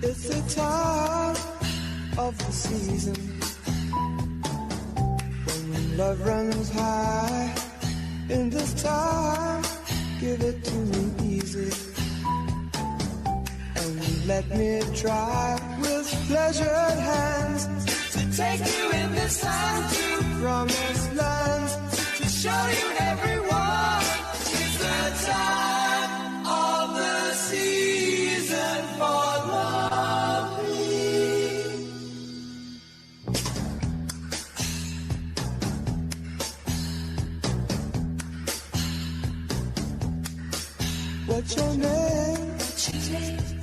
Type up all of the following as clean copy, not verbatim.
It's the time of the season when love runs high. In this time, give it to me easy, and let me try with pleasured hands to take you in this time to promised lands, to show you everyone. It's the time of the season for loving. What's your name?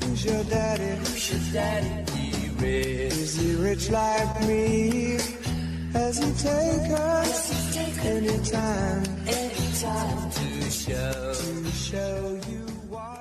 Who's your daddy? He rich. Is he rich like me? Has he take us anytime to show you what?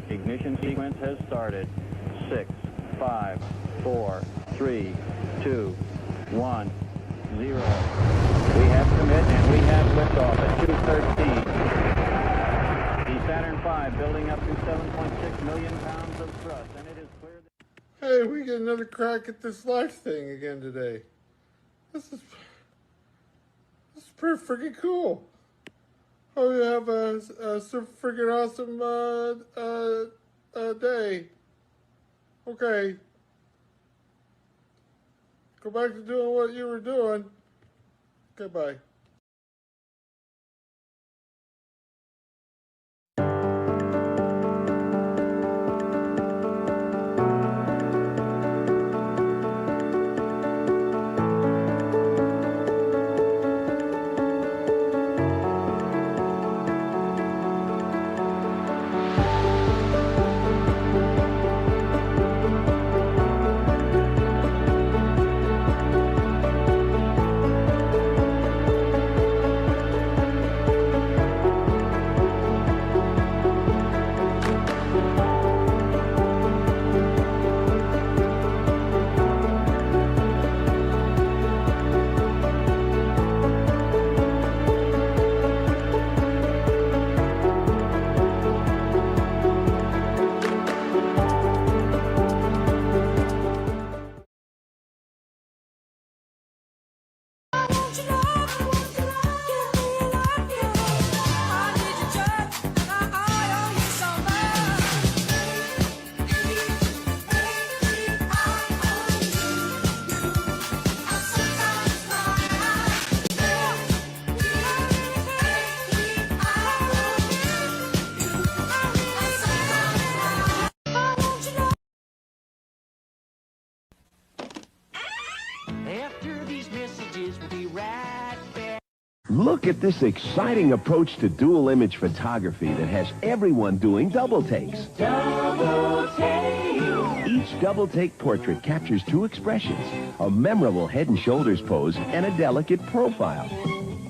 Ignition sequence has started. 6, 5, 4, 3, 2, 1, 0. We have commit and we have liftoff at 2:13. The Saturn V building up to 7.6 million pounds of thrust, and it is clear that... Hey, we get another crack at this life thing again today. This is pretty freaking cool. Oh, you have a super freaking awesome day. Okay. Go back to doing what you were doing. Okay, bye. Look at this exciting approach to dual image photography that has everyone doing double takes. Double take. Each double take portrait captures two expressions, a memorable head and shoulders pose and a delicate profile.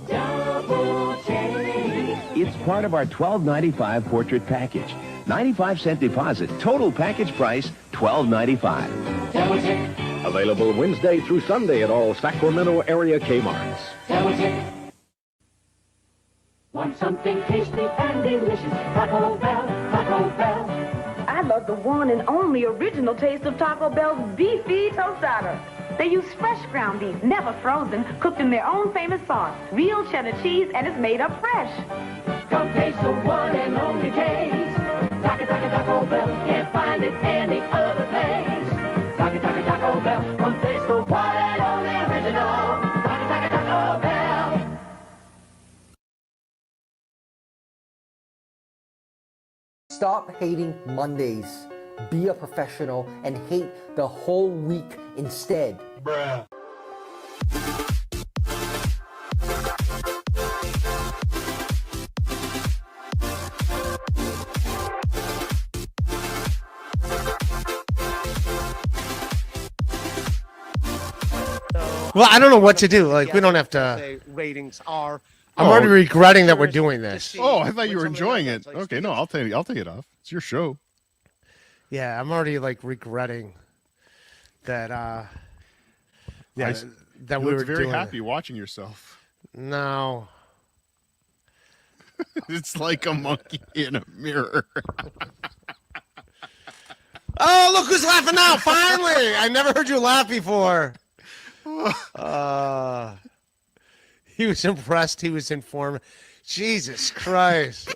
Double take. It's part of our $12.95 portrait package. 95-cent deposit, total package price $12.95. Double take. Available Wednesday through Sunday at all Sacramento area Kmart's. Double take. Want something tasty and delicious? Taco Bell, Taco Bell. I love the one and only original taste of Taco Bell's beefy tostada. They use fresh ground beef, never frozen, cooked in their own famous sauce, real cheddar cheese, and it's made up fresh. Come taste the one and only taste. Taco Bell, can't find it any other place. Taco Bell, come taste the one and only original. Taco Bell. Stop hating Mondays. Be a professional and hate the whole week instead. Bruh. Well, I don't know what to do. Like, we don't have to. Ratings are. I'm already regretting that we're doing this. Oh, I thought you were enjoying it. Okay, no, I'll take it off. It's your show. Yeah, I'm already like regretting that. Yeah, that we were very doing happy watching yourself. No. It's like a monkey in a mirror. Oh, look who's laughing now! Finally, I never heard you laugh before. He was impressed. He was informed. Jesus Christ.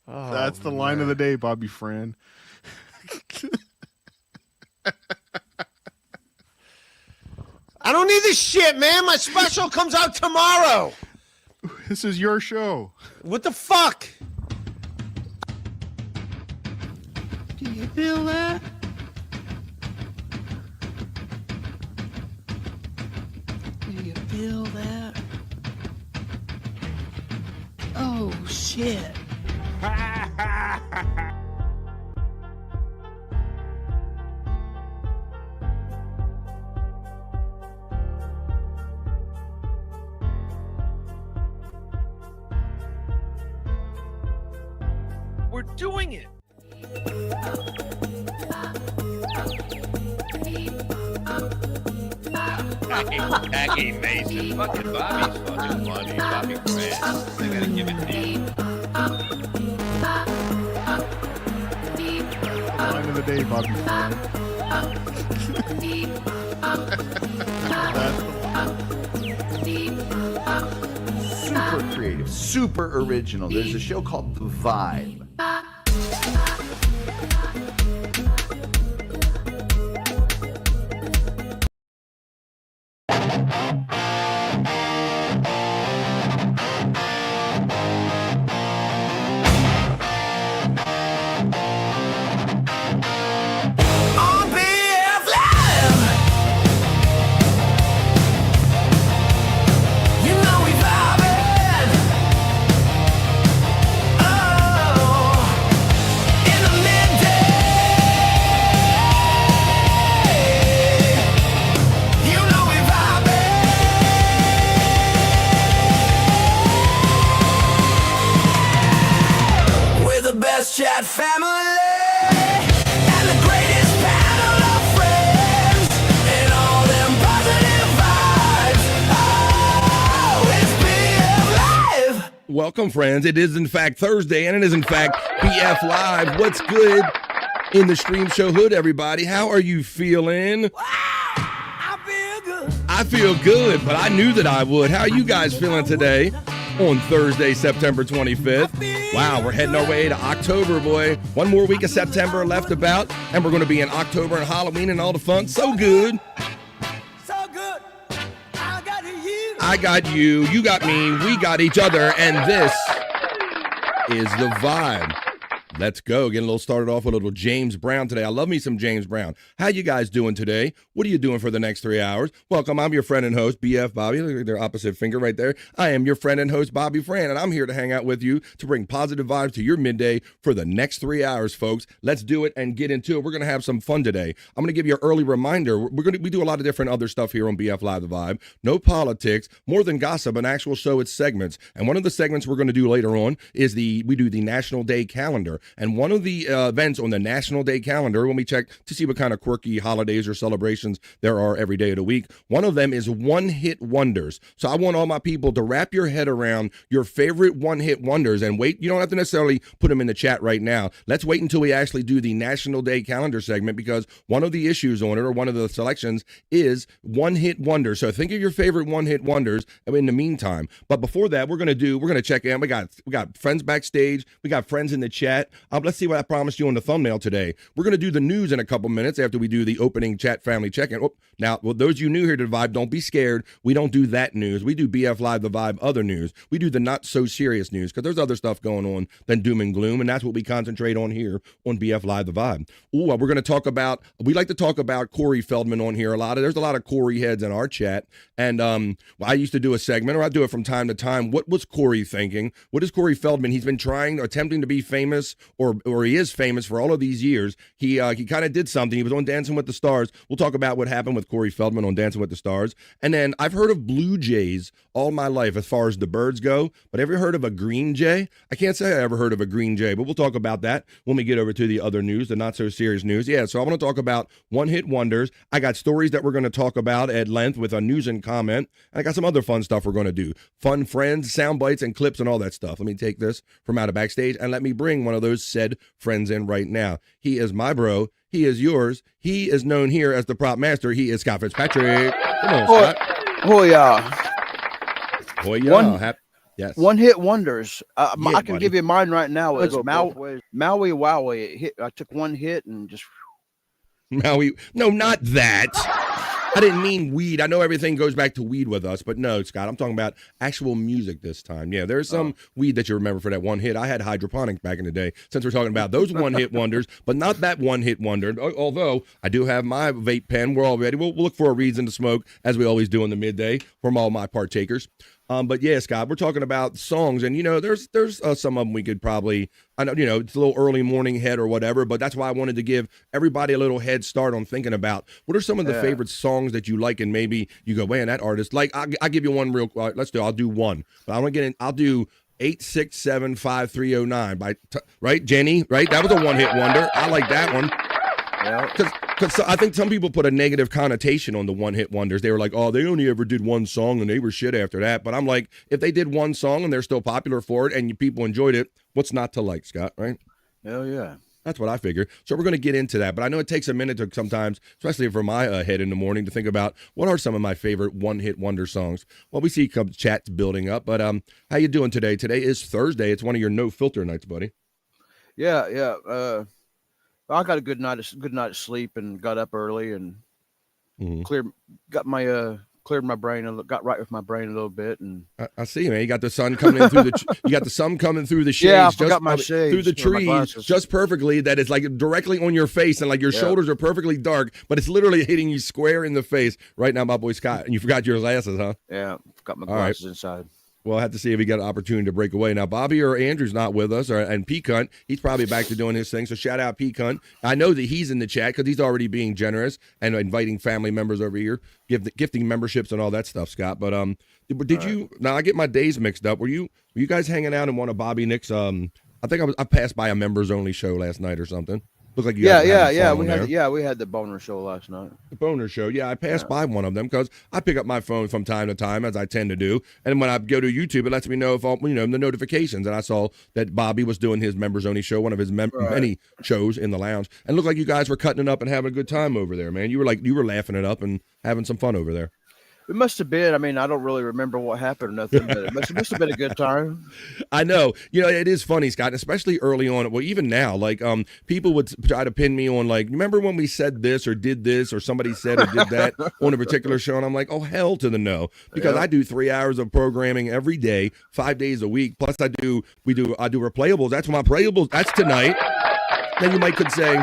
Oh, That's the line of the day, Bobby Fran. I don't need this shit, man. My special comes out tomorrow. This is your show. What the fuck? Do you feel that? Do you feel that? Oh, shit. We're doing it. Jackie Mason. Fucking Bobby's fucking funny. Bobby Grant. I gotta give it to you. Line of the day, Bobby Fran. Super creative, super original. There's a show called The Vibe. Chat family and the greatest panel of friends and all them positive vibes. Oh, it's BF Live. Welcome, friends. It is, in fact, Thursday, and it is, in fact, BF Live. What's good in the stream show hood, everybody? How are you feeling? I feel good, but I knew that I would. How are you guys feeling today on Thursday, September 25th? Wow, we're heading our way to October, boy. One more week of September left about, and we're going to be in October and Halloween and all the fun. So good. So good. I got you. I got you. You got me. We got each other, and this is The Vibe. Let's go. Getting a little started off with a little James Brown today. I love me some James Brown. How you guys doing today? What are you doing for the next 3 hours? Welcome. I'm your friend and host, BF Bobby. Look at their opposite finger right there. I am your friend and host, Bobby Fran, and I'm here to hang out with you to bring positive vibes to your midday for the next 3 hours, folks. Let's do it and get into it. We're going to have some fun today. I'm going to give you an early reminder. We do a lot of different other stuff here on BF Live The Vibe. No politics, more than gossip, an actual show. It's segments. And one of the segments we're going to do later on is we do the National Day Calendar. And one of the events on the National Day calendar, when we check to see what kind of quirky holidays or celebrations there are every day of the week, one of them is one-hit wonders. So I want all my people to wrap your head around your favorite one-hit wonders and wait. You don't have to necessarily put them in the chat right now. Let's wait until we actually do the National Day calendar segment, because one of the issues on it, or one of the selections, is one-hit wonders. So think of your favorite one-hit wonders in the meantime. But before that, we're gonna check in. We got friends backstage. We got friends in the chat. Let's see what I promised you on the thumbnail today. We're gonna do the news in a couple minutes after we do the opening chat family check-in. Oh, now, well, those of you new here to the Vibe, don't be scared. We don't do that news. We do BF Live, the Vibe, other news. We do the not so serious news, because there's other stuff going on than doom and gloom, and that's what we concentrate on here on BF Live, the Vibe. Ooh, we're gonna talk about. We like to talk about Corey Feldman on here a lot. There's a lot of Corey heads in our chat, and I used to do a segment, or I do it from time to time. What was Corey thinking? What is Corey Feldman? He's been attempting to be famous, or he is famous for all of these years. He kind of did something. He was on Dancing with the Stars. We'll talk about what happened with Corey Feldman on Dancing with the Stars. And then I've heard of blue jays all my life as far as the birds go, but ever heard of a green jay? I can't say I ever heard of a green jay, but we'll talk about that when we get over to the other news, the not so serious news. Yeah, so I want to talk about one-hit wonders. I got stories that we're going to talk about at length with a news and comment. And I got some other fun stuff we're going to do. Fun friends, sound bites, and clips and all that stuff. Let me take this from out of backstage, and let me bring one of those said friends in right now. He is my bro. He is yours. He is known here as the prop master. He is Scott Fitzpatrick. Come on, Scott. Oh, yeah. Oh, yeah. Yes. One hit wonders. I can buddy. give you mine right now. It's go Maui Wowie. I took one hit and just. Maui. No, not that. I didn't mean weed. I know everything goes back to weed with us, but no, Scott, I'm talking about actual music this time. Yeah, there's some weed that you remember for that one hit. I had hydroponics back in the day, since we're talking about those one-hit wonders, but not that one-hit wonder. Although I do have my vape pen. We're all ready. We'll look for a reason to smoke, as we always do in the midday from all my partakers. But yeah, Scott, we're talking about songs, and there's some of them we could probably, I know, it's a little early morning head or whatever, but that's why I wanted to give everybody a little head start on thinking about what are some of the favorite songs that you like, and maybe you go, man, that artist, like, I'll give you one real, I'll do one, but I want to get in, I'll do 8675309 by, right, Jenny, right? That was a one-hit wonder. I like that one. Because I think some people put a negative connotation on the one-hit wonders. They were like, oh, they only ever did one song and they were shit after that. But I'm like, if they did one song and they're still popular for it and people enjoyed it, what's not to like, Scott, right? Hell yeah. That's what I figured. So we're going to get into that. But I know it takes a minute to sometimes, especially for my head in the morning, to think about what are some of my favorite one-hit wonder songs. Well, we see chats building up. But how you doing today? Today is Thursday. It's one of your no-filter nights, buddy. Yeah. I got a good night of sleep and got up early and cleared my brain and got right with my brain a little bit. And I see, man. You got the sun coming in through you got the sun coming through the shades. Yeah, I forgot my shades through the trees just perfectly. That it's like directly on your face, and like your shoulders are perfectly dark, but it's literally hitting you square in the face right now, my boy Scott. And you forgot your glasses, huh? Yeah, got my glasses inside. Well, I have to see if we got an opportunity to break away. Now, Bobby or Andrew's not with us, and P-Cunt, he's probably back to doing his thing. So shout out P-Cunt. I know that he's in the chat because he's already being generous and inviting family members over here, gifting memberships and all that stuff, Scott. But did you? Now I get my days mixed up. Were you guys hanging out in one of Bobby Nick's? I think I passed by a members only show last night or something. Looked like you we had the boner show last night. The boner show, yeah. I passed by one of them because I pick up my phone from time to time, as I tend to do, and when I go to YouTube, it lets me know if the notifications. And I saw that Bobby was doing his members only show, one of his many shows in the lounge, and looked like you guys were cutting it up and having a good time over there, man. You were laughing it up and having some fun over there. It must have been. I mean, I don't really remember what happened or nothing, but it must have been a good time. I know. It is funny, Scott, especially early on. Well, even now, like people would try to pin me on, like, remember when we said this or did this or somebody said or did that on a particular show? And I'm like, oh, hell to the no, because I do 3 hours of programming every day, 5 days a week. Plus, I do replayables. That's my playables. That's tonight. Then you could say,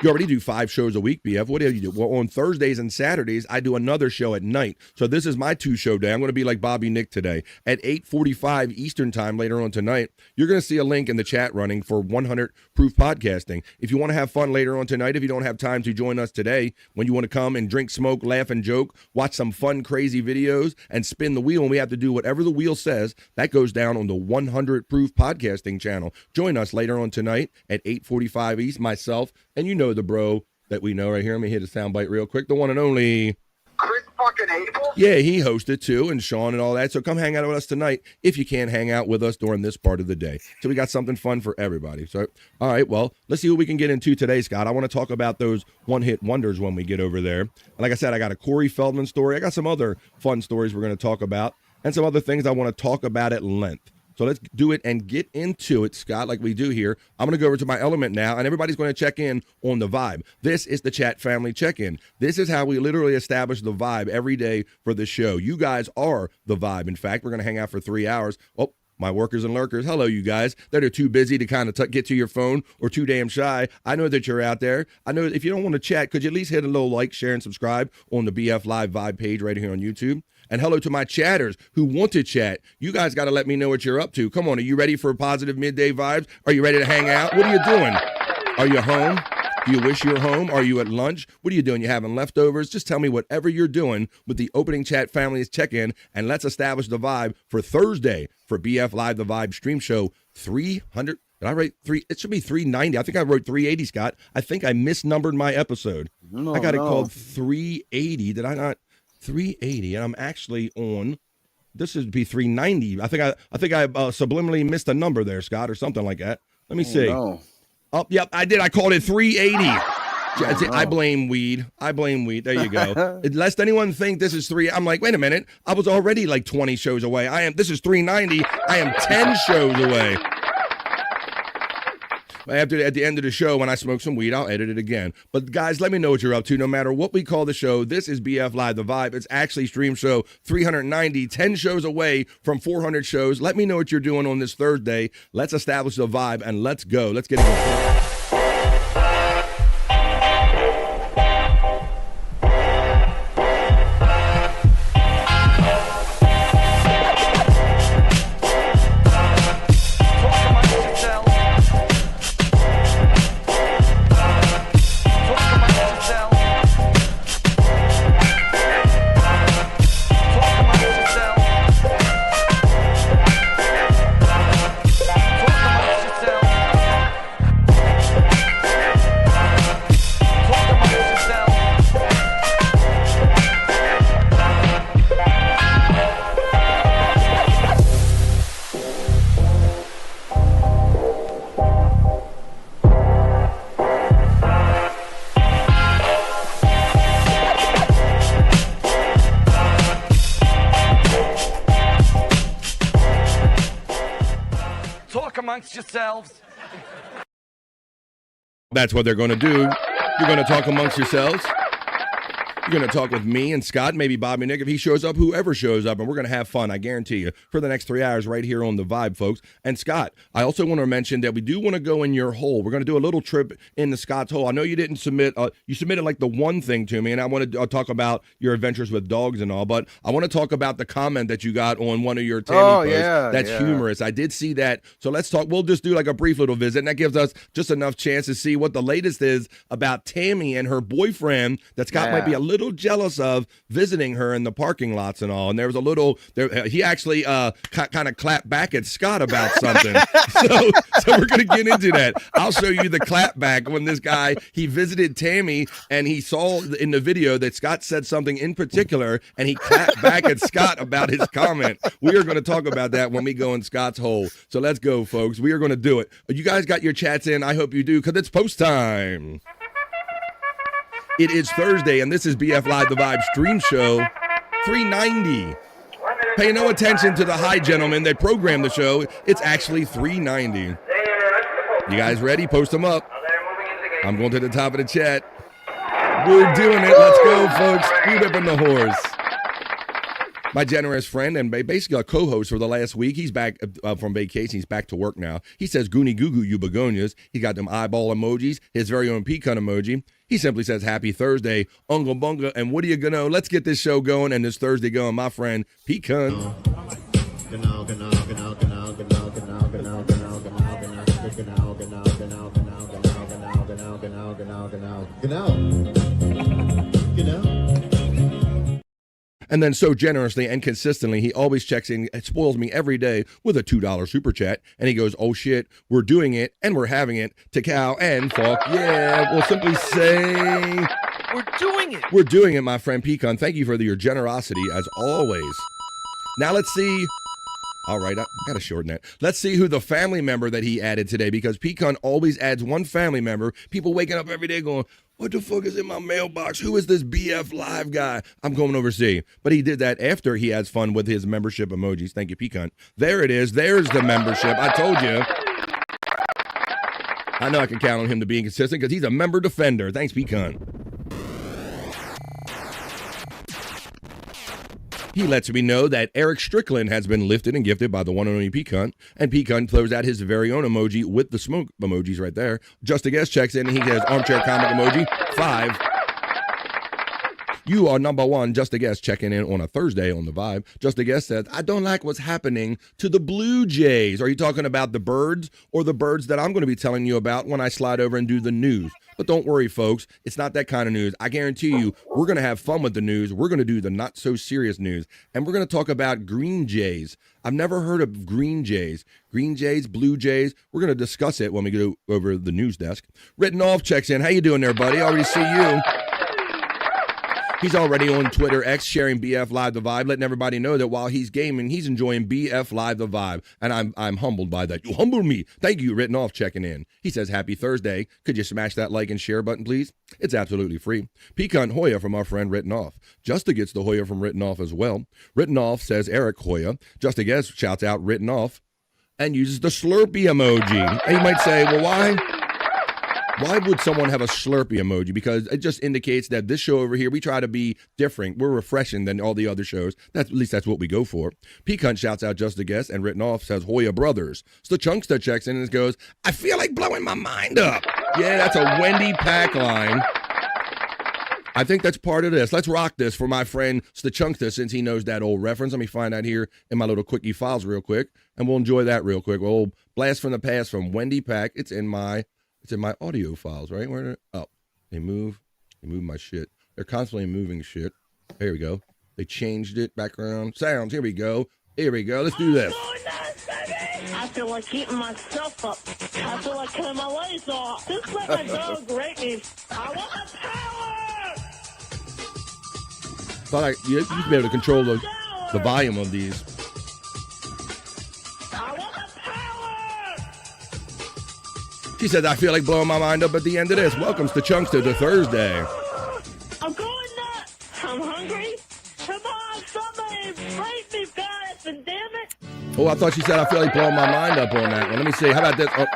You already do 5 shows a week, BF. What do you do? Well, on Thursdays and Saturdays, I do another show at night. So this is my 2-show day. I'm going to be like Bobby Nick today. At 8:45 Eastern time later on tonight, you're going to see a link in the chat running for 100 Proof Podcasting. If you want to have fun later on tonight, if you don't have time to join us today, when you want to come and drink, smoke, laugh, and joke, watch some fun, crazy videos, and spin the wheel, and we have to do whatever the wheel says, that goes down on the 100 Proof Podcasting channel. Join us later on tonight at 8:45 East, myself, and you know the bro that we know right here. Let me hit a soundbite real quick. The one and only Chris fucking Abel? Yeah, he hosted too, and Sean and all that. So come hang out with us tonight if you can't hang out with us during this part of the day. So we got something fun for everybody. So, all right, well, let's see what we can get into today, Scott. I want to talk about those one-hit wonders when we get over there. And like I said, I got a Corey Feldman story. I got some other fun stories we're going to talk about and some other things I want to talk about at length. So let's do it and get into it, Scott, like we do here. I'm going to go over to my element now, and everybody's going to check in on the vibe. This is the chat family check-in. This is how we literally establish the vibe every day for the show. You guys are the vibe. In fact, we're going to hang out for 3 hours. Oh, my workers and lurkers, hello, you guys that are too busy to kind of get to your phone or too damn shy. I know that you're out there. I know if you don't want to chat, could you at least hit a little like, share, and subscribe on the BF Live Vibe page right here on YouTube? And hello to my chatters who want to chat. You guys got to let me know what you're up to. Come on, are you ready for positive midday vibes? Are you ready to hang out? What are you doing? Are you home? Do you wish you were home? Are you at lunch? What are you doing? You having leftovers? Just tell me whatever you're doing with the opening chat families check-in, and let's establish the vibe for Thursday for BF Live, the Vibe stream show 300. Did I write 3? It should be 390. I think I wrote 380, Scott. I think I misnumbered my episode. I got it called 380. Did I not? 380, and I'm actually on. This would be 390. I think I subliminally missed a number there, Scott, or something like that. Let me see. No. Oh, yep, I did. I called it 380. I blame weed. There you go. Lest anyone think this is 3. I'm like, wait a minute. I was already like 20 shows away. This is 390. I am 10 shows away. At the end of the show, when I smoke some weed, I'll edit it again. But guys, let me know what you're up to. No matter what we call the show, this is BF Live, the Vibe. It's actually stream show 390, 10 shows away from 400 shows. Let me know what you're doing on this Thursday. Let's establish the vibe and let's go. Let's get it going. Yourselves. That's what they're going to do. You're going to talk amongst yourselves. You're going to talk with me and Scott, maybe Bobby Nick, if he shows up, whoever shows up, and we're going to have fun, I guarantee you, for the next 3 hours right here on The Vibe, folks. And Scott, I also want to mention that we do want to go in your hole. We're going to do a little trip into Scott's hole. I know you didn't submit, you submitted like the one thing to me, and I want to talk about your adventures with dogs and all, but I want to talk about the comment that you got on one of your Tammy posts. That's humorous. I did see that. So let's talk. We'll just do like a brief little visit, and that gives us just enough chance to see what the latest is about Tammy and her boyfriend that Scott might be a little jealous of visiting her in the parking lots and all. And there was a little, he actually kind of clapped back at Scott about something. so we're going to get into that. I'll show you the clap back when this guy, he visited Tammy and he saw in the video that Scott said something in particular and he clapped back at Scott about his comment. We are going to talk about that when we go in Scott's hole. So let's go, folks. We are going to do it. You guys got your chats in. I hope you do, because it's post time. It is Thursday, and this is BF Live, the Vibe stream show 390. Pay no attention to the hi gentlemen that programmed the show. It's actually 390. You guys ready? Post them up. I'm going to the top of the chat. We're doing it. Let's go, folks. Scoot up on the horse. My generous friend and basically a co-host for the last week. He's back from vacation. He's back to work now. He says, "Goonie goo goo, you begonias." He got them eyeball emojis, his very own pecan emoji. He simply says, "Happy Thursday, Ungle Bunga." And what do you know? Let's get this show going and this Thursday going, my friend, Pecan. And then so generously and consistently, he always checks in and spoils me every day with a $2 super chat. And he goes, "Oh shit, we're doing it and we're having it to cow and fuck yeah." We'll simply say, we're doing it. We're doing it, my friend Pecan. Thank you for your generosity as always. Now let's see. All right, I got to shorten that. Let's see who the family member that he added today, because Pecan always adds one family member. People waking up every day going, "What the fuck is in my mailbox? Who is this BF Live guy?" I'm going over to see. But he did that after he has fun with his membership emojis. Thank you, Pecan. There it is. There's the membership. I told you. I know I can count on him to being consistent because he's a member defender. Thanks, Pecan. He lets me know that Eric Strickland has been lifted and gifted by the one and only Pecan. And Pecan throws out his very own emoji with the smoke emojis right there. Just a Guest checks in and he says, "Armchair comic emoji, 5. You are number 1, Just a Guest, checking in on a Thursday on the Vibe. Just a Guest says, "I don't like what's happening to the Blue Jays." Are you talking about the birds or the birds that I'm going to be telling you about when I slide over and do the news? But don't worry, folks. It's not that kind of news. I guarantee you we're going to have fun with the news. We're going to do the not so serious news. And we're going to talk about green jays. I've never heard of green jays. Green jays, blue jays. We're going to discuss it when we go over the news desk. Written Off checks in. How you doing there, buddy? I already see you. He's already on Twitter X sharing BF Live the Vibe, letting everybody know that while he's gaming, he's enjoying BF Live the Vibe. And I'm humbled by that. You humble me. Thank you, Written Off, checking in. He says, "Happy Thursday. Could you smash that like and share button, please?" It's absolutely free. Pecan Hoya from our friend Written Off. Justa gets the Hoya from Written Off as well. Written Off says Eric Hoya. Justa Guess shouts out Written Off and uses the Slurpee emoji. And you might say, well, why? Why would someone have a Slurpee emoji? Because it just indicates that this show over here, we try to be different. We're refreshing than all the other shows. At least that's what we go for. Pecan shouts out Just a Guess, and Written Off says Hoya Brothers. So the Chunkster checks in and goes, "I feel like blowing my mind up." Yeah, that's a Wendy Pack line. I think that's part of this. Let's rock this for my friend Stachunkta, since he knows that old reference. Let me find that here in my little quickie files real quick, and we'll enjoy that real quick. We'll blast from the past from Wendy Pack. It's in my audio files, right? Where? Oh, they move my shit. They're constantly moving shit. There we go. They changed it. Background sounds. Here we go. Let's do this. I feel like eating myself up. I feel like cutting my legs off. Just let my dog rate me. I want the power! Thought you used to be able to control the volume of these. She said, "I feel like blowing my mind up at the end of this." Welcome to Chunkster to Thursday. I'm going nuts. I'm hungry. Come on, somebody break me fast and damn it. Oh, I thought she said, "I feel like blowing my mind up" on that one. Let me see. How about this? Oh,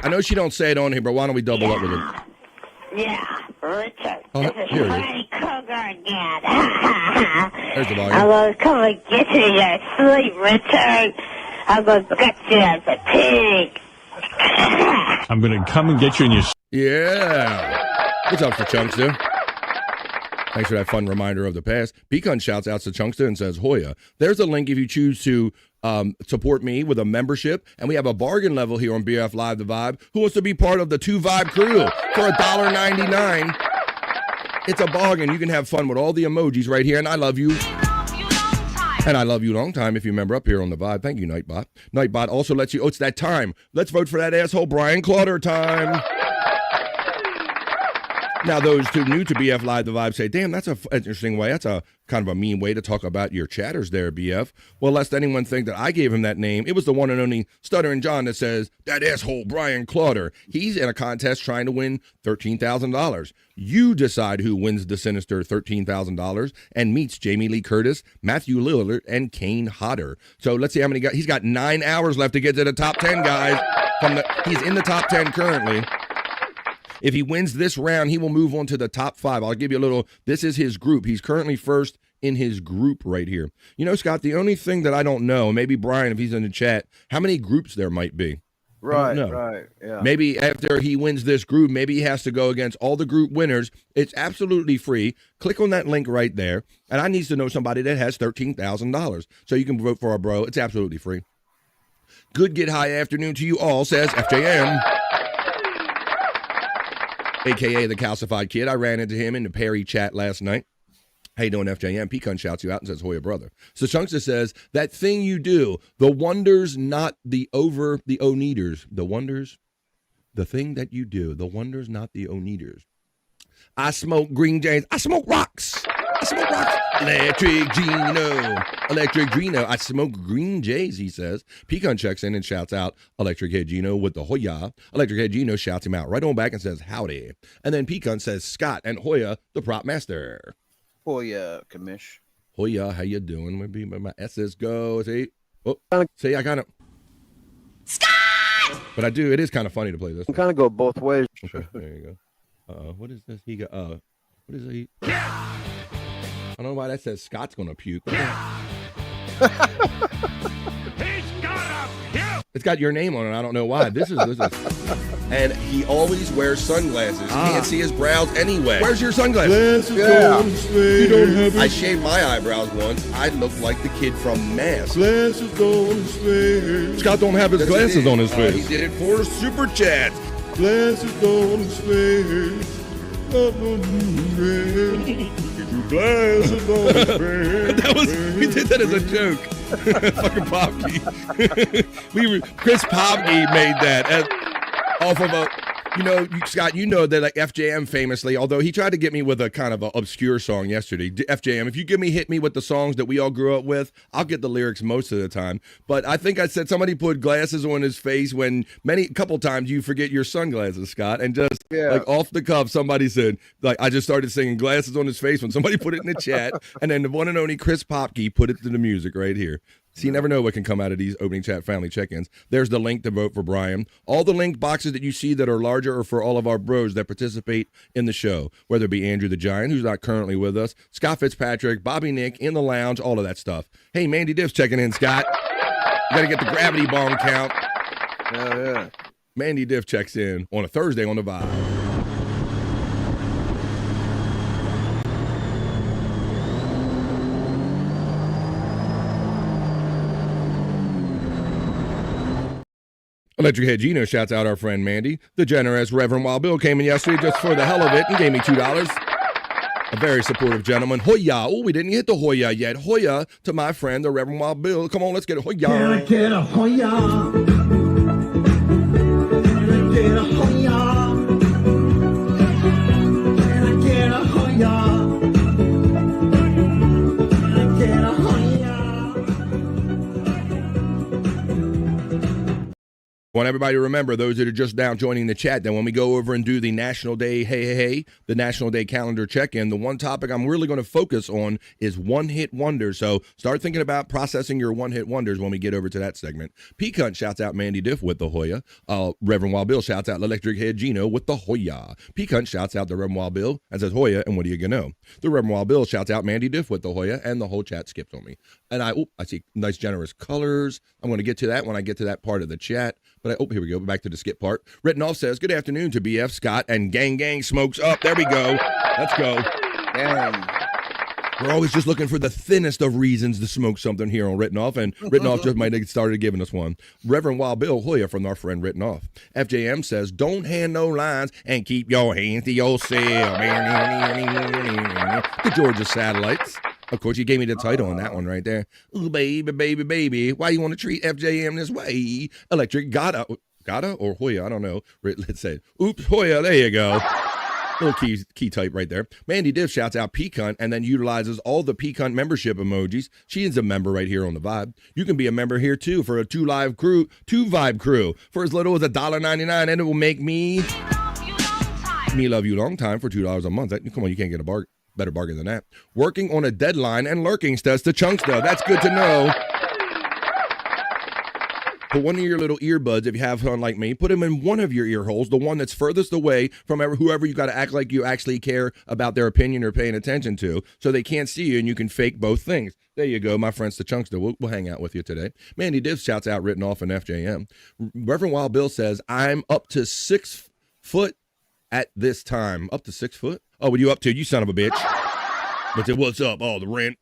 I know she don't say it on here, but why don't we double up with it? Yeah, Richard. Oh, This is here it is. Freddy Krueger again. There's the volume. I'm going to come and get you in your sleep, Richard. I'm going to get you as a pig. I'm going to come and get you in your... Yeah. What's up, Chunkster? Thanks for that fun reminder of the past. Pecan shouts out to Chunkster and says, "Hoya, there's a link if you choose to support me with a membership. And we have a bargain level here on BF Live the Vibe. Who wants to be part of the 2 Vibe crew for $1.99? It's a bargain. You can have fun with all the emojis right here. And I love you. And I love you long time if you remember up here on the Vibe. Thank you, Nightbot. Nightbot also lets you, it's that time. Let's vote for that asshole Brian Clauder time. Now, those who new to BF Live the Vibe say, "Damn, that's an interesting way. That's a kind of a mean way to talk about your chatters there, BF." Well, lest anyone think that I gave him that name, it was the one and only Stuttering John that says, "That asshole Brian Clauder. He's in a contest trying to win $13,000. You decide who wins the sinister $13,000 and meets Jamie Lee Curtis, Matthew Lillard, and Kane Hodder." So let's see how many guys. He's got 9 hours left to get to the top 10, guys. He's in the top 10 currently. If he wins this round, he will move on to the top 5. I'll give you a little. This is his group. He's currently first in his group right here. You know, Scott, the only thing that I don't know, maybe Brian, if he's in the chat, how many groups there might be. Right, yeah. Maybe after he wins this group, maybe he has to go against all the group winners. It's absolutely free. Click on that link right there. And I need to know somebody that has $13,000. So you can vote for our bro. It's absolutely free. Good get high afternoon to you all, says FJM. AKA the calcified kid. I ran into him in the Perry chat last night. How you doing, FJM? Pecan shouts you out and says, Hoya, brother. So Chunkster says, that thing you do, the wonders, not the o-neaters. The wonders, the thing that you do, the wonders, not the o-neaters. I smoke green jays. I smoke rocks. I smoke rocks. Electric Gino. I smoke green jays, he says. Pecan checks in and shouts out Electric Head Gino with the Hoya. Electric Head Gino shouts him out right on back and says, howdy. And then Pecan says, Scott and Hoya, the prop master. Hoya, commish. Hoya, how you doing? Maybe my S's go. See, I kind of. Scott! But I do. It is kind of funny to play this. You kind of go both ways. Okay, there you go. What is this? He got. What is he? I don't know why that says Scott's gonna puke. It's got your name on it. I don't know why. This is. And he always wears sunglasses. You can't see his brows anyway. Where's your sunglasses? You don't have I shaved my eyebrows once. I looked like the kid from Mask. Scott don't have his glasses on his face. He did it for super chat. Glasses on his face. We did that as a joke. Fucking Popke. Chris Popke made that off of a, Scott, that like FJM famously, although he tried to get me with a kind of an obscure song yesterday. FJM, if you hit me with the songs that we all grew up with, I'll get the lyrics most of the time. But I think I said somebody put glasses on his face when a couple times you forget your sunglasses, Scott, and just like off the cuff, somebody said, like, I just started singing glasses on his face when somebody put it in the chat, and then the one and only Chris Popke put it to the music right here. So you never know what can come out of these opening chat family check-ins. There's the link to vote for Brian. All the link boxes that you see that are larger are for all of our bros that participate in the show, whether it be Andrew the Giant, who's not currently with us, Scott Fitzpatrick, Bobby Nick, in the lounge, all of that stuff. Hey, Mandy Diff's checking in, Scott. You got to get the gravity bomb count. Yeah. Mandy Diff checks in on a Thursday on the Vibe. Electric Head Gino shouts out our friend Mandy. The generous Reverend Wild Bill came in yesterday just for the hell of it and gave me $2. A very supportive gentleman. Hoya. Oh, we didn't hit the Hoya yet. Hoya to my friend, the Reverend Wild Bill. Come on, let's get a Hoya. Can I get a Hoya? Can I get a Hoya? Can I get a Hoya? Can I get a Hoya? Want everybody to remember, those that are just now joining the chat, that when we go over and do the National Day, the National Day calendar check-in, the one topic I'm really going to focus on is one-hit wonders. So start thinking about processing your one-hit wonders when we get over to that segment. Pecan shouts out Mandy Diff with the Hoya. Reverend Wild Bill shouts out Electric Head Gino with the Hoya. Pecan shouts out the Reverend Wild Bill and says Hoya, and what are you going to know? The Reverend Wild Bill shouts out Mandy Diff with the Hoya, and the whole chat skips on me. And I see nice generous colors. I'm going to get to that when I get to that part of the chat. But here we go. Back to the skip part. Written off says, good afternoon to BF Scott and gang smokes up. There we go. Let's go. Damn. We're always just looking for the thinnest of reasons to smoke something here on Written Off, and Written Off just might have started giving us one. Reverend Wild Bill Hoya from our friend Written Off. FJM says, don't hand no lines and keep your hands to yourself. The Georgia Satellites. Of course, you gave me the title on that one right there. Ooh, baby, why you want to treat FJM this way? Electric Gata or Hoya, I don't know. Let's say, oops, Hoya, there you go. Little key type right there. Mandy Diff shouts out Pecan and then utilizes all the Pecan membership emojis. She is a member right here on the Vibe. You can be a member here too for a two Vibe crew for as little as $1.99, and it will make me love you long time for $2 a month. Come on, you can't get a better bargain than that. Working on a deadline and lurking, says the Chunkster. That's good to know. put one of your little earbuds, if you have one like me, put them in one of your ear holes, the one that's furthest away from whoever you got to act like you actually care about their opinion or paying attention to, so they can't see you and you can fake both things. There you go, my friends, the Chunkster. We'll hang out with you today. Mandy Div shouts out written off in FJM. Reverend Wild Bill says, I'm up to 6 foot at this time. Up to 6 foot? Oh, what are you up to, you son of a bitch? But then what's up? Oh, the rent,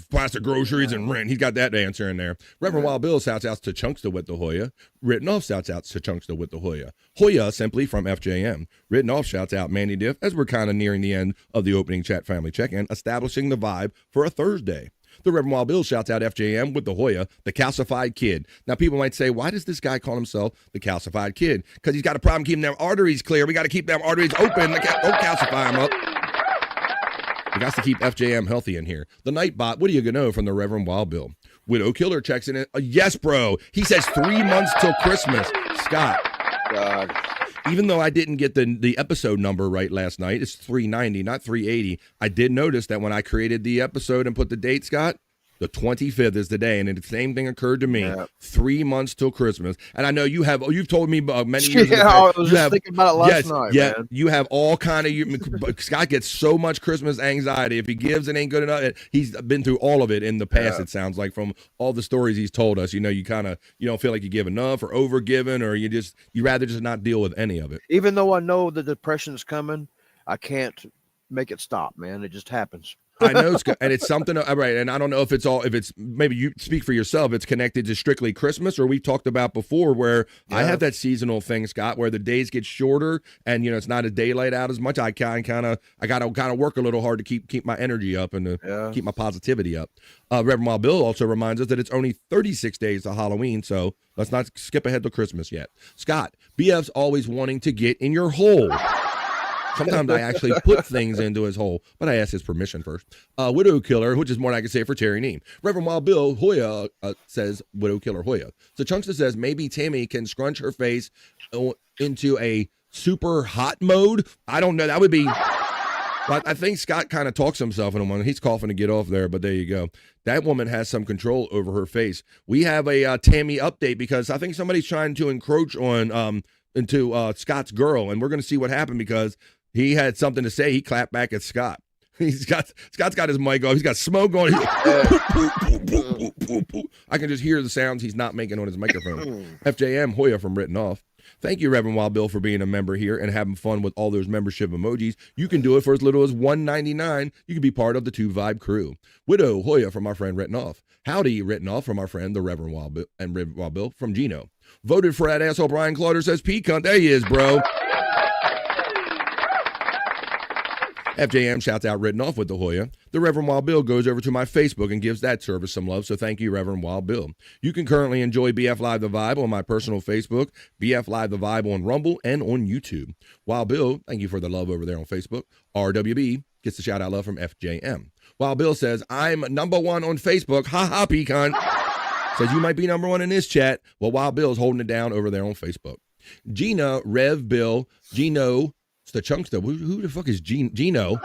plastic groceries and rent. He's got that answer in there. Reverend Wild Bill shouts out to Chunkster with the Hoya. Written off shouts out to Chunkster with the Hoya. Hoya simply from FJM. Written off shouts out Mandy Diff as we're kind of nearing the end of the opening chat family check-in, establishing the vibe for a Thursday. The Reverend Wild Bill shouts out FJM with the Hoya, the calcified kid. Now, people might say, why does this guy call himself the calcified kid? Because he's got a problem keeping them arteries clear. We got to keep them arteries open. Don't calcify them up. We got to keep FJM healthy in here. The Nightbot, what do you know from the Reverend Wild Bill? Widow Killer checks in. Yes, bro. He says 3 months till Christmas. Scott. God. Even though I didn't get the episode number right last night, it's 390, not 380. I did notice that when I created the episode and put the date, Scott, the 25th is the day, and the same thing occurred to me. Yeah. 3 months till Christmas, and I know you've told me many years ago. I was just thinking about it last night. Yeah, man. You have all kind of. Scott gets so much Christmas anxiety. If he gives, it ain't good enough. He's been through all of it in the past. Yeah. It sounds like from all the stories he's told us. You know, you don't feel like you give enough or overgiven, or you rather just not deal with any of it. Even though I know the depression's coming, I can't make it stop, man. It just happens. I know, and it's something, right? And I don't know if it's maybe you speak for yourself. It's connected to strictly Christmas, or we've talked about before where I have that seasonal thing, Scott, where the days get shorter, and it's not a daylight out as much. I gotta work a little hard to keep my energy up and to keep my positivity up. Reverend Wild Bill also reminds us that it's only 36 days to Halloween, so let's not skip ahead to Christmas yet. Scott, BF's always wanting to get in your hole. Sometimes I actually put things into his hole, but I ask his permission first. Widow Killer, which is more than I can say for Terry Neem. Reverend Wild Bill Hoya says Widow Killer Hoya. So Chunkster says maybe Tammy can scrunch her face into a super hot mode. I don't know. That would be. But I think Scott kind of talks himself into one. He's coughing to get off there, but there you go. That woman has some control over her face. We have a Tammy update because I think somebody's trying to encroach on into Scott's girl, and we're going to see what happened because he had something to say. He clapped back at Scott. Scott's got his mic off. He's got smoke going. I can just hear the sounds he's not making on his microphone. FJM Hoya from Written Off. Thank you, Reverend Wild Bill, for being a member here and having fun with all those membership emojis. You can do it for as little as $1.99. You can be part of the 2 Vibe crew. Widow Hoya from our friend Written Off. Howdy, Written Off from our friend the Reverend Wild Bill and Reverend Wild Bill from Gino. Voted for that asshole Brian Clauder says P-cunt. There he is, bro. FJM shouts out Written Off with the Hoya. The Reverend Wild Bill goes over to my Facebook and gives that service some love, so thank you, Reverend Wild Bill. You can currently enjoy BF Live The Vibe on my personal Facebook, BF Live The Vibe on Rumble, and on YouTube. Wild Bill, thank you for the love over there on Facebook. RWB gets the shout-out love from FJM. Wild Bill says, I'm #1 on Facebook. Ha ha, pecan. Says you might be #1 in this chat. Well, Wild Bill's holding it down over there on Facebook. Gina, Rev Bill, Gino, it's the Chunkster. Who the fuck is Gino?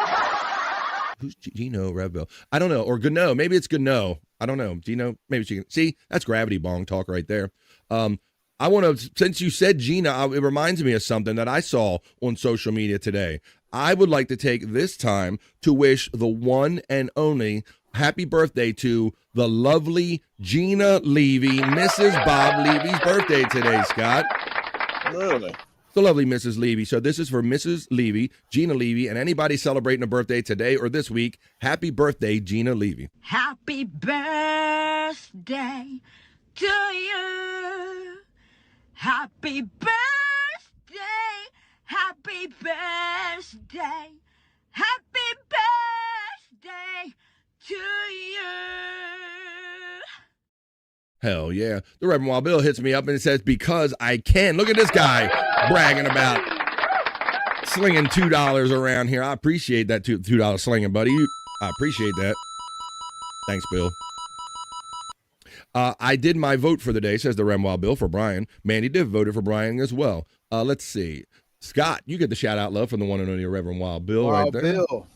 Who's Gino, Rev Bill? I don't know. Or Gano. Maybe it's Gano. I don't know. Gino, maybe she can. See, that's gravity bong talk right there. I want to, since you said Gina, it reminds me of something that I saw on social media today. I would like to take this time to wish the one and only happy birthday to the lovely Gina Levy, Mrs. Bob Levy's birthday today, Scott. Really? The lovely Mrs. Levy. So this is for Mrs. Levy, Gina Levy, and anybody celebrating a birthday today or this week. Happy birthday, Gina Levy. Happy birthday to you. Happy birthday. Happy birthday. Happy birthday to you. Hell yeah. The Reverend Wild Bill hits me up and it says, because I can. Look at this guy bragging about slinging $2 around here. I appreciate that $2 slinging, buddy. I appreciate that. Thanks, Bill. I did my vote for the day, says the Reverend Wild Bill, for Brian. Mandy Div voted for Brian as well. Let's see. Scott, you get the shout-out love from the one and only Reverend Wild Bill right there. Bill.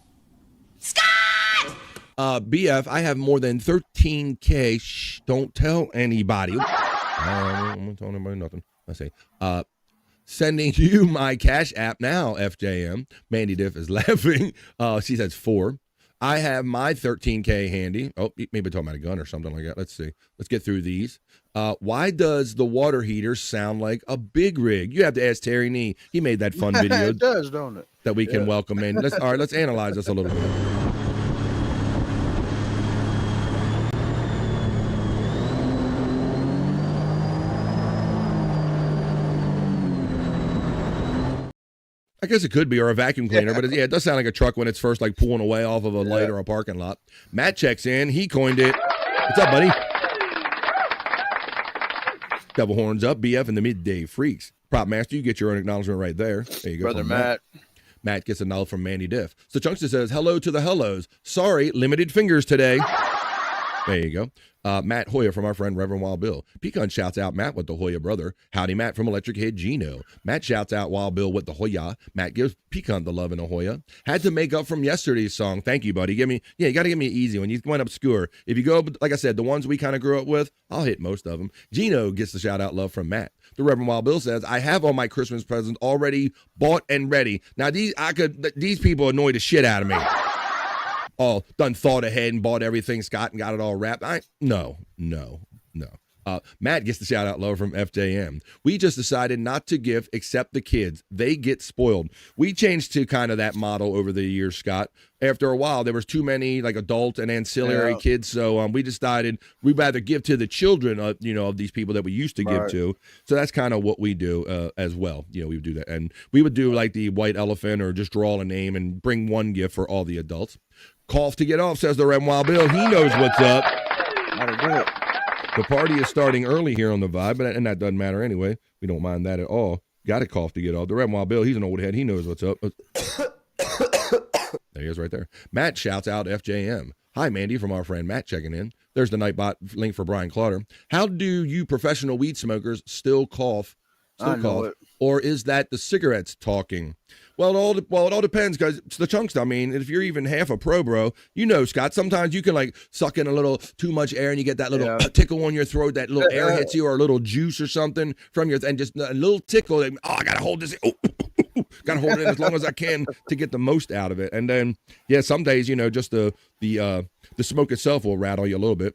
BF, I have more than 13K. Shh, don't tell anybody. I'm not telling anybody nothing. Let's see. Sending you my Cash App now, FJM. Mandy Diff is laughing. She says 4. I have my 13K handy. Oh, maybe talking about a gun or something like that. Let's see. Let's get through these. Why does the water heater sound like a big rig? You have to ask Terry Nee. He made that fun video. It does, don't it? That we can welcome in. All right, let's analyze this a little bit. I guess it could be, or a vacuum cleaner, but it does sound like a truck when it's first like pulling away off of a light or a parking lot. Matt checks in. He coined it. What's up, buddy? Double horns up, BF and the Midday Freaks. Prop Master, you get your own acknowledgement right there. There you go. Brother Matt. Matt gets a null from Mandy Diff. So Chunkster says, hello to the hellos. Sorry, limited fingers today. There you go. Matt Hoya from our friend Reverend Wild Bill. Pecan shouts out Matt with the Hoya brother. Howdy Matt from Electric Head Gino. Matt shouts out Wild Bill with the Hoya. Matt gives Pecan the love in a Hoya. Had to make up from yesterday's song. Thank you, buddy. You got to give me an easy one. You went obscure. If you go, like I said, the ones we kind of grew up with, I'll hit most of them. Gino gets the shout out love from Matt. The Reverend Wild Bill says, I have all my Christmas presents already bought and ready. Now these people annoy the shit out of me. All done thought ahead and bought everything, Scott, and got it all wrapped. No. Matt gets the shout out low from FJM. We just decided not to give except the kids. They get spoiled. We changed to kind of that model over the years, Scott. After a while, there was too many like adult and ancillary kids, so we decided we'd rather give to the children, of these people that we used to give to. So that's kind of what we do as well. We would do that, and we would do like the white elephant or just draw a name and bring one gift for all the adults. Cough to get off, says the Red Wild Bill. He knows what's up. How to do it. The party is starting early here on the Vibe, and that doesn't matter anyway. We don't mind that at all. Got a cough to get off. The Red Wild Bill, he's an old head. He knows what's up. There he is right there. Matt shouts out FJM. Hi, Mandy, from our friend Matt checking in. There's the Nightbot link for Brian Clauder. How do you professional weed smokers still cough? Or is that the cigarettes talking? Well, it all depends, because it's the chunks. I mean, if you're even half a pro, bro, Scott, sometimes you can like suck in a little too much air and you get that little tickle on your throat, that little air hits you, or a little juice or something from your, and just a little tickle. I got to hold this. Got to hold it in as long as I can to get the most out of it. And then, some days, just the smoke itself will rattle you a little bit.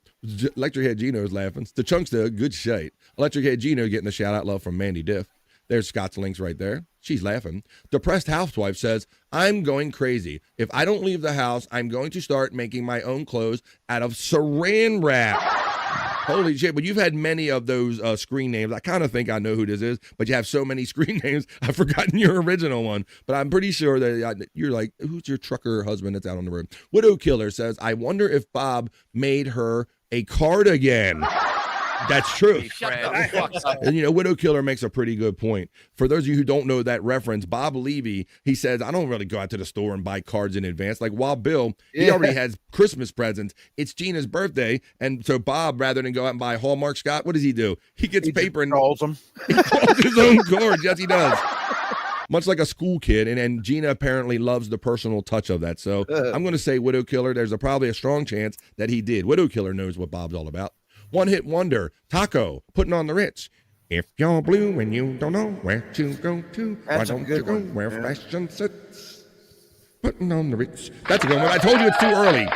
Electric Head Gino is laughing. The chunks, good shite. Electric Head Gino getting a shout out love from Mandy Diff. There's Scott's links right there. She's laughing. Depressed housewife says, I'm going crazy. If I don't leave the house, I'm going to start making my own clothes out of saran wrap. Holy shit, but you've had many of those screen names. I kind of think I know who this is, but you have so many screen names, I've forgotten your original one. But I'm pretty sure that you're like, who's your trucker husband that's out on the road? Widow Killer says, I wonder if Bob made her a cardigan. That's true. And Widow Killer makes a pretty good point. For those of you who don't know that reference, Bob Levy, he says, I don't really go out to the store and buy cards in advance. Like Wild Bill, he already has Christmas presents. It's Gina's birthday. And so Bob, rather than go out and buy Hallmark, Scott, what does he do? He gets paper and calls them. He calls his own cards. Yes, he does. Much like a school kid. And Gina apparently loves the personal touch of that. So I'm going to say Widow Killer. There's probably a strong chance that he did. Widow Killer knows what Bob's all about. One hit wonder, Taco, putting on the Ritz. If you're blue and you don't know where to go to, why don't you go where fashion sits? Putting on the Ritz. That's a good one. I told you it's too early.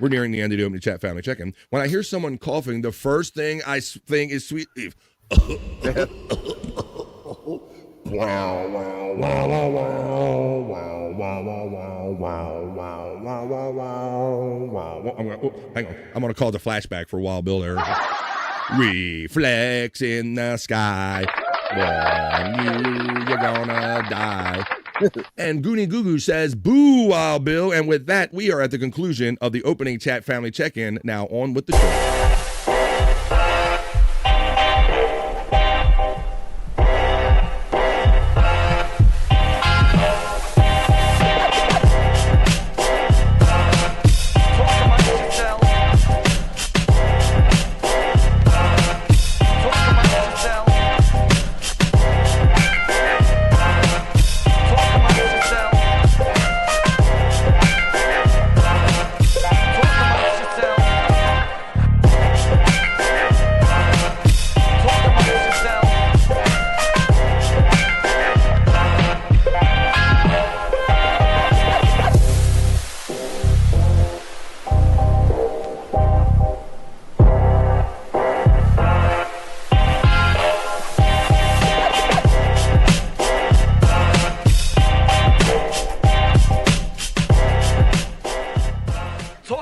We're nearing the end of the Open Chat Family Check-In. When I hear someone coughing, the first thing I think is Sweet Leaf. Wow, wow, wow, wow, wow, wow, wow, wow, wow, wow, wow, wow, wow, wow. Hang on. I'm going to call the flashback for Wild Bill there. Reflex in the sky. You're gonna die. And Goonie Goo Goo says, boo, Wild Bill. And with that, we are at the conclusion of the Opening Chat Family Check-In. Now on with the show.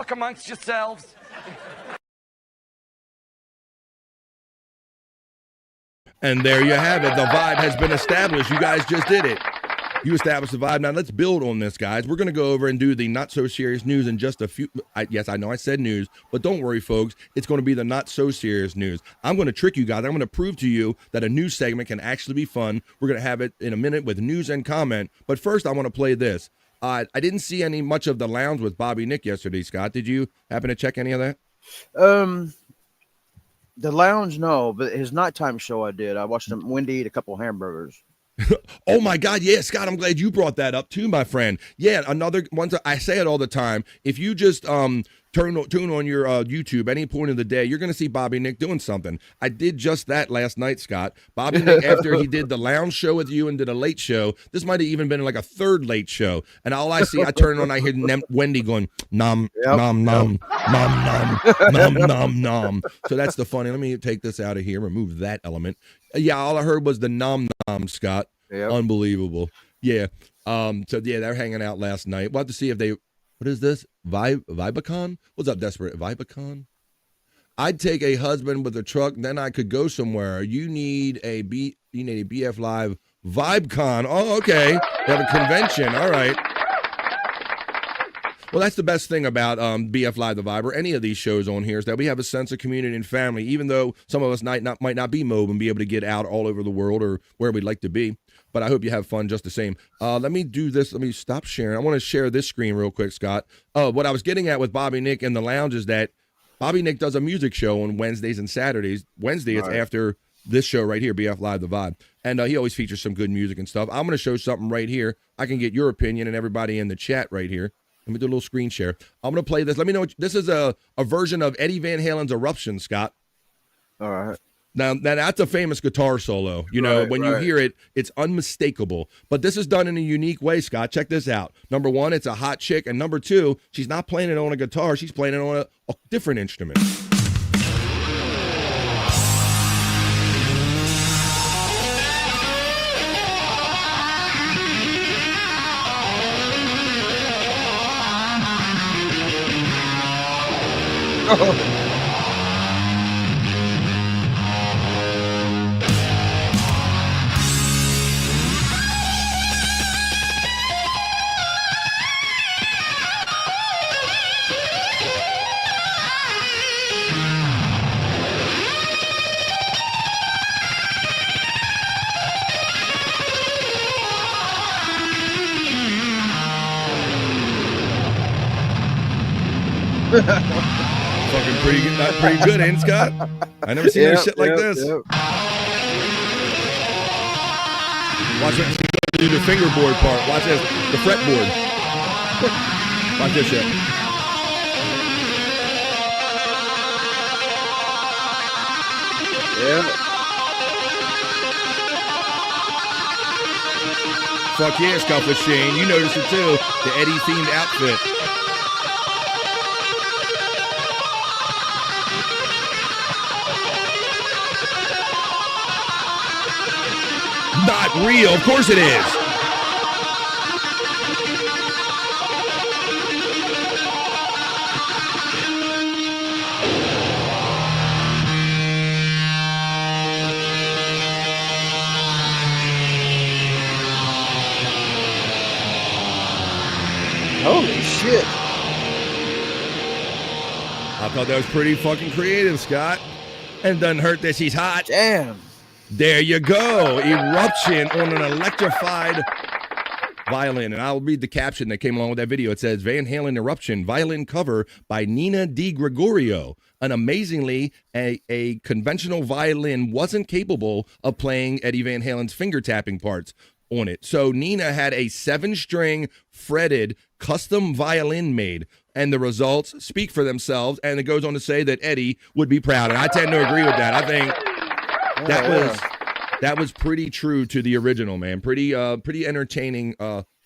talk amongst yourselves. And there you have it. The vibe has been established. You guys just did it. You established the vibe. Now let's build on this, guys. We're going to go over and do the not so serious news in just a few. Yes, I know I said news, but don't worry, folks. It's going to be the not so serious news. I'm going to trick you guys. I'm going to prove to you that a news segment can actually be fun. We're going to have it in a minute with news and comment. But first, I want to play this. I didn't see much of the lounge with Bobby Nick yesterday, Scott. Did you happen to check any of that? The lounge, no, but his nighttime show I did. I watched him Wendy eat a couple hamburgers. Oh my God, yeah, Scott, I'm glad you brought that up too, my friend. Yeah, another one. I say it all the time. If you just tune on your YouTube any point of the day, you're going to see Bobby Nick doing something. I did just that last night, Scott. Bobby Nick, after he did the lounge show with you and did a late show, this might have even been like a third late show. And all I see, I turn on, I hear Wendy going, nom, nom, nom, nom, nom, nom, nom, nom. So that's the funny. Let me take this out of here, remove that element. Yeah, all I heard was the nom nom, Scott. Yep. Unbelievable. Yeah. So yeah, they're hanging out last night. We'll have to see if they. What is this? Vibicon? What's up, Desperate? Vibicon? I'd take a husband with a truck, then I could go somewhere. You need a BF Live VibeCon. Oh, okay. They have a convention. All right. Well, that's the best thing about BF Live the Vibe or any of these shows on here is that we have a sense of community and family, even though some of us might not be mobile and be able to get out all over the world or where we'd like to be. But I hope you have fun just the same. Let me do this. Let me stop sharing. I want to share this screen real quick, Scott. What I was getting at with Bobby Nick in the lounge is that Bobby Nick does a music show on Wednesdays and Saturdays. Wednesday, it's after this show right here, BF Live the Vibe. And he always features some good music and stuff. I'm going to show something right here. I can get your opinion and everybody in the chat right here. Let me do a little screen share. I'm going to play this. Let me know. This is a version of Eddie Van Halen's Eruption, Scott. All right. Now that's a famous guitar solo. You know, when you hear it, it's unmistakable. But this is done in a unique way, Scott. Check this out. Number one, it's a hot chick. And number two, she's not playing it on a guitar. She's playing it on a different instrument. Fucking pretty good, ain't it, Scott? I never seen no shit like this. Yep. Watch it. Do the fingerboard part. Watch this. The fretboard. Watch this shit. Yeah. Fuck yeah, Scuffle Shane. You noticed it too. The Eddie themed outfit. Not real. Of course it is. Holy shit. I thought that was pretty fucking creative, Scott. And doesn't hurt that she's hot. Damn. There you go. Eruption on an electrified violin. And I'll read the caption that came along with that video. It says, Van Halen Eruption, violin cover by Nina Di Gregorio. And amazingly, a conventional violin wasn't capable of playing Eddie Van Halen's finger tapping parts on it. So Nina had a 7-string fretted custom violin made. And the results speak for themselves. And it goes on to say that Eddie would be proud. And I tend to agree with that. I think that was pretty true to the original, man. Pretty entertaining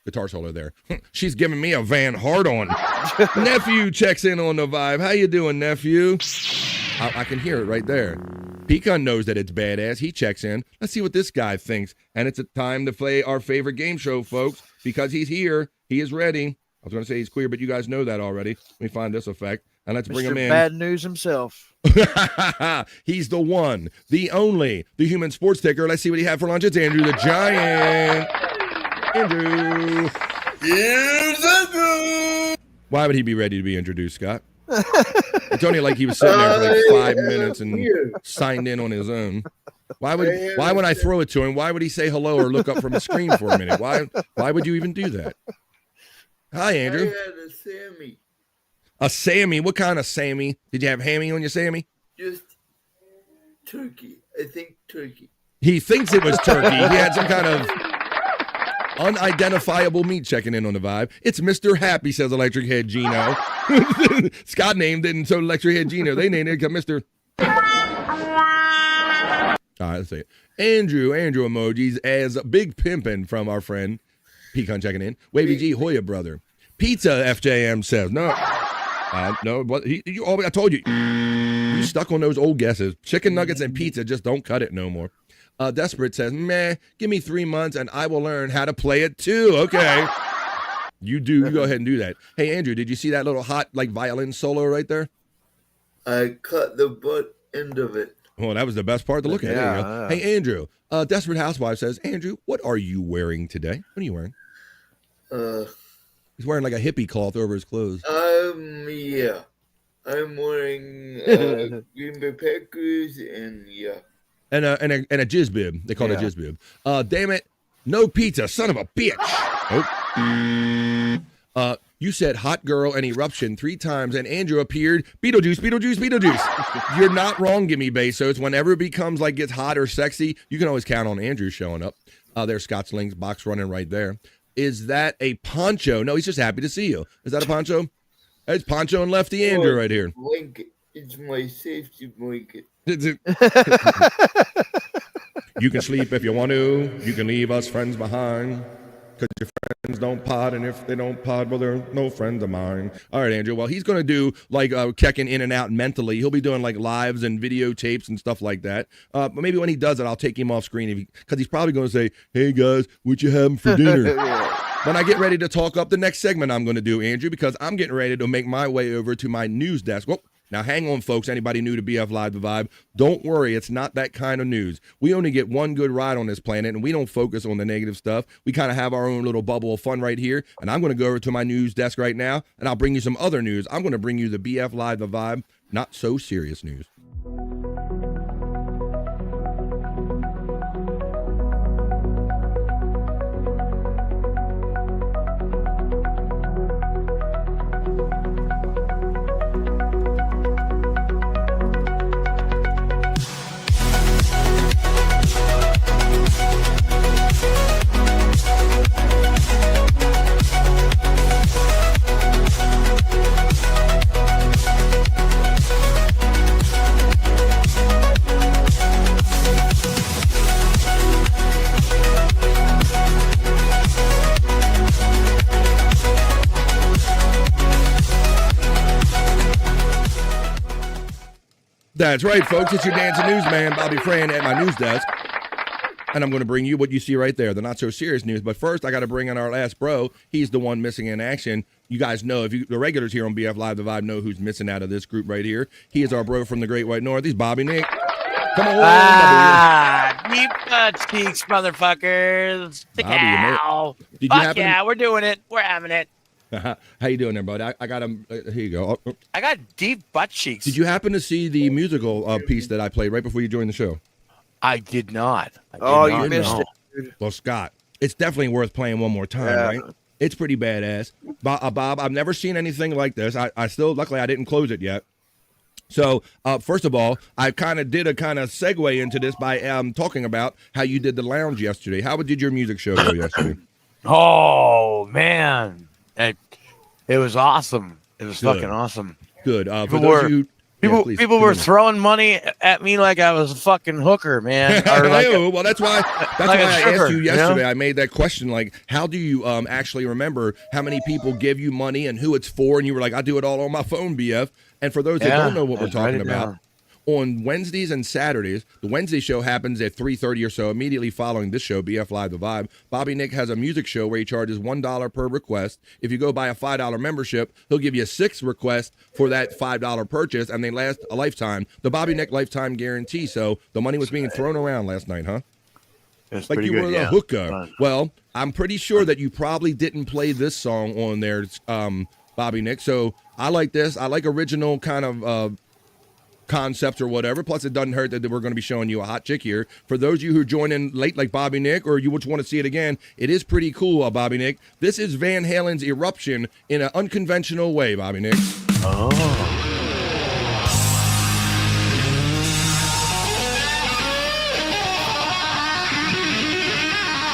guitar solo there. She's giving me a Van Hard on. Nephew checks in on the vibe. How you doing, nephew? I can hear it right there. Pecan knows that it's badass. He checks in. Let's see what this guy thinks. And it's a time to play our favorite game show, folks, because he's here. He is ready. I was going to say he's queer, but you guys know that already. Let me find this effect, and let's bring him in. Bad news himself. He's the one, the only, the human sports ticker. Let's see what he had for lunch. It's Andrew the Giant. Andrew. Why would he be ready to be introduced, Scott? It's only like he was sitting there for like 5 minutes and signed in on his own. Why would I throw it to him? Why would he say hello or look up from the screen for a minute? Why would you even do that? Hi, Andrew. I had a Sammy. A Sammy? What kind of Sammy? Did you have hammy on your Sammy? Just turkey. I think turkey. He thinks it was turkey. He had some kind of unidentifiable meat checking in on the vibe. It's Mr. Happy, says Electric Head Gino. Scott named it, and so Electric Head Gino, they named it Mr. All right, let's see it. Andrew emojis as Big Pimpin' from our friend Pecan checking in. Wavy G Hoya brother. Pizza FJM says no. No, but I told you. You stuck on those old guesses. Chicken nuggets and pizza just don't cut it no more. Desperate says, meh, give me 3 months and I will learn how to play it too. Okay. You go ahead and do that. Hey, Andrew, did you see that little hot violin solo right there? I cut the butt end of it. Well, that was the best part to look at. There you go. Hey, Andrew, Desperate Housewife says, Andrew, what are you wearing today? What are you wearing? He's wearing like a hippie cloth over his clothes. Yeah. I'm wearing Green Bay Packers and And a jizz bib. They call it a jizz bib. Damn it. No pizza, son of a bitch. Oh. You said hot girl and eruption 3 times, and Andrew appeared. Beetlejuice. You're not wrong, Gimme Bezos. Whenever it becomes gets hot or sexy, you can always count on Andrew showing up. There's Scott's Links box running right there. Is that a poncho? No, he's just happy to see you. Is that a poncho? It's Poncho and Lefty Andrew right here. Blanket. It's my safety blanket. You can sleep if you want to. You can leave us friends behind. Because your friends don't pod, and if they don't pod, well, they're no friends of mine. All right, Andrew. Well, he's going to do checking in and out mentally. He'll be doing lives and videotapes and stuff like that. But maybe when he does it, I'll take him off screen because he's probably going to say, hey, guys, what you having for dinner? When I get ready to talk up the next segment I'm going to do, Andrew, because I'm getting ready to make my way over to my news desk. Well, now, hang on, folks. Anybody new to BF Live The Vibe, don't worry. It's not that kind of news. We only get one good ride on this planet, and we don't focus on the negative stuff. We kind of have our own little bubble of fun right here, and I'm going to go over to my news desk right now, and I'll bring you some other news. I'm going to bring you the BF Live The Vibe, not so serious news. That's right, folks. It's your dancing newsman, Bobby Fran, at my news desk. And I'm going to bring you what you see right there, the not-so-serious news. But first, I got to bring in our last bro. He's the one missing in action. You guys know, the regulars here on BF Live The Vibe know who's missing out of this group right here. He is our bro from the Great White North. He's Bobby Nick. Come on, deep butt cheeks, motherfuckers. Bobby, Fuck yeah, we're doing it. We're having it. How you doing there, bud? I got him. Here you go. I got deep butt cheeks. Did you happen to see the musical piece that I played right before you joined the show? I did not. You missed it, dude. Well, Scott, it's definitely worth playing one more time, right? It's pretty badass. Bob, I've never seen anything like this. I still, luckily, I didn't close it yet. So, first of all, I kind of did a kind of segue into this by talking about how you did the lounge yesterday. How did your music show go yesterday? Oh, man. It was awesome. It was fucking awesome. Good. People were throwing money at me like I was a fucking hooker, man. Well, that's why I asked you yesterday. I made that question, how do you actually remember how many people give you money and who it's for? And you were like, I do it all on my phone, BF. And for those that don't know what we're talking about, on Wednesdays and Saturdays. The Wednesday show happens at 3:30 or so, immediately following this show, BF Live The Vibe. Bobby Nick has a music show where he charges $1 per request. If you go buy a $5 membership, he'll give you 6 requests for that $5 purchase, and they last a lifetime. The Bobby Nick lifetime guarantee. So the money was being thrown around last night, huh? That's like you pretty were good, the yeah. hooker. Fun. Well, I'm pretty sure that you probably didn't play this song on there, Bobby Nick. So I like this. I like original kind of concepts or whatever. Plus, it doesn't hurt that we're going to be showing you a hot chick here. For those of you who join in late like Bobby Nick, or you would want to see it again, it is pretty cool, Bobby Nick. This is Van Halen's Eruption in an unconventional way, Bobby Nick. Oh.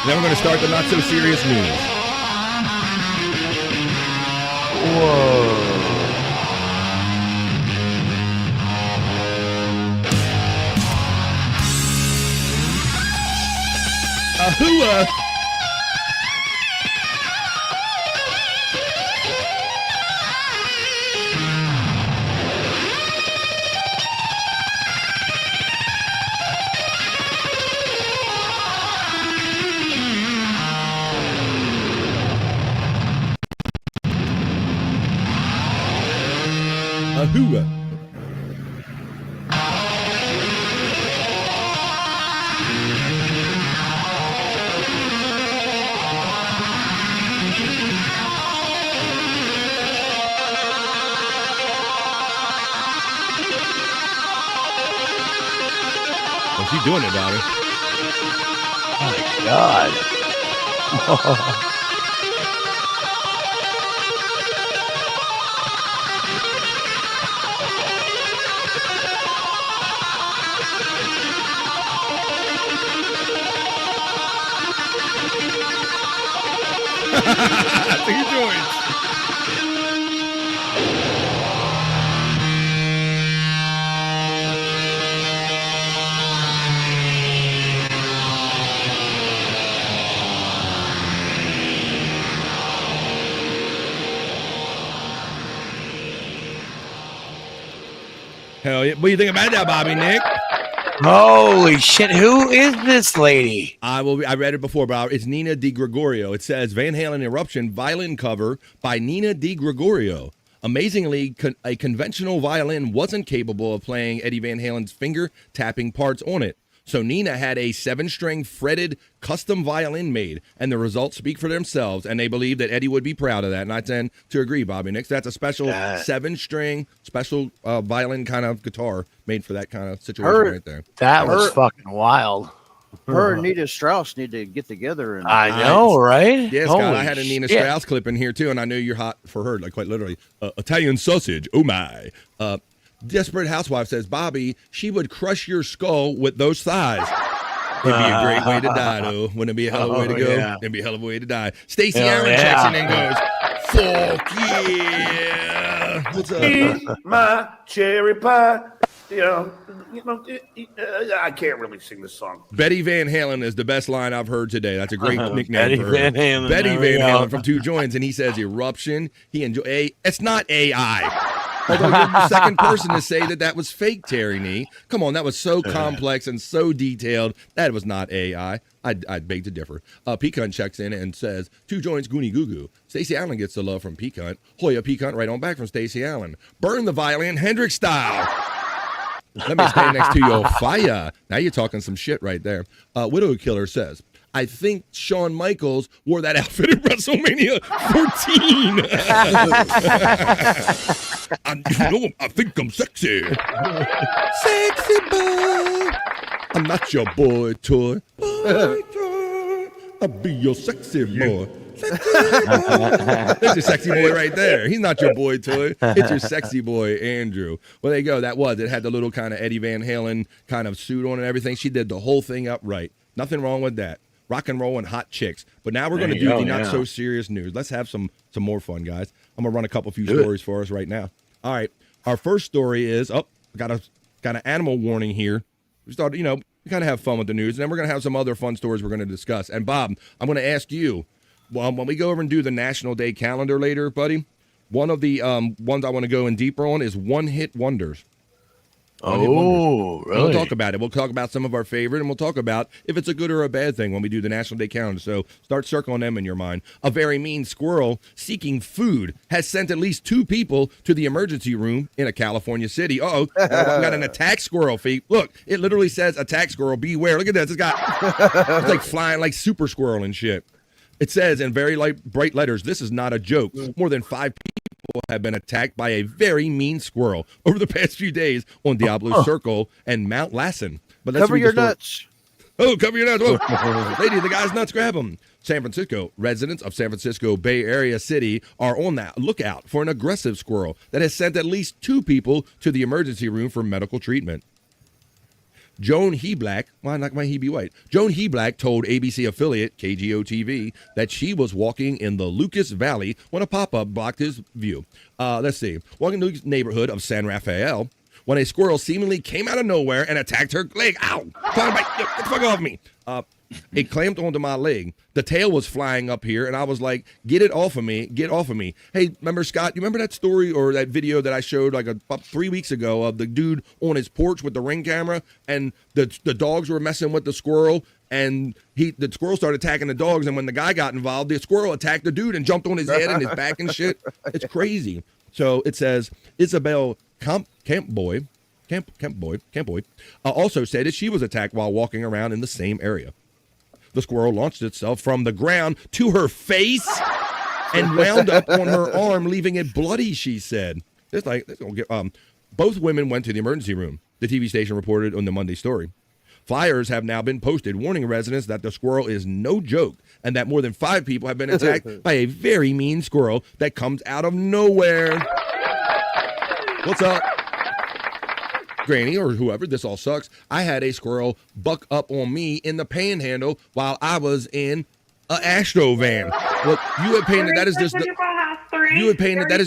Then we're going to start the not-so-serious news. Whoa. Ahua! Ahua. What's he doing about it? Oh my God. What are you doing? Hell yeah. What do you think about that, Bobby Nick? Holy shit, who is this lady? I read it before, but it's Nina DiGregorio. It says Van Halen Eruption violin cover by Nina DiGregorio. Amazingly, a conventional violin wasn't capable of playing Eddie Van Halen's finger tapping parts on it. So Nina had a 7-string fretted custom violin made, and the results speak for themselves, and they believe that Eddie would be proud of that, and I tend to agree, Bobby Nick. That's a special 7-string, special violin kind of guitar made for that kind of situation right there. That was fucking wild. Her and Nita Strauss need to get together. And I know, right? Yes, Holy God, I had a Nina shit. Strauss clip in here, too, and I knew you're hot for her, like quite literally. Italian sausage, oh my. Desperate Housewife says, Bobby, she would crush your skull with those thighs. It'd be a great way to die, though. Wouldn't it be a hell of a way to go? Yeah. It'd be a hell of a way to die. Stacey Yeah, Allen yeah. checks in and goes, fuck yeah. What's up? Eat my cherry pie. I can't really sing this song. Betty Van Halen is the best line I've heard today. That's a great nickname Betty for her. Van Halen. Betty There we Van go. Halen from Two Joints, and he says Eruption. He it's not AI. Although you're the second person to say that was fake, Terry Nee. Come on, that was so complex and so detailed. That was not AI. I'd beg to differ. Peacunt checks in and says, Two Joints, Goonie Goo Goo. Stacey Allen gets the love from Peacunt. Hoya Peacunt right on back from Stacey Allen. Burn the violin, Hendrix style. Let me stand next to your fire. Now you're talking some shit right there. Widow Killer says, I think Shawn Michaels wore that outfit at WrestleMania 14. I think I'm sexy. Sexy boy. I'm not your boy toy. Boy toy. I'll be your sexy boy. There's your sexy boy right there. He's not your boy toy. It's your sexy boy, Andrew. Well, there you go. It had the little kind of Eddie Van Halen kind of suit on and everything. She did the whole thing up right. Nothing wrong with that. Rock and roll and hot chicks. But now we're going to do the not so serious news. Let's have some more fun, guys. I'm going to run a couple few stories for us right now. All right. Our first story is, got an animal warning here. We started, we kind of have fun with the news, and then we're going to have some other fun stories we're going to discuss. And Bob, I'm going to ask you, when we go over and do the National Day calendar later, buddy, one of the ones I want to go in deeper on is one-hit wonders. Oh, really? We'll talk about it. We'll talk about some of our favorite, and we'll talk about if it's a good or a bad thing when we do the National Day Calendar. So start circling them in your mind. A very mean squirrel seeking food has sent at least 2 people to the emergency room in a California city. Uh-oh. We got an attack squirrel, feet. Look, it literally says attack squirrel, beware. Look at this. It's like flying like super squirrel and shit. It says in very bright letters, this is not a joke. More than 5 people have been attacked by a very mean squirrel over the past few days on Diablo Circle and Mount Lassen. But let's cover your nuts. Oh, cover your nuts. Whoa. Lady, the guy's nuts, grab them. San Francisco. Residents of San Francisco Bay Area City are on that lookout for an aggressive squirrel that has sent at least 2 people to the emergency room for medical treatment. Joan Heblack, why not he be white? Joan Heblack told ABC affiliate KGO-TV that she was walking in the Lucas Valley when a pop-up blocked his view. Let's see. Walking through the neighborhood of San Rafael when a squirrel seemingly came out of nowhere and attacked her leg. Ow! Get the fuck off me! It clamped onto my leg. The tail was flying up here, and I was like, get it off of me. Get off of me. Hey, remember, Scott, you remember that story or that video that I showed like about 3 weeks ago of the dude on his porch with the Ring camera, and the dogs were messing with the squirrel, and the squirrel started attacking the dogs, and when the guy got involved, the squirrel attacked the dude and jumped on his head and his back and shit. It's crazy. So it says, Isabel Campboy also said that she was attacked while walking around in the same area. The squirrel launched itself from the ground to her face and wound up on her arm, leaving it bloody, she said. Both women went to the emergency room, the TV station reported on the Monday story. Flyers have now been posted warning residents that the squirrel is no joke and that more than 5 people have been attacked by a very mean squirrel that comes out of nowhere. What's up? Granny or whoever, this all sucks. I had a squirrel buck up on me in the panhandle while I was in an Astro van. Look, you had painted that is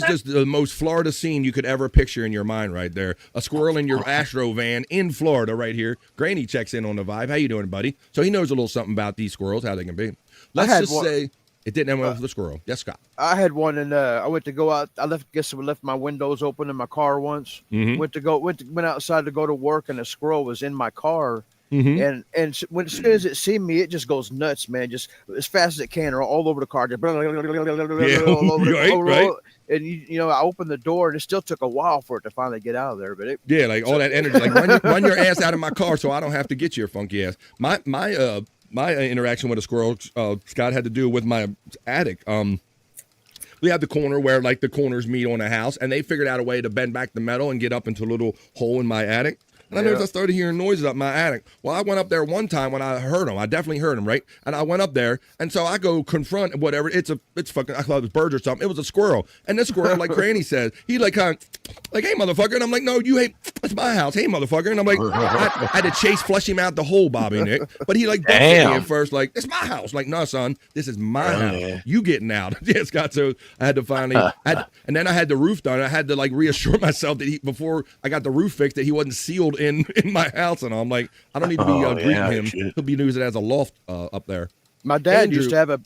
just the most Florida scene you could ever picture in your mind right there. A squirrel in your Astro van in Florida right here. Granny checks in on the vibe. How you doing, buddy? So he knows a little something about these squirrels, how they can be. Let's just say it didn't end well for the squirrel. Yes, Scott. I had one, and I went to go out. I left my windows open in my car once. Mm-hmm. Went outside to go to work, and a squirrel was in my car. Mm-hmm. And when as soon as it seen me, it just goes nuts, man. Just as fast as it can, or all over the car. Just right. And I opened the door, and it still took a while for it to finally get out of there. But like all that energy, like run your ass out of my car, so I don't have to get your funky ass. My interaction with a squirrel, Scott, had to do with my attic. We have the corner where like the corners meet on a house, and they figured out a way to bend back the metal and get up into a little hole in my attic. And I noticed I started hearing noises up my attic. Well, I went up there one time when I heard them. I definitely heard them, right? And I went up there, and so I go confront whatever. It's fucking, I thought it was birds or something. It was a squirrel. And this squirrel, like Granny says, he like kind of, like, hey, motherfucker. And I'm like, no, you hate, it's my house. Hey, motherfucker. And I'm like, I had to flush him out the hole, Bobby Nick. But he like bucked me at first, like, it's my house. Like, no, son, this is my house. You getting out. Yeah, Scott. So I had to finally, and then I had the roof done. I had to like reassure myself that before I got the roof fixed, that he wasn't sealed in my house. And I'm like, I don't need to be greeting him. He'll be using it as a loft up there. My dad used to have a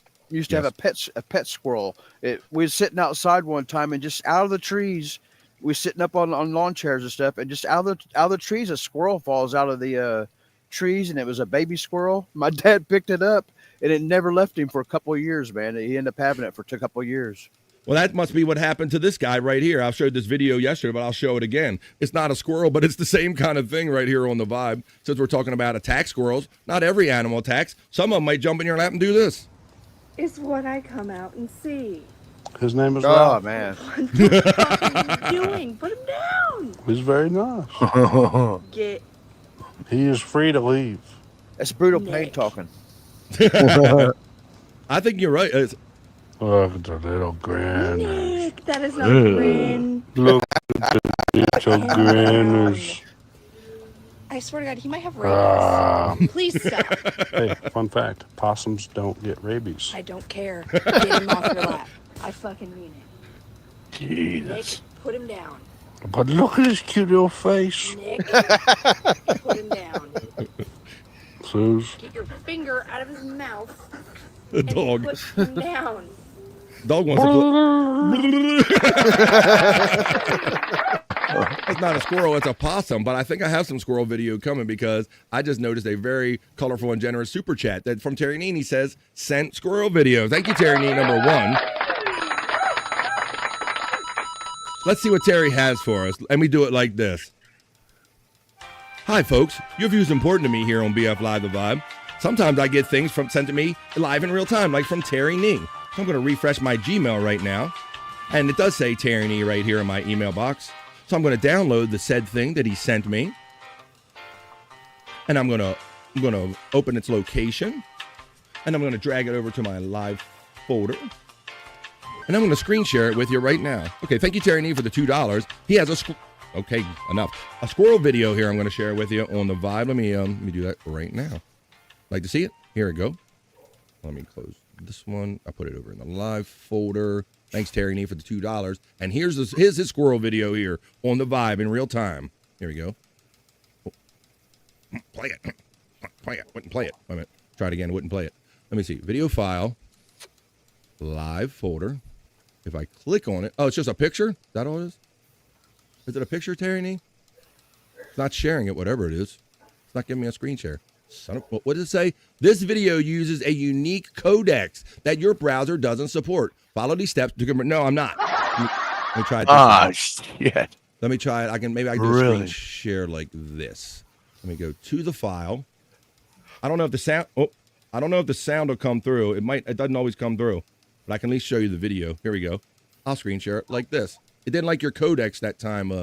pet squirrel. We was sitting outside one time, and just out of the trees, we was sitting up on lawn chairs and stuff, and just out of the trees, a squirrel falls out of the trees, and it was a baby squirrel. My dad picked it up, and it never left him for a couple of years, man. He ended up having it for a couple of years. Well, that must be what happened to this guy right here. I showed this video yesterday, but I'll show it again. It's not a squirrel, but it's the same kind of thing right here on the vibe. Since we're talking about attack squirrels, not every animal attacks. Some of them might jump in your lap and do this. It's what I come out and see. His name is Ralph. Oh, man. What the fuck are you doing? Put him down. He's very nice. He is free to leave. That's brutal pain talking. I think you're right. Look at the little grin. Nick, that is not grin. Look at the little grinners. I swear to God, he might have rabies. Please stop. Hey, fun fact. Possums don't get rabies. I don't care. Get him off your lap. I fucking mean it. Jesus. Nick, put him down. But look at his cute little face. Nick, put him down. Suze. Get your finger out of his mouth. The dog. Put him down. Dog wants to It's not a squirrel, it's a possum, but I think I have some squirrel video coming because I just noticed a very colorful and generous super chat that from Terry Neen. He says, sent squirrel video. Thank you, Terry Neen, number one. Let's see what Terry has for us. Let me do it like this. Hi, folks. Your view is important to me here on BF Live The Vibe. Sometimes I get things sent to me live in real time, like from Terry Nee. So I'm going to refresh my Gmail right now. And it does say Terry Nee right here in my email box. So I'm going to download the said thing that he sent me. And I'm going to open its location. And I'm going to drag it over to my live folder. And I'm going to screen share it with you right now. Okay, thank you, Terry Nee, for the $2. He has okay, enough. A squirrel video here I'm going to share with you on the Vibe. Let me do that right now. Like to see it? Here we go. Let me close this one. I put it over in the live folder. Thanks, Terry Nee, for the $2. And here's his squirrel video here on the Vibe in real time. Here we go. Oh. Play it. Play it. Wouldn't play it. Wait a minute. Try it again. Wouldn't play it. Let me see. Video file. Live folder. If I click on it. Oh, it's just a picture? Is that all it is? Is it a picture, Terry Nee? It's not sharing it, whatever it is. It's not giving me a screen share. What does it say? This video uses a unique codex that your browser doesn't support. Follow these steps to No, I'm not. Let me try it. Shit. Let me try it. Maybe I can do a screen share like this. Let me go to the file. I don't know if the sound. Oh, I don't know if the sound will come through. It doesn't always come through, but I can at least show you the video. Here we go. I'll screen share it like this. It didn't like your codex that time,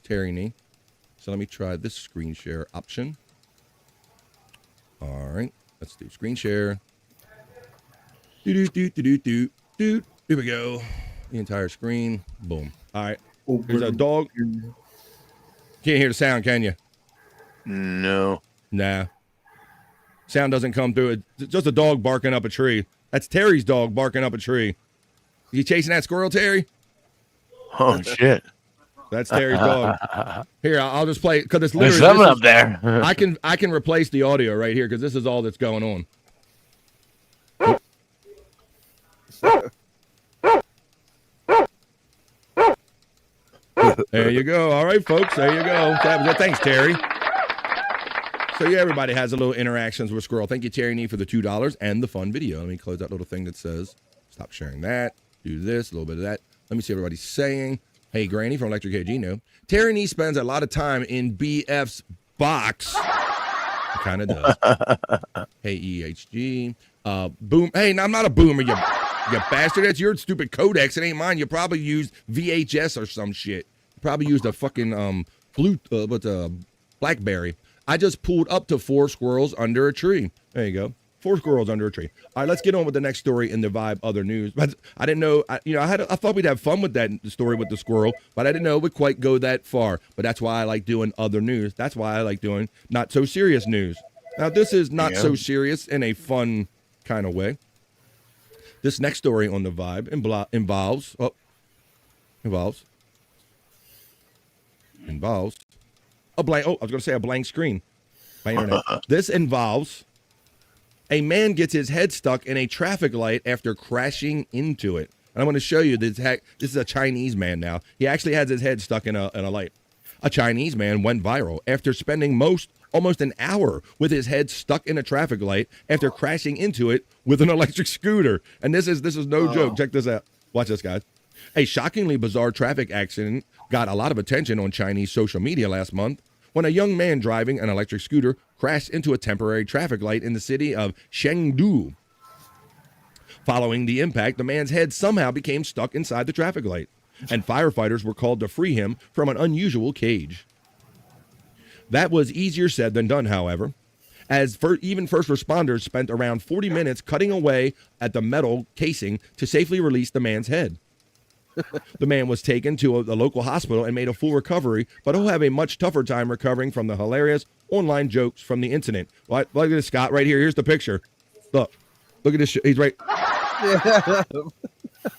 Terry Nee. So let me try this screen share option. All right, let's do screen share. Here we go. The entire screen. Boom. All right. There's a dog. Can't hear the sound, can you? No. Nah. Sound doesn't come through. It's just a dog barking up a tree. That's Terry's dog barking up a tree. You chasing that squirrel, Terry? Oh, shit. That's Terry's dog. Here, I'll just play because it's literally There's something up there. I can replace the audio right here because this is all that's going on. There you go. All right, folks. There you go. Thanks, Terry. So yeah, everybody has a little interactions with Squirrel. Thank you, Terry Nee, for the $2 and the fun video. Let me close that little thing that says stop sharing that. Do this, a little bit of that. Let me see what everybody's saying. Hey, Granny from Electric KG, no. Terry Nee spends a lot of time in BF's box. He kind of does. Hey, EHG. Boom. Hey, no, I'm not a boomer, you bastard. That's your stupid codex. It ain't mine. You probably used VHS or some shit. You probably used a fucking BlackBerry. I just pulled up to 4 squirrels under a tree. There you go. 4 squirrels under a tree. All right, let's get on with the next story in the Vibe other news. But I didn't know, I thought we'd have fun with that story with the squirrel, but I didn't know it would quite go that far. But that's why I like doing other news. That's why I like doing not so serious news. Now, this is not so serious in a fun kind of way. This next story on the Vibe involves a blank. Oh, I was going to say a blank screen. My internet. This involves a man gets his head stuck in a traffic light after crashing into it. And I'm going to show you this. This is a Chinese man now. He actually has his head stuck in a light. A Chinese man went viral after spending almost an hour with his head stuck in a traffic light after crashing into it with an electric scooter. And this is no joke. Check this out. Watch this, guys. A shockingly bizarre traffic accident got a lot of attention on Chinese social media last month when a young man driving an electric scooter crashed into a temporary traffic light in the city of Chengdu. Following the impact, the man's head somehow became stuck inside the traffic light, and firefighters were called to free him from an unusual cage. That was easier said than done, however, as even first responders spent around 40 minutes cutting away at the metal casing to safely release the man's head. The man was taken to the local hospital and made a full recovery, but he'll have a much tougher time recovering from the hilarious online jokes from the incident. Look at this, Scott, right here. Here's the picture. Look at this. He's right.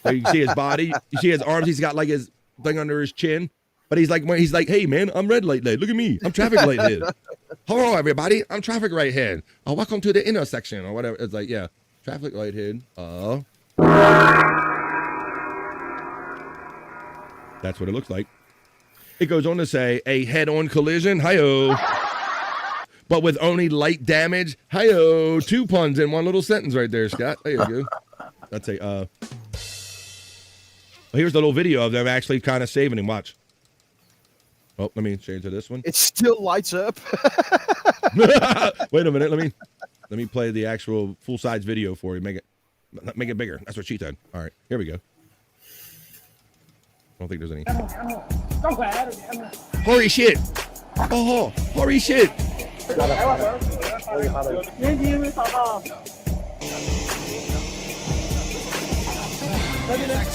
So you see his body. You see his arms. He's got like his thing under his chin. But he's like, hey, man, I'm red light head. Look at me. I'm traffic light head. Hello, everybody. I'm traffic right head. Welcome to the intersection or whatever. It's like, yeah, traffic light head. That's what it looks like. It goes on to say a head-on collision, hi-oh. But with only light damage, hi-oh. 2 puns in one little sentence right there, Scott. There you go. That's a, here's the little video of them actually kind of saving him. Watch. Oh, let me change to this one. It still lights up. Wait a minute. Let me play the actual full-size video for you. Make it bigger. That's what she said. All right, here we go. I don't think there's any. Holy shit! Oh, holy shit!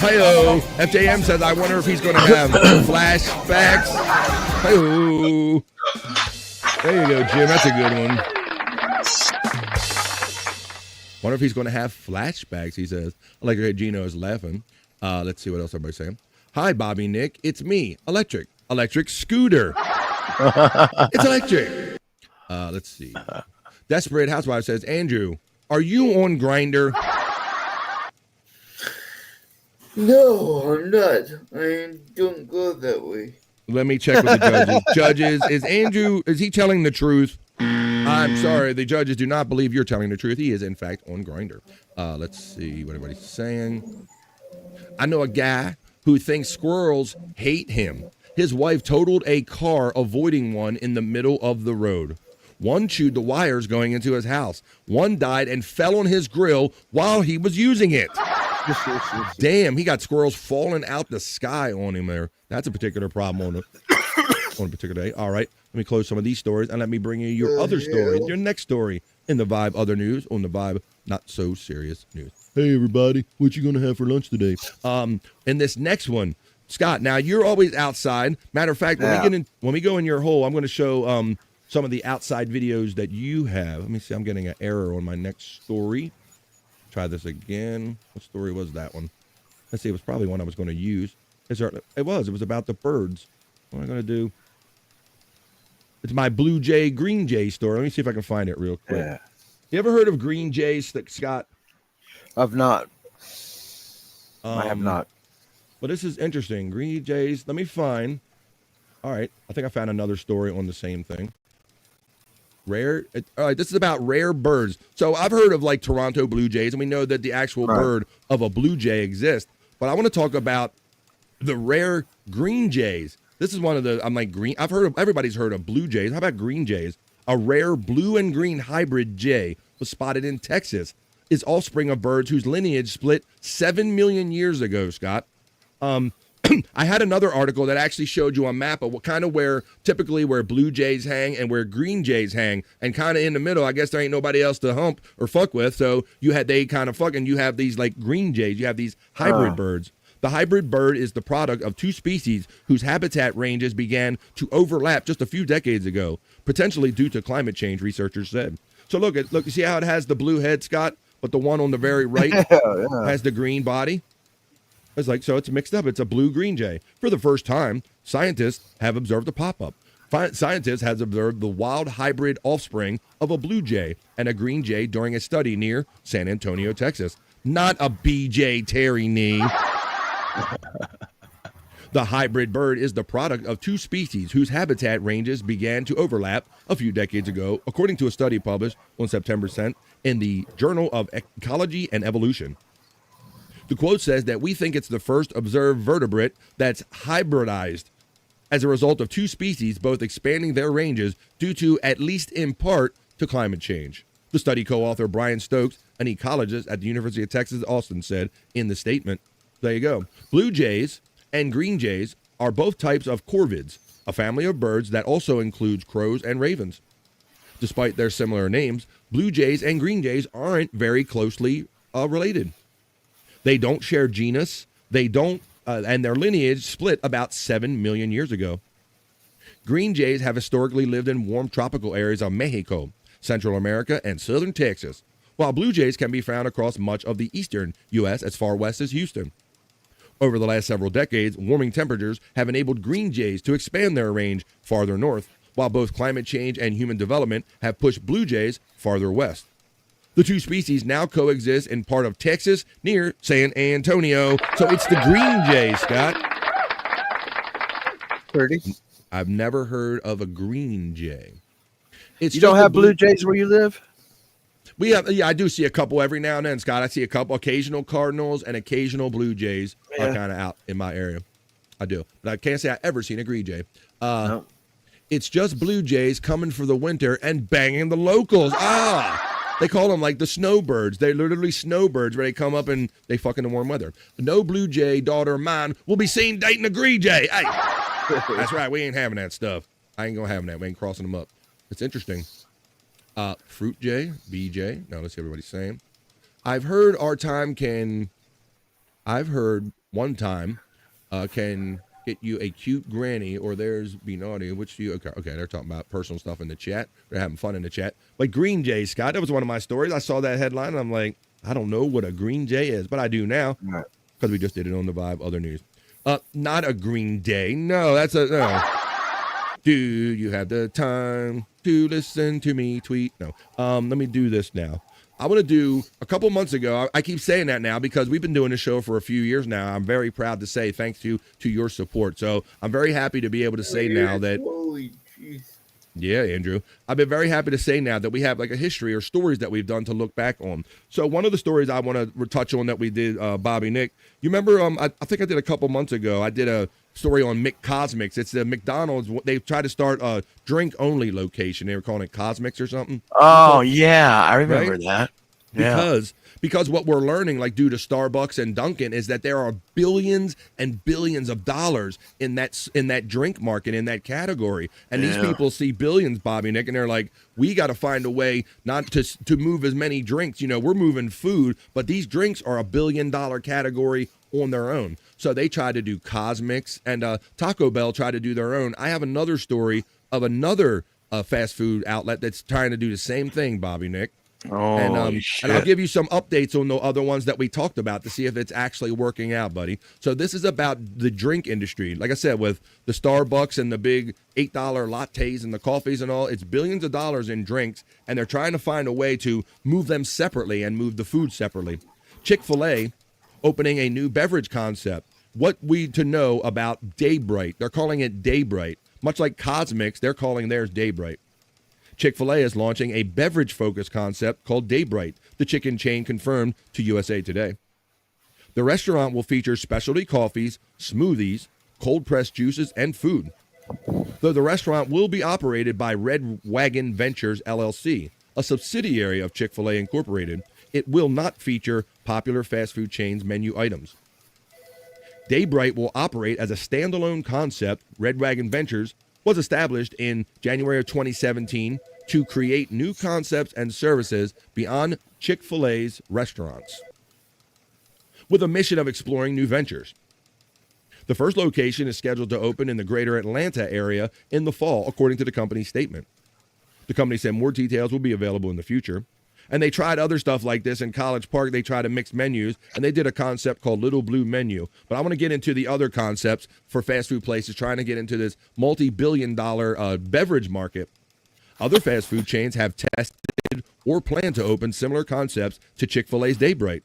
Hi-oh. FJM says, I wonder if he's going to have flashbacks. Hi-oh. There you go, Jim. That's a good one. Wonder if he's going to have flashbacks, he says. I like to hear Gino is laughing. Let's see what else everybody's saying. Hi, Bobby Nick. It's me, Electric Scooter. It's electric. Let's see. Desperate Housewife says, Andrew, are you on Grindr? No, I'm not. I don't go that way. Let me check with the judges. Judges, is he telling the truth? I'm sorry, the judges do not believe you're telling the truth. He is, in fact, on Grindr. Let's see what everybody's saying. I know a guy who thinks squirrels hate him. His wife totaled a car avoiding one in the middle of the road. One chewed the wires going into his house. One died and fell on his grill while he was using it. Damn, he got squirrels falling out the sky on him there. That's a particular problem on a particular day. All right, let me close some of these stories and let me bring you your other story, your next story in the Vibe Other News on the Vibe Not So Serious News. Hey, everybody, what you going to have for lunch today? In this next one, Scott, now you're always outside. Matter of fact, when we go in your hole, I'm going to show some of the outside videos that you have. Let me see. I'm getting an error on my next story. Try this again. What story was that one? Let's see. It was probably one I was going to use. It was about the birds. What am I going to do? It's my Blue Jay, Green Jay story. Let me see if I can find it real quick. Yeah. You ever heard of Green Jays, Scott? I've not. I have not. Well, this is interesting. Green Jays. Let me find. All right. I think I found another story on the same thing. All right, this is about rare birds. So I've heard of like Toronto Blue Jays, and we know that the actual bird of a blue jay exists. But I want to talk about the rare green jays. This is one of the, I'm like green. Everybody's heard of blue jays. How about green jays? A rare blue and green hybrid jay was spotted in Texas. Is offspring of birds whose lineage split 7 million years ago, Scott. I had another article that actually showed you a map of what kind of typically where blue jays hang and where green jays hang, and kind of in the middle, I guess there ain't nobody else to hump or fuck with. So you have these like green jays. You have these hybrid birds. The hybrid bird is the product of 2 species whose habitat ranges began to overlap just a few decades ago, potentially due to climate change, researchers said. So look, you see how it has the blue head, Scott, but the one on the very right has the green body? It's like, so it's mixed up. It's a blue-green jay. For the first time, scientists have observed a pop-up. Scientists have observed the wild hybrid offspring of a blue jay and a green jay during a study near San Antonio, Texas. Not a BJ Terry knee. The hybrid bird is the product of 2 species whose habitat ranges began to overlap a few decades ago, according to a study published on September 10th in the Journal of Ecology and Evolution. The quote says that we think it's the first observed vertebrate that's hybridized as a result of 2 species both expanding their ranges due to, at least in part, to climate change. The study co-author Brian Stokes, an ecologist at the University of Texas Austin, said in the statement. There you go. Blue jays and green jays are both types of corvids, a family of birds that also includes crows and ravens. Despite their similar names, blue jays and green jays aren't very closely related. They don't share genus. And their lineage split about 7 million years ago. Green jays have historically lived in warm tropical areas of Mexico, Central America, and southern Texas, while blue jays can be found across much of the eastern U.S. as far west as Houston. Over the last several decades, warming temperatures have enabled green jays to expand their range farther north, while both climate change and human development have pushed blue jays farther west. The 2 species now coexist in part of Texas near San Antonio. So it's the green jay, Scott. pretty. I've never heard of a green jay. You don't have blue jays where you live? We have, yeah, I do see a couple every now and then, Scott. I see a couple occasional cardinals and occasional blue jays are kind of out in my area. I do, but I can't say I ever seen a green jay. No. It's just blue jays coming for the winter and banging the locals. They call them like the snowbirds. They're literally snowbirds where they come up and they fuck in the warm weather. No blue jay daughter of mine will be seen dating a green jay. Hey, that's right. We ain't having that stuff. I ain't gonna have that. We ain't crossing them up. It's interesting. Fruit jay, BJ. Now let's see what everybody's saying. I've heard one time can get you a cute granny, or there's be naughty. Which do you? Okay, they're talking about personal stuff in the chat. They're having fun in the chat. Like green jay, Scott. That was one of my stories. I saw that headline and I'm like, I don't know what a green jay is, but I do now because we just did it on the Vibe. Other news. Not a green day. No, that's a no. Do you have the time to listen to me tweet? No. Let me do this now. I want to do a couple months ago. I keep saying that now because we've been doing this show for a few years now. I'm very proud to say thanks to your support. So I'm very happy to be able to say now that. Holy jeez. Yeah, Andrew. I've been very happy to say now that we have like a history or stories that we've done to look back on. So one of the stories I want to touch on that we did, Bobby Nick. You remember? I think I did a couple months ago. I did a story on Cosmics. It's the McDonald's. They tried to start a drink-only location. They were calling it Cosmics or something. Oh, yeah. I remember that. Yeah. Because what we're learning, like due to Starbucks and Dunkin', is that there are billions and billions of dollars in that drink market, in that category. And these people see billions, Bobby Nick, and they're like, we got to find a way not to move as many drinks. You know, we're moving food, but these drinks are $1 billion category on their own. So they tried to do Cosmics, and Taco Bell tried to do their own. I have another story of another fast food outlet that's trying to do the same thing, Bobby Nick. Oh, and shit. I'll give you some updates on the other ones that we talked about to see if it's actually working out, buddy. So this is about the drink industry. Like I said, with the Starbucks and the big $8 lattes and the coffees and all, it's billions of dollars in drinks, and they're trying to find a way to move them separately and move the food separately. Chick-fil-A opening a new beverage concept. What we to know about Daybright. They're calling it Daybright. Much like Cosmics, they're calling theirs Daybright. Chick-fil-A is launching a beverage-focused concept called Daybright, the chicken chain confirmed to USA Today. The restaurant will feature specialty coffees, smoothies, cold-pressed juices, and food. Though the restaurant will be operated by Red Wagon Ventures, LLC, a subsidiary of Chick-fil-A Incorporated, it will not feature popular fast food chains' menu items. Daybright will operate as a standalone concept. Red Wagon Ventures was established in January of 2017 to create new concepts and services beyond Chick-fil-A's restaurants, with a mission of exploring new ventures. The first location is scheduled to open in the greater Atlanta area in the fall, according to the company's statement. The company said more details will be available in the future. And they tried other stuff like this in College Park. They tried to mix menus, and they did a concept called Little Blue Menu. But I want to get into the other concepts for fast food places trying to get into this multi-billion-dollar beverage market. Other fast food chains have tested or plan to open similar concepts to Chick-fil-A's Daybright.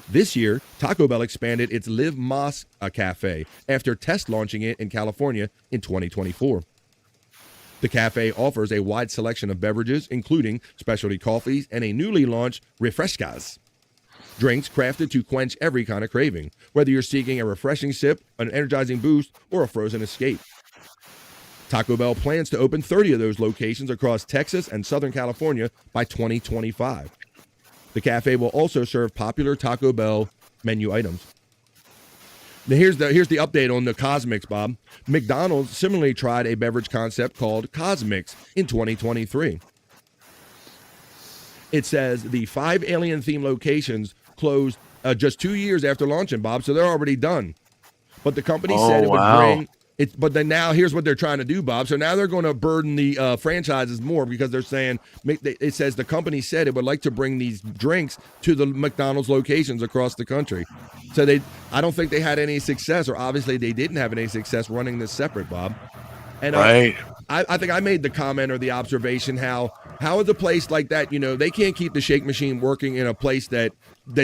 This year, Taco Bell expanded its Live Más Cafe after test launching it in California in 2024. The cafe offers a wide selection of beverages, including specialty coffees and a newly launched Refrescas, drinks crafted to quench every kind of craving, whether you're seeking a refreshing sip, an energizing boost, or a frozen escape. Taco Bell plans to open 30 of those locations across Texas and Southern California by 2025. The cafe will also serve popular Taco Bell menu items. Now here's the update on the Cosmics, Bob. McDonald's similarly tried a beverage concept called Cosmics in 2023. It says the 5 alien-themed locations closed just 2 years after launching, Bob, so they're already done. But the company said it would bring it. But then now here's what they're trying to do, Bob. So now they're going to burden the franchises more because they're saying it says the company said it would like to bring these drinks to the McDonald's locations across the country. So I don't think they had any success, or obviously they didn't have any success running this separate, Bob. And right. I think I made the comment or the observation how How is a place like that, they can't keep the shake machine working in a place that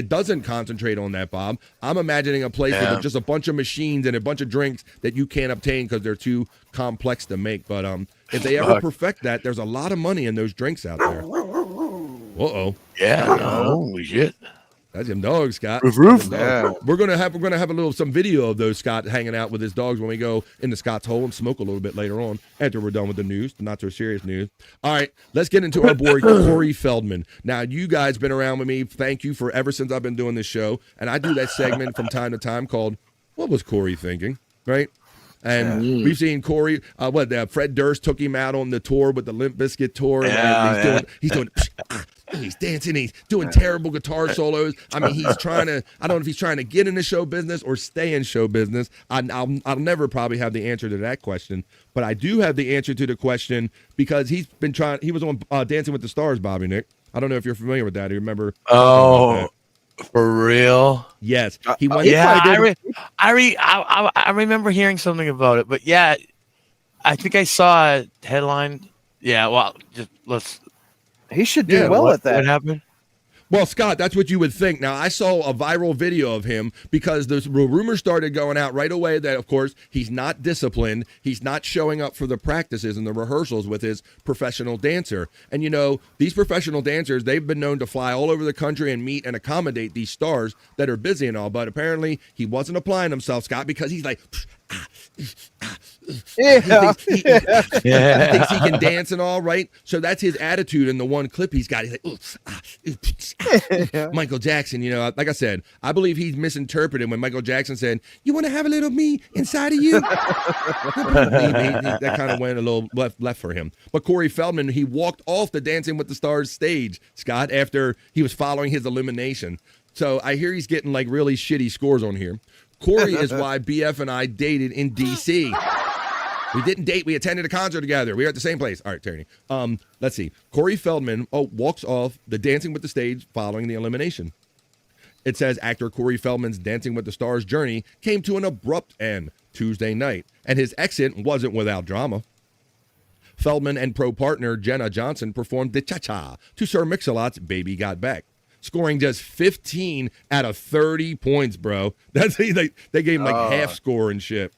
doesn't concentrate on that, Bob. I'm imagining a place with just a bunch of machines and a bunch of drinks that you can't obtain because they're too complex to make. But if they ever perfect that, there's a lot of money in those drinks out there. Uh-oh. Yeah. Holy shit. That's them dogs, Scott. Roof. Yeah. We're gonna have some video of those Scott hanging out with his dogs when we go into Scott's hole and smoke a little bit later on after we're done with the news, the not so serious news. All right, let's get into our boy Corey Feldman. Now, you guys been around with me. Thank you for ever since I've been doing this show, and I do that segment from time to time called "What Was Corey Thinking?" Right? And we've seen Corey. Fred Durst took him out on the tour with the Limp Bizkit tour. And he's doing. He's dancing. He's doing terrible guitar solos. I mean, he's trying to. I don't know if he's trying to get into show business or stay in show business. I'll never probably have the answer to that question, but I do have the answer to the question because he's been trying. He was on Dancing with the Stars, Bobby Nick. I don't know if you're familiar with that. Do you remember? Oh, for real? Yes, he went. I remember hearing something about it, but yeah, I think I saw a headline. Yeah, well, let's. He should do well at that. What happened? Well, Scott, that's what you would think. Now, I saw a viral video of him because the rumors started going out right away that, of course, he's not disciplined. He's not showing up for the practices and the rehearsals with his professional dancer. And, these professional dancers, they've been known to fly all over the country and meet and accommodate these stars that are busy and all. But apparently, he wasn't applying himself, Scott, because he's like... He thinks he can dance and all, right? So that's his attitude in the one clip he's got. He's like, Michael Jackson, like I said, I believe he's misinterpreted when Michael Jackson said, "You want to have a little me inside of you?" That kind of went a little left for him. But Corey Feldman, he walked off the Dancing with the Stars stage, Scott, after he was following his elimination. So I hear he's getting like really shitty scores on here. Corey is why BF and I dated in D.C. We didn't date. We attended a concert together. We were at the same place. All right, Tierney. Let's see. Corey Feldman walks off the Dancing with the Stage following the elimination. It says actor Corey Feldman's Dancing with the Stars journey came to an abrupt end Tuesday night, and his exit wasn't without drama. Feldman and pro partner Jenna Johnson performed the cha-cha to Sir Mix-a-Lot's Baby Got Back, scoring just 15 out of 30 points, bro. They gave him like half score and shit.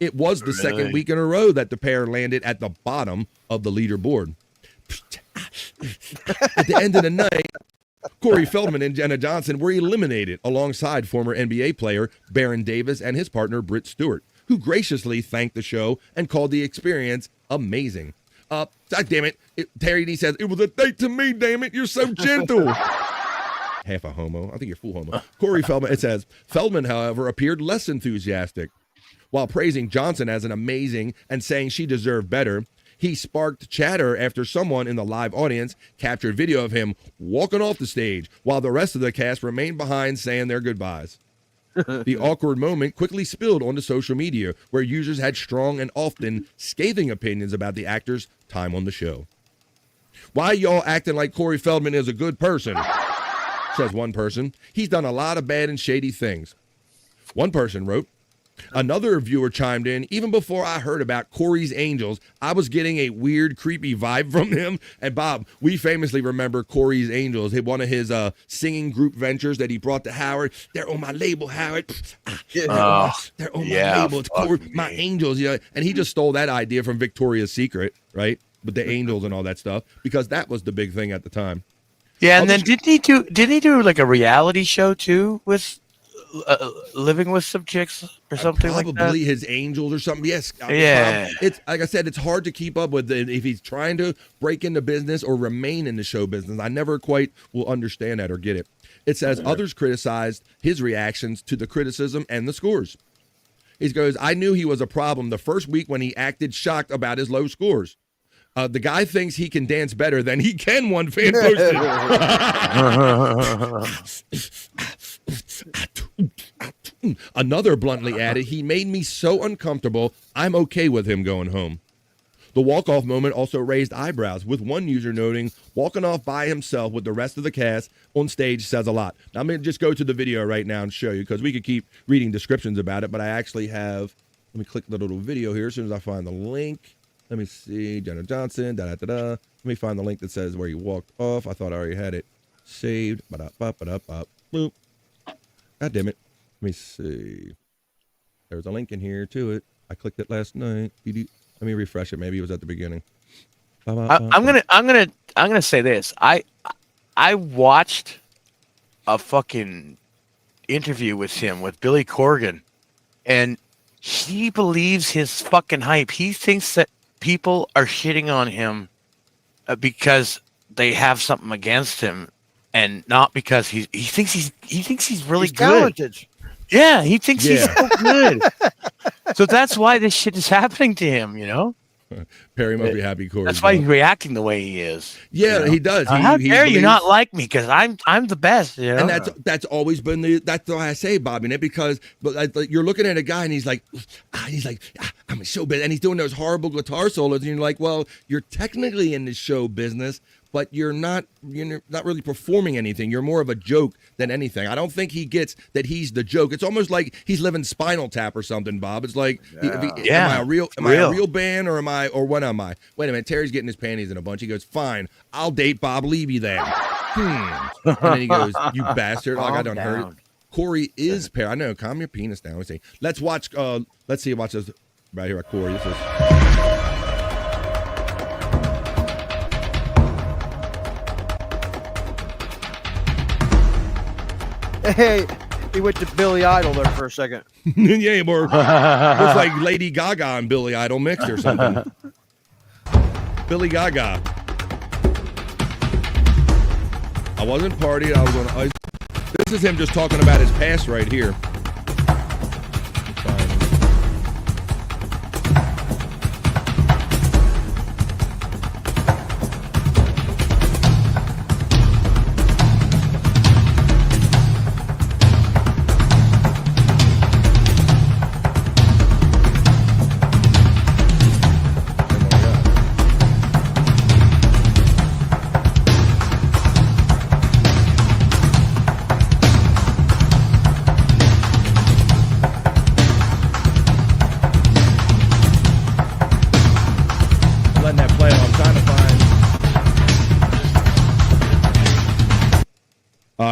It was the second week in a row that the pair landed at the bottom of the leaderboard. At the end of the night, Corey Feldman and Jenna Johnson were eliminated alongside former NBA player Baron Davis and his partner Britt Stewart, who graciously thanked the show and called the experience amazing. God damn it. Terry D says, "It was a date to me, damn it. You're so gentle." Half a homo. I think you're full homo. Corey Feldman, it says, Feldman, however, appeared less enthusiastic. While praising Johnson as an amazing and saying she deserved better, he sparked chatter after someone in the live audience captured video of him walking off the stage while the rest of the cast remained behind saying their goodbyes. The awkward moment quickly spilled onto social media, where users had strong and often scathing opinions about the actor's time on the show. "Why y'all acting like Corey Feldman is a good person?" says one person. "He's done a lot of bad and shady things." One person wrote. Another viewer chimed in, "Even before I heard about Corey's Angels, I was getting a weird, creepy vibe from him." And Bob, we famously remember Corey's Angels, one of his singing group ventures that he brought to Howard. "They're on my label, Howard. They're on my label. It's Corey, my Angels." And he just stole that idea from Victoria's Secret, right? With the angels and all that stuff, because that was the big thing at the time. Yeah, and then didn't he do like a reality show too with living with some chicks or something like that? Probably his Angels or something. Yes. Yeah. It's like I said, it's hard to keep up with it if he's trying to break into business or remain in the show business. I never quite will understand that or get it. It says others criticized his reactions to the criticism and the scores. He goes, "I knew he was a problem the first week when he acted shocked about his low scores. The guy thinks he can dance better than he can," one fan posted. Another bluntly added, "He made me so uncomfortable, I'm okay with him going home." The walk-off moment also raised eyebrows, with one user noting, "Walking off by himself with the rest of the cast on stage says a lot." Now, I'm going to just go to the video right now and show you, because we could keep reading descriptions about it, but I actually have, let me click the little video here as soon as I find the link. Let me see, Jenna Johnson, Let me find the link that says where he walked off. I thought I already had it saved. Boop. God damn it. Let me see. There's a link in here to it. I clicked it last night. Let me refresh it. Maybe it was at the beginning. I'm gonna say this. I watched a fucking interview with him with Billy Corgan, and he believes his fucking hype. He thinks that people are shitting on him because they have something against him, and not because he thinks he's really good. Talented. Yeah, he thinks he's so good. So that's why this shit is happening to him, you know? Perry must be happy, Corey. That's why he's reacting the way he is. Yeah, you know? he does. How dare you not like me? Because I'm the best, you know? And that's always been that's why I say, Bobby, Nick, because you're looking at a guy and he's like, I'm so bad, and he's doing those horrible guitar solos, and you're like, well, you're technically in the show business, but you're not really performing anything. You're more of a joke than anything. I don't think he gets that he's the joke. It's almost like he's living Spinal Tap or something, Bob. It's like, am I a real band or what am I? Wait a minute, Terry's getting his panties in a bunch. He goes, fine, I'll date Bob Levy then. And then he goes, you bastard. Like I don't hurt it. Corey is Perry. I know, calm your penis down. Let's see. Let's watch this right here at Corey. This is... Hey, he went to Billy Idol there for a second. Yeah, more looks like Lady Gaga and Billy Idol mixed or something. Billy Gaga. I wasn't partying. I was on ice. This is him just talking about his past right here.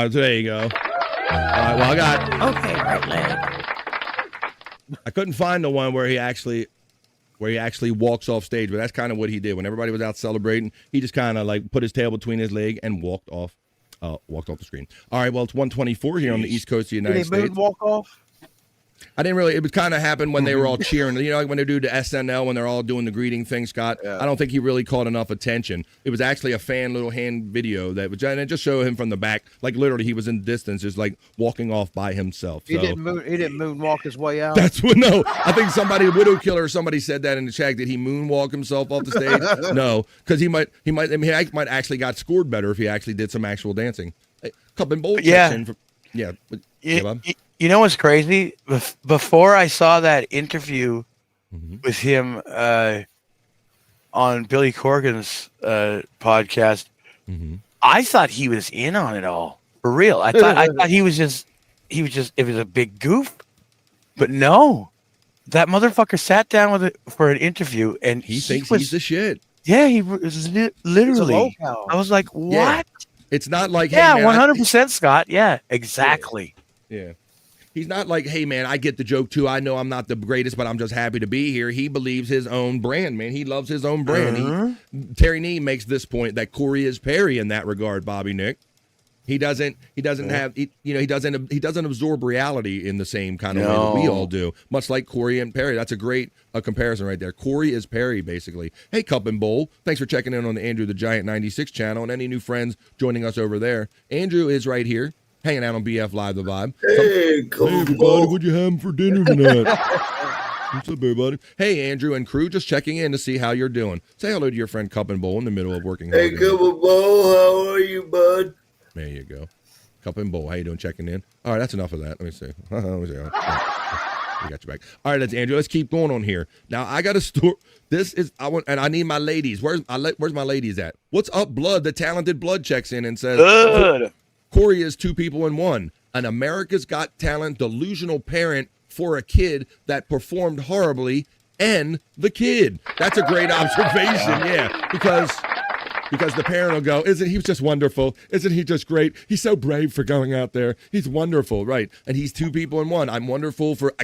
So there you go. All right, well, I got... Okay, right leg. I couldn't find the one where he actually walks off stage, but that's kind of what he did. When everybody was out celebrating, he just kind of like put his tail between his leg and walked off the screen. All right, well, it's 1:24 here on the East Coast of the United States. Did he walk off? I didn't really. It was kind of happened when they were all cheering. You know, like when they do the SNL when they're all doing the greeting thing, Scott. Yeah. I don't think he really caught enough attention. It was actually a fan little hand video that was, and it just showed him from the back, like literally he was in the distance, just like walking off by himself. He didn't moonwalk his way out. That's what. No, I think Widow Killer, somebody said that in the chat. Did he moonwalk himself off the stage? No, because he might actually got scored better if he actually did some actual dancing. Cup and bowl. You know what's crazy? Before I saw that interview with him on Billy Corgan's podcast, I thought he was in on it all for real. I thought he was just it was a big goof, but no, that motherfucker sat down for an interview and he thinks he's the shit. Yeah, he was literally. I was like, what? Yeah. It's not like, yeah, hey, man, 100%, Scott. Yeah, exactly. Yeah. He's not like, hey, man, I get the joke, too. I know I'm not the greatest, but I'm just happy to be here. He believes his own brand, man. He loves his own brand. Terry Nee makes this point that Corey is Perry in that regard, Bobby Nick. He doesn't absorb reality in the same kind of way that we all do, much like Corey and Perry. That's a great comparison right there. Corey is Perry, basically. Hey, Cup and Bowl. Thanks for checking in on the Andrew the Giant 96 channel and any new friends joining us over there. Andrew is right here, hanging out on BF Live The Vibe. Hey, everybody, what'd you have for dinner tonight? What's up, everybody? Hey, Andrew and crew, just checking in to see how you're doing. Say hello to your friend Cup and Bowl in the middle of working. Hey, Cup and Bowl, how are you, bud? There you go. Cup and Bowl, how you doing? Checking in. All right, that's enough of that. Let me see. We got you back. All right, that's Andrew. Let's keep going on here. Now I got a story. I need my ladies. Where's my ladies at? What's up, Blood? The talented Blood checks in and says, good. Corey is two people in one. An America's Got Talent delusional parent for a kid that performed horribly and the kid. That's a great observation, yeah, because Because the parent will go, isn't he just wonderful? Isn't he just great? He's so brave for going out there. He's wonderful, right? And he's two people in one. I'm wonderful for,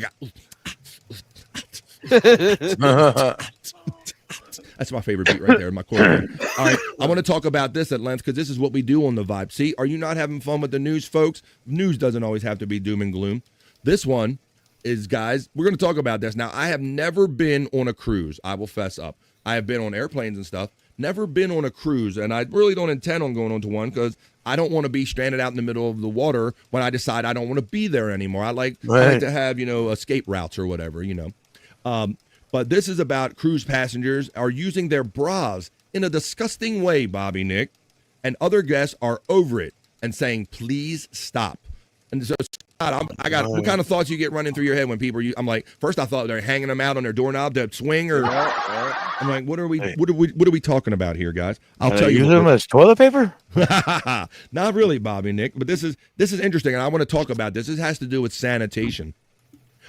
That's my favorite beat right there in my core. All right, I want to talk about this at length because this is what we do on the Vibe. See, are you not having fun with the news, folks? News doesn't always have to be doom and gloom. This one is, guys, we're going to talk about this. Now, I have never been on a cruise. I will fess up. I have been on airplanes and stuff. Never been on a cruise, and I really don't intend on going on to one because I don't want to be stranded out in the middle of the water when I decide I don't want to be there anymore. I like to have, escape routes or whatever, But this is about cruise passengers are using their bras in a disgusting way, Bobby Nick, and other guests are over it and saying, please stop. And so, Scott, what kind of thoughts you get running through your head when people I'm like, first I thought they're hanging them out on their doorknob to swing or I'm like, what are we talking about here, guys? I'll tell you. Use them as toilet paper? Not really, Bobby Nick, but this is interesting, and I want to talk about this. This has to do with sanitation.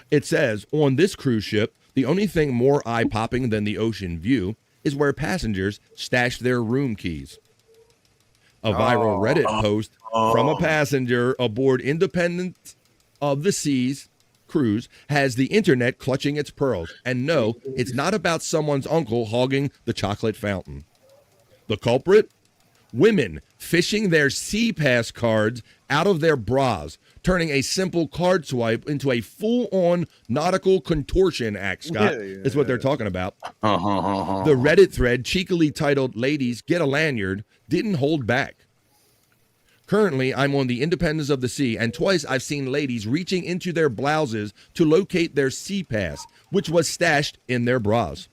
It says on this cruise ship, the only thing more eye-popping than the ocean view is where passengers stash their room keys. A viral Reddit post from a passenger aboard Independence of the Seas cruise has the internet clutching its pearls. And no, it's not about someone's uncle hogging the chocolate fountain. The culprit? Women fishing their Sea Pass cards out of their bras, turning a simple card swipe into a full-on nautical contortion act, Scott, is what they're talking about. The Reddit thread, cheekily titled, Ladies, Get a Lanyard, didn't hold back. Currently, I'm on the Independence of the Sea, and twice I've seen ladies reaching into their blouses to locate their Sea Pass, which was stashed in their bras.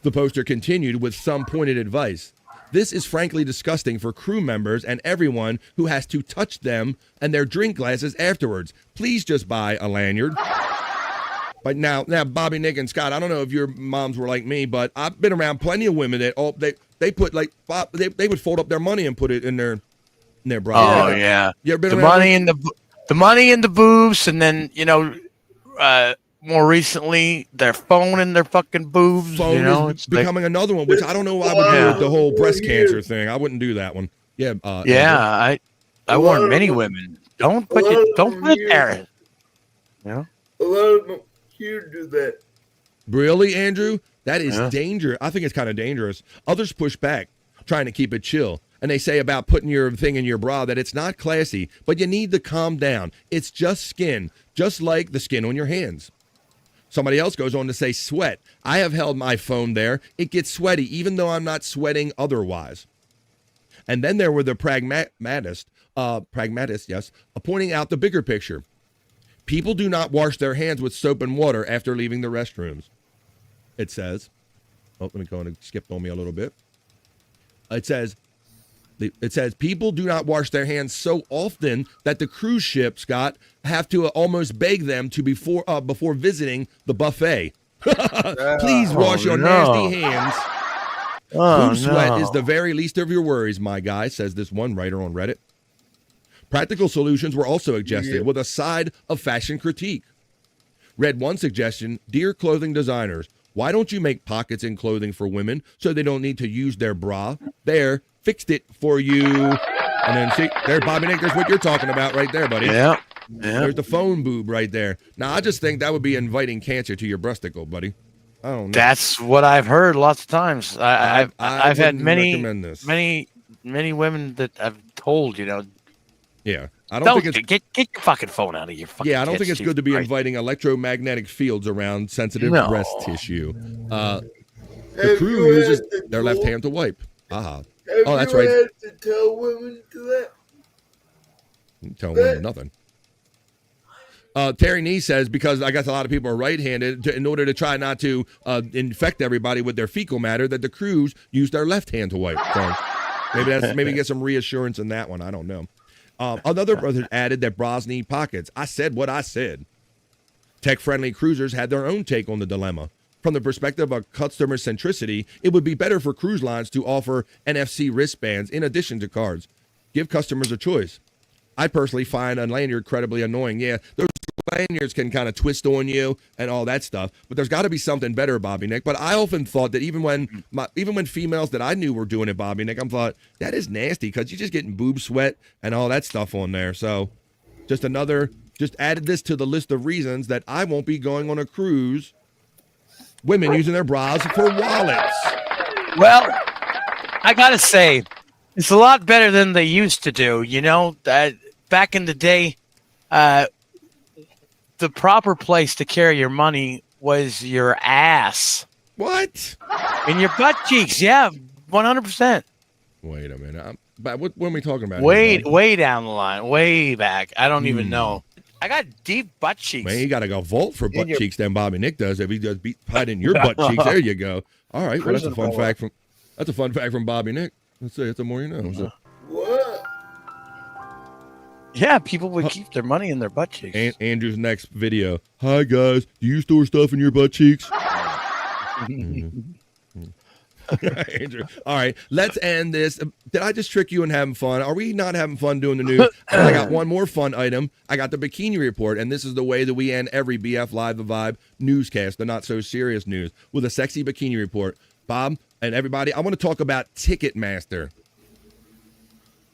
The poster continued with some pointed advice. This is frankly disgusting for crew members and everyone who has to touch them and their drink glasses afterwards. Please just buy a lanyard. But now, Bobby, Nick, and Scott, I don't know if your moms were like me, but I've been around plenty of women that they put they would fold up their money and put it in their bra. Oh yeah, you ever been the around money in the money in the boobs, and then more recently their phone in their fucking boobs. Phone is becoming another one, which I don't know why I would do with the whole breast cancer thing. I wouldn't do that one. Yeah, I warn many women, don't put it there. A lot of them here do that. Really, Andrew? That is dangerous. I think it's kind of dangerous. Others push back, trying to keep it chill. And they say about putting your thing in your bra that it's not classy, but you need to calm down. It's just skin, just like the skin on your hands. Somebody else goes on to say sweat. I have held my phone there. It gets sweaty, even though I'm not sweating otherwise. And then there were the pragmatists, pointing out the bigger picture. People do not wash their hands with soap and water after leaving the restrooms. It says, let me go and skip on me a little bit. It says people do not wash their hands so often that the cruise ship, Scott, have to almost beg them to before visiting the buffet. Please wash your nasty hands. Food sweat is the very least of your worries, my guy, says this one writer on Reddit. Practical solutions were also suggested with a side of fashion critique. Read one suggestion, dear clothing designers, why don't you make pockets in clothing for women so they don't need to use their bra? There, fixed it for you. And then see, there's Bobby Nick, there's what you're talking about right there, buddy. Yeah. There's the phone boob right there. Now, I just think that would be inviting cancer to your breasticle, buddy. I don't know. That's what I've heard lots of times. I've had many women that I've told, Yeah, I don't think it's get your fucking phone out of your fucking. Yeah, I don't think it's good to be inviting electromagnetic fields around sensitive breast tissue. The crew uses their left hand to wipe. Oh, that's right. Have you had to tell women to that? Tell women nothing. Terry Nee says, because I guess a lot of people are right-handed, in order to try not to infect everybody with their fecal matter, that the crews use their left hand to wipe. So maybe get some reassurance in that one. I don't know. Another brother added that bras need pockets. I said what I said. Tech-friendly cruisers had their own take on the dilemma. From the perspective of customer centricity, it would be better for cruise lines to offer NFC wristbands in addition to cards. Give customers a choice. I personally find a lanyard incredibly annoying. Yeah, there's lanyards can kind of twist on you and all that stuff, but there's got to be something better, Bobby Nick. But I often thought that even when females that I knew were doing it, Bobby Nick, I thought that is nasty because you're just getting boob sweat and all that stuff on there. So just added this to the list of reasons that I won't be going on a cruise. Women using their bras for wallets. Well, I gotta say, it's a lot better than they used to do. You know, back in the day, the proper place to carry your money was your ass. What? In your butt cheeks, yeah, 100%. Wait a minute. What are we talking about? Way down the line, way back. I don't even know. I got deep butt cheeks. Man, you got to go vault for butt cheeks than Bobby Nick does. If he does hide in your butt cheeks, there you go. All right, well, that's a fun fact from Bobby Nick. Let's say it's the more you know. So. What? Yeah, people would keep their money in their butt cheeks. Andrew's next video. Hi, guys. Do you store stuff in your butt cheeks? Andrew. All right, let's end this. Did I just trick you in having fun? Are we not having fun doing the news? I got one more fun item. I got the Bikini Report, and this is the way that we end every BF Live the Vibe newscast, the not so serious news, with a sexy Bikini Report. Bob and everybody, I want to talk about Ticketmaster.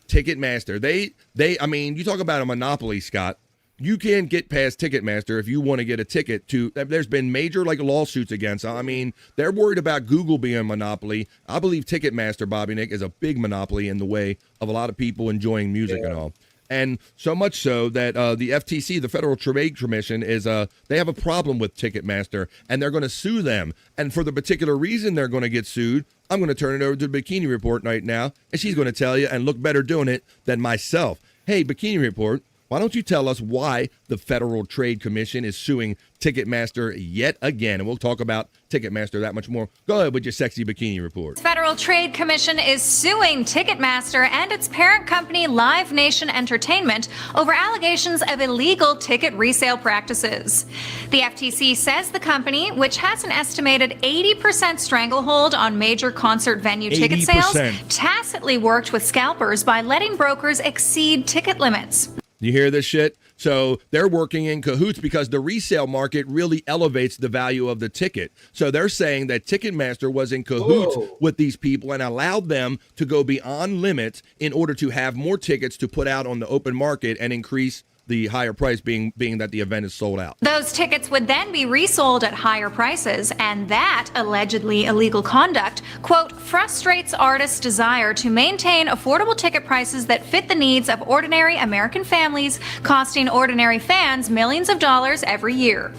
Ticketmaster. I mean, you talk about a monopoly, Scott. You can't get past Ticketmaster if you want to get a ticket to. There's been major lawsuits against. I mean, they're worried about Google being a monopoly. I believe Ticketmaster, Bobby Nick, is a big monopoly in the way of a lot of people enjoying music and all. And so much so that the FTC, the Federal Trade Commission, they have a problem with Ticketmaster, and they're going to sue them. And for the particular reason they're going to get sued, I'm going to turn it over to the Bikini Report right now, and she's going to tell you and look better doing it than myself. Hey, Bikini Report, why don't you tell us why the Federal Trade Commission is suing Ticketmaster yet again? And we'll talk about Ticketmaster that much more. Go ahead with your sexy Bikini Report. Federal Trade Commission is suing Ticketmaster and its parent company Live Nation Entertainment over allegations of illegal ticket resale practices. The FTC says the company, which has an estimated 80% stranglehold on major concert venue ticket sales, tacitly worked with scalpers by letting brokers exceed ticket limits. You hear this shit? So they're working in cahoots because the resale market really elevates the value of the ticket. So they're saying that Ticketmaster was in cahoots with these people and allowed them to go beyond limits in order to have more tickets to put out on the open market and increase the higher price being that the event is sold out. Those tickets would then be resold at higher prices, and that allegedly illegal conduct, quote, frustrates artists' desire to maintain affordable ticket prices that fit the needs of ordinary American families, costing ordinary fans millions of dollars every year.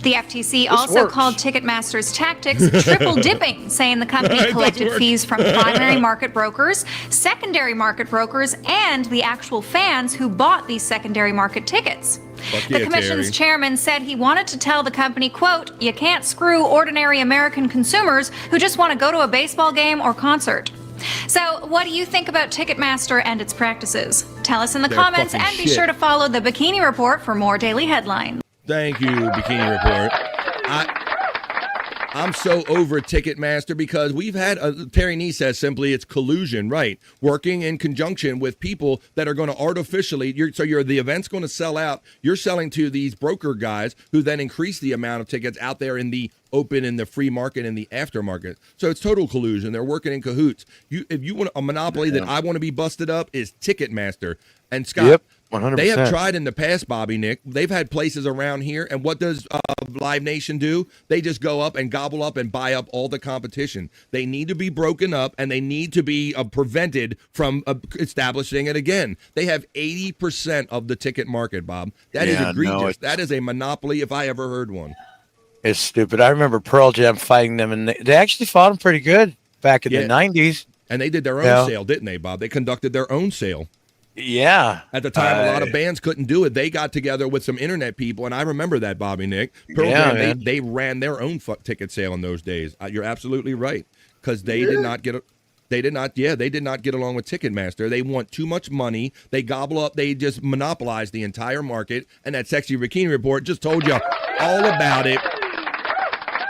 The FTC also called Ticketmaster's tactics triple dipping, saying the company collected fees from primary market brokers, secondary market brokers, and the actual fans who bought these secondary market tickets. The commission's chairman said he wanted to tell the company, quote, you can't screw ordinary American consumers who just want to go to a baseball game or concert. So what do you think about Ticketmaster and its practices? Tell us in the comments and be sure to follow the Bikini Report for more daily headlines. Thank you, Bikini Report. I'm so over Ticketmaster because we've had, Terry Nee says simply it's collusion, right? Working in conjunction with people that are going to artificially, the event's going to sell out. You're selling to these broker guys who then increase the amount of tickets out there in the open, in the free market, and the aftermarket. So it's total collusion. They're working in cahoots. If you want a monopoly that I want to be busted up is Ticketmaster. And Scott, 100%. They have tried in the past, Bobby Nick. They've had places around here, and what does Live Nation do? They just go up and gobble up and buy up all the competition. They need to be broken up, and they need to be prevented from establishing it again. They have 80% of the ticket market, Bob. That is egregious. That is a monopoly if I ever heard one. It's stupid. I remember Pearl Jam fighting them, and they actually fought them pretty good back in the 90s. And they did their own sale, didn't they, Bob? They conducted their own sale. Yeah. At the time, a lot of bands couldn't do it. They got together with some internet people, and I remember that, Bobby Nick. Pearl Jam, they ran their own ticket sale in those days. You're absolutely right, because they did not get along with Ticketmaster. They want too much money. They gobble up. They just monopolize the entire market. And that sexy Bikini Report just told you all about it.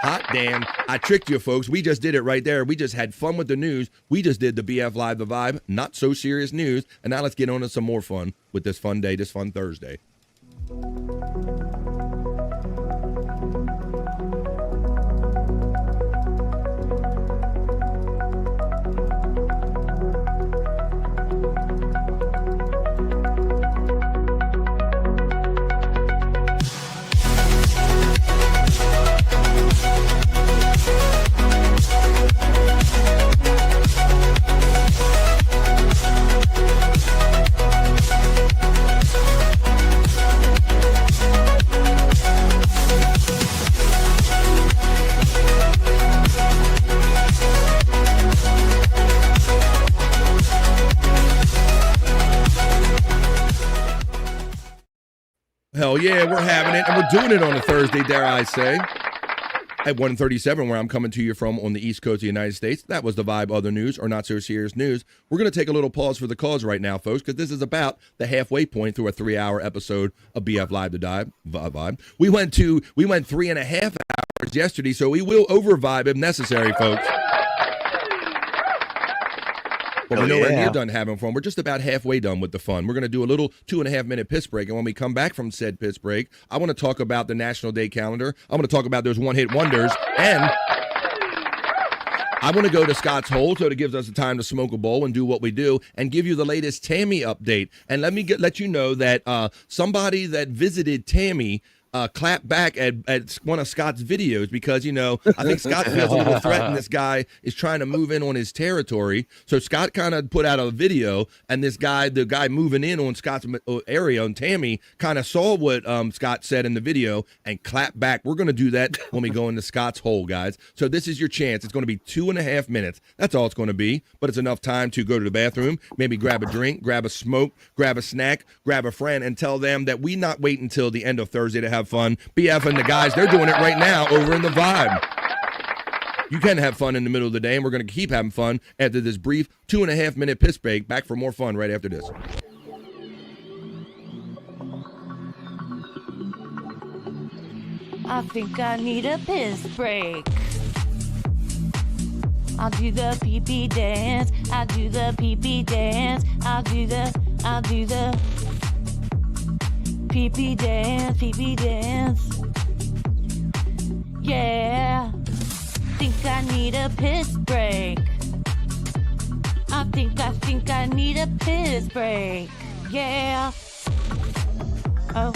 Hot damn. I tricked you, folks. We just did it right there. We just had fun with the news. We just did the BF Live the Vibe, not so serious news. And now let's get on to some more fun with this fun day, this fun Thursday. Hell yeah, we're having it, and we're doing it on a Thursday, dare I say. At 1:37, where I'm coming to you from on the East Coast of the United States. That was the Vibe Other News, or Not So Serious News. We're going to take a little pause for the cause right now, folks, because this is about the halfway point through a 3-hour episode of BF Live to Vibe. We went 3.5 hours yesterday, so we will over-vibe if necessary, folks. But we're nowhere near done having fun. We're just about halfway done with the fun. We're going to do a little 2.5-minute piss break. And when we come back from said piss break, I want to talk about the National Day calendar. I want to talk about those one-hit wonders. And I want to go to Scott's Hole, so it gives us the time to smoke a bowl and do what we do and give you the latest Tammy update. And let you know that somebody that visited Tammy clap back at one of Scott's videos because, I think Scott feels a little threatened. This guy is trying to move in on his territory. So Scott kind of put out a video, and the guy moving in on Scott's area, and Tammy kind of saw what Scott said in the video and clapped back. We're going to do that when we go into Scott's Hole, guys. So this is your chance. It's going to be 2.5 minutes. That's all it's going to be, but it's enough time to go to the bathroom, maybe grab a drink, grab a smoke, grab a snack, grab a friend, and tell them that we not wait until the end of Thursday to have fun. BF and the guys, they're doing it right now over in the Vibe. You can have fun in the middle of the day, and we're going to keep having fun after this brief 2.5-minute piss break. Back for more fun right after this. I think I need a piss break. I'll do the pee-pee dance. I'll do the pee-pee dance. I'll do the pee-pee dance, pee-pee dance. Yeah. Think I need a piss break. I think I need a piss break. Yeah. Oh,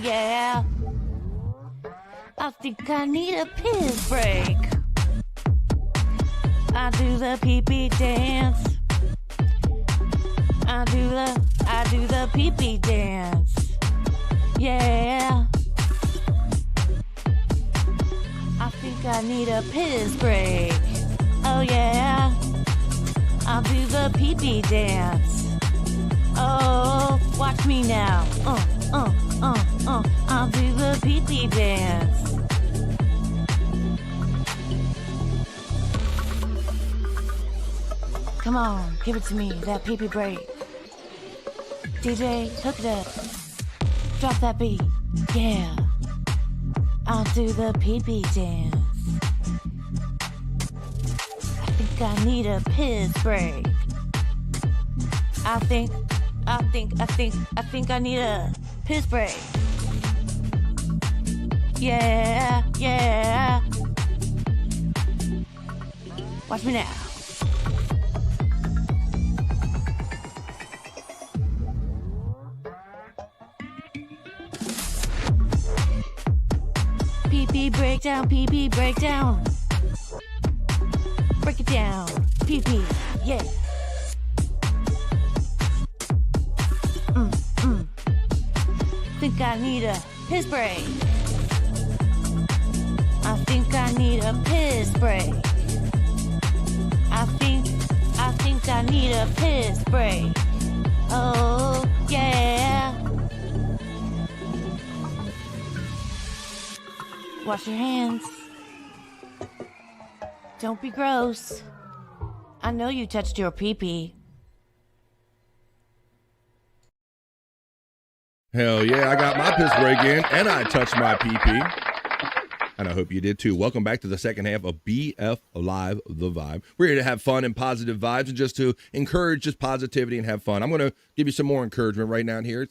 yeah. I think I need a piss break. I do the pee-pee dance. I do the pee-pee dance. Yeah. I think I need a piss break. Oh yeah. I'll do the pee-pee dance. Oh, watch me now. I'll do the pee-pee dance. Come on, give it to me, that pee-pee break. DJ, hook it up. Drop that beat. Yeah. I'll do the pee-pee dance. I think I need a piss break. I think I need a piss break. Yeah. Watch me now. Pee-pee breakdown, pee-pee breakdown. Break it down, pee-pee, yeah. Think I need a piss break. I think I need a piss break. I think I need a piss break. Oh, yeah. Wash your hands. Don't be gross. I know you touched your pee-pee. Hell yeah, I got my piss break in, and I touched my pee-pee. And I hope you did too. Welcome back to the second half of BF Live The Vibe. We're here to have fun and positive vibes and just to encourage just positivity and have fun. I'm going to give you some more encouragement right now here.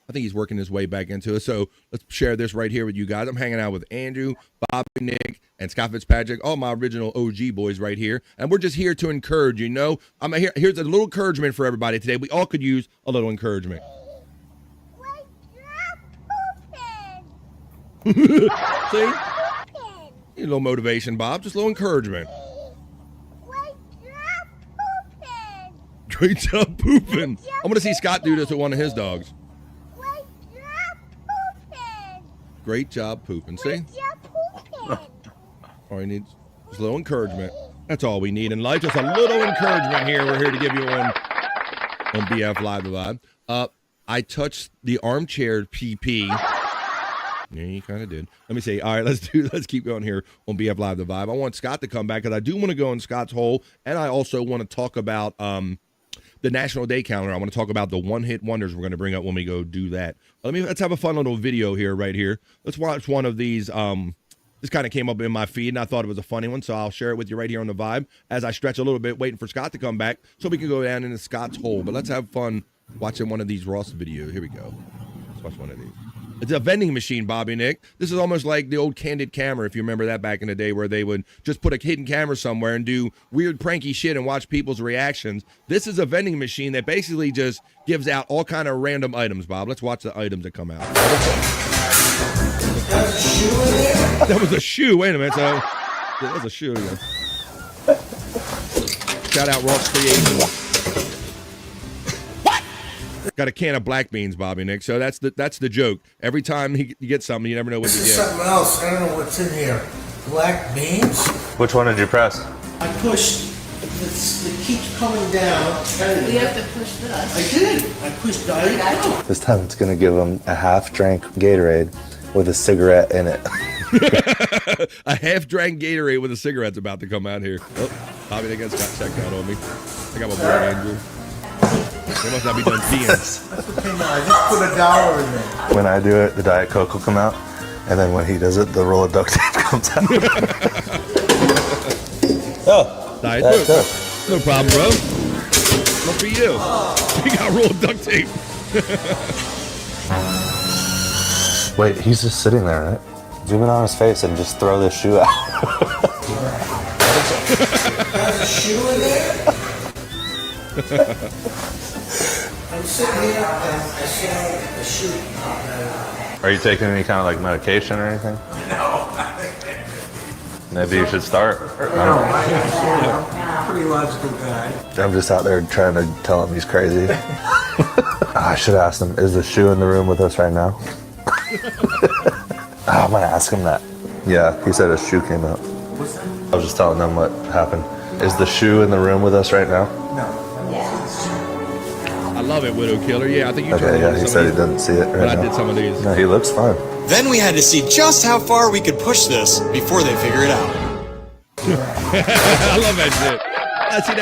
I think he's working his way back into it. So let's share this right here with you guys. I'm hanging out with Andrew, Bobby, Nick, and Scott Fitzpatrick, all my original OG boys right here. And we're just here to encourage you. Here's a little encouragement for everybody today. We all could use a little encouragement. See? A little motivation, Bob. Just a little encouragement. Great job pooping. I'm going to see Scott do this with one of his dogs. Great job pooping. See? All we need is a little encouragement. That's all we need in life. Just a little encouragement here. We're here to give you on BF Live the Vibe. I touched the armchair PP. Yeah, you kind of did. Let me see. All right, let's keep going here on BF Live The Vibe. I want Scott to come back because I do want to go in Scott's hole, and I also want to talk about the National Day calendar. I want to talk about the one-hit wonders we're going to bring up when we go do that. Let's have a fun little video here, right here. Let's watch one of these. This kind of came up in my feed, and I thought it was a funny one, so I'll share it with you right here on The Vibe as I stretch a little bit, waiting for Scott to come back so we can go down into Scott's hole. But let's have fun watching one of these Ross videos. Here we go. Let's watch one of these. It's a vending machine, Bobby Nick. This is almost like the old Candid Camera, if you remember that back in the day, where they would just put a hidden camera somewhere and do weird pranky shit and watch people's reactions. This is a vending machine that basically just gives out all kind of random items, Bob. Let's watch the items that come out. That was a shoe. Wait a minute. So that was a shoe. Yeah. Shout out Ross Creations. Got a can of black beans, Bobby Nick. So that's the joke. Every time you get something, you never know what This you is get. something else. I don't know what's in here. Black beans? Which one did you press? I pushed. It keeps coming down. We have to push this. I did. I pushed. I didn't know. This time it's going to give him a half-drank Gatorade with a cigarette in it. A half-drank Gatorade with a cigarette's about to come out here. Oh, Bobby Nick got checked out on me. I got my boy Andrew. They must not be done peeing. That's what came out. I just put $1 in there. When I do it, the Diet Coke will come out. And then when he does it, the roll of duct tape comes out. Oh, Diet Coke. No problem, bro. What for you? You got roll of duct tape. Wait, he's just sitting there, right? Zoom in on his face and just throw this shoe out. There's a shoe in there? I'm sitting here and I saw a shoe. Are you taking any kind of like medication or anything? No. Maybe you should start. No, I'm pretty logical guy. I'm just out there trying to tell him he's crazy. I should ask him, is the shoe in the room with us right now? I'm gonna ask him that. Yeah, he said a shoe came out. I was just telling them what happened. Is the shoe in the room with us right now? No. I love it, Widow Killer. Yeah, I think you Okay, yeah, he said he didn't see it right But now. I did some of these. No, he looks fine. Then we had to see just how far we could push this before they figure it out. I love that shit. See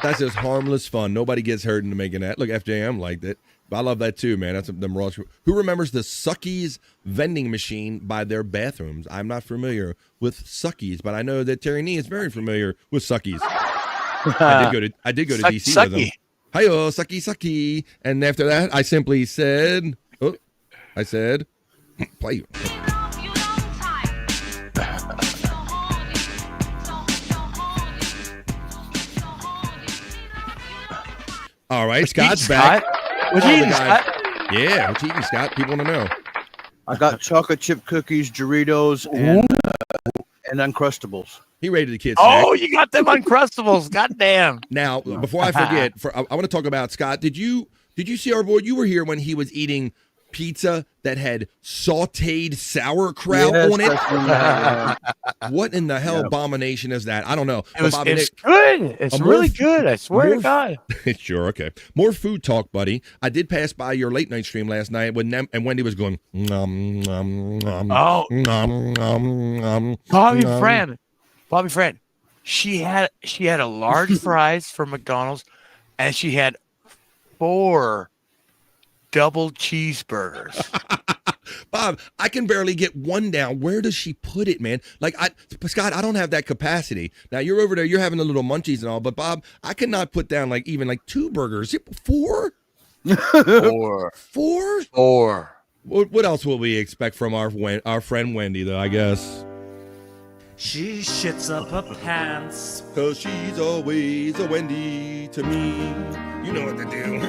that's just harmless fun. Nobody gets hurt into making that. Look, FJM liked it. But I love that too, man. That's them raw. Who remembers the Suckies vending machine by their bathrooms? I'm not familiar with Suckies, but I know that Terry Nee is very familiar with Suckies. I did go to DC with him. Hi-yo, sucky. And after that, I simply said, play. All right, Scott's back. What's eating, Scott? Yeah, what's eating, Scott? People want to know. I got chocolate chip cookies, Doritos, and Uncrustables. He rated the kids. Oh, you got them Uncrustables. Goddamn. Now, before I forget, I want to talk about Scott. Did you see our boy? You were here when he was eating pizza that had sauteed sauerkraut on it. What in the hell abomination is that? I don't know. It's good. It's really good. I swear to God. Sure. Okay. More food talk, buddy. I did pass by your late night stream last night when and Wendy was going. Bobby friend. She had a large fries from McDonald's, and she had 4 double cheeseburgers. Bob, I can barely get one down. Where does she put it, man? Like, Scott, I don't have that capacity. Now, you're over there, you're having the little munchies and all, but Bob, I cannot put down even 2 burgers. 4? 4? 4. What else will we expect from our friend Wendy, though, I guess? She shits up her pants. 'Cause she's always a Wendy to me. You know what to do.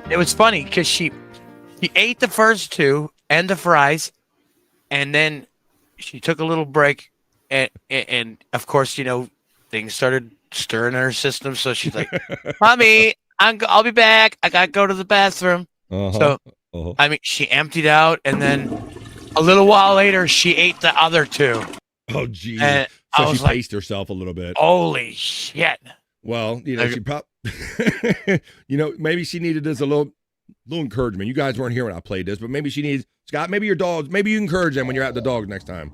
It was funny because she ate the first 2 and the fries, and then she took a little break, and of course, things started stirring in her system. So she's like, "Mommy, I'll be back. I gotta go to the bathroom." So I mean, she emptied out, and then a little while later, she ate the other 2. Oh, geez. And So I she was like, paced herself a little bit. Holy shit. Well, You know, maybe she needed this a little encouragement. You guys weren't here when I played this, but maybe she needs Scott. Maybe your dogs. Maybe you encourage them when you're at the dogs next time.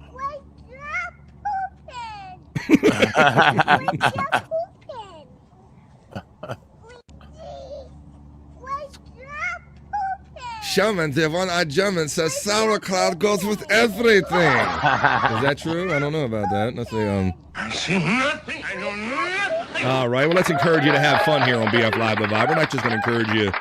Shaman, the one-eyed German says sauerkraut goes with everything. Is that true? I don't know about that. Let's see. I see nothing. I know nothing. All right. Well, let's encourage you to have fun here on BF Live the Vibe. We're not just going to encourage you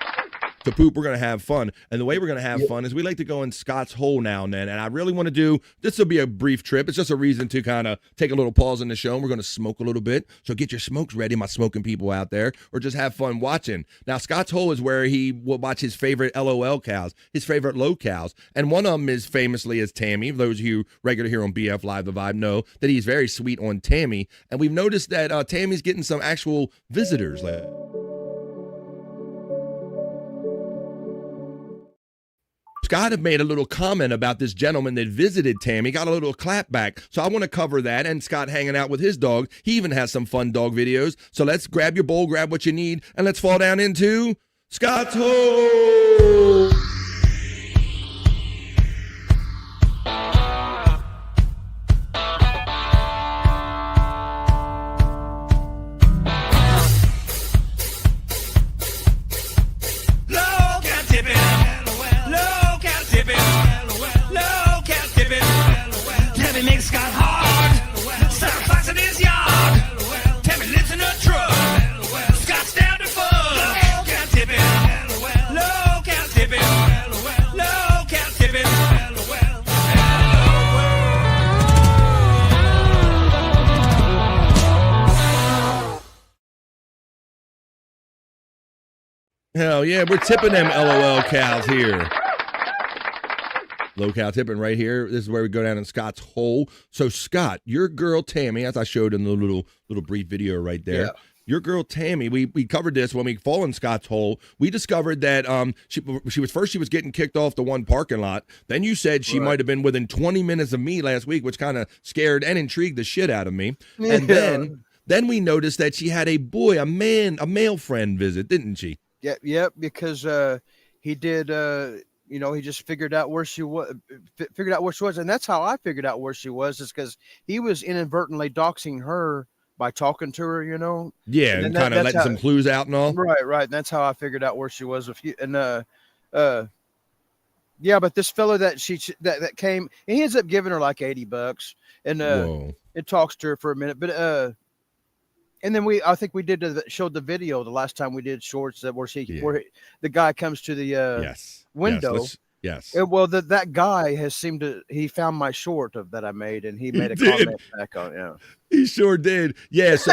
to poop. We're going to have fun. And the way we're going to have fun is we like to go in Scott's hole now and then. And I really want to do, this will be a brief trip. It's just a reason to kind of take a little pause in the show. And we're going to smoke a little bit. So get your smokes ready, my smoking people out there, or just have fun watching. Now, Scott's hole is where he will watch his favorite LOL cows, his favorite low cows. And one of them is famously as Tammy. Those of you regular here on BF Live the Vibe know that he's very sweet on Tammy. And we've noticed that Tammy's getting some actual visitors. Scott had made a little comment about this gentleman that visited Tammy, got a little clap back. So I want to cover that, and Scott hanging out with his dog. He even has some fun dog videos. So let's grab your bowl, grab what you need, and let's fall down into Scott's hole. Makes Scott hard. Start foxing his yard. Tammy lives in a truck. Scott's down to fuck. Low cat tipping. Low cat tipping. Low cat tipping. Hell yeah, we're tipping them LOL cows here. Low cow tipping right here. This is where we go down in Scott's hole. So Scott, your girl Tammy, as I showed in the little brief video right there. Yeah. Your girl Tammy, we covered this when we fall in Scott's hole. We discovered that she was getting kicked off the one parking lot. Then you said she might have been within 20 minutes of me last week, which kind of scared and intrigued the shit out of me. Yeah. And then we noticed that she had a male friend visit, didn't she? Yeah, because he did. You know, he just figured out where she was, and that's how I figured out where she was, is because he was inadvertently doxing her by talking to her, you know. Yeah, and kind of letting some clues out and all. Right, and that's how I figured out where she was. Yeah, but this fellow that that came, and he ends up giving her like $80, and it talks to her for a minute, but and then I think we showed the video the last time we did shorts that where the guy comes to the window. Yes. Well, that guy he found my short that I made, and he made a comment back on. Yeah, he sure did. Yeah. So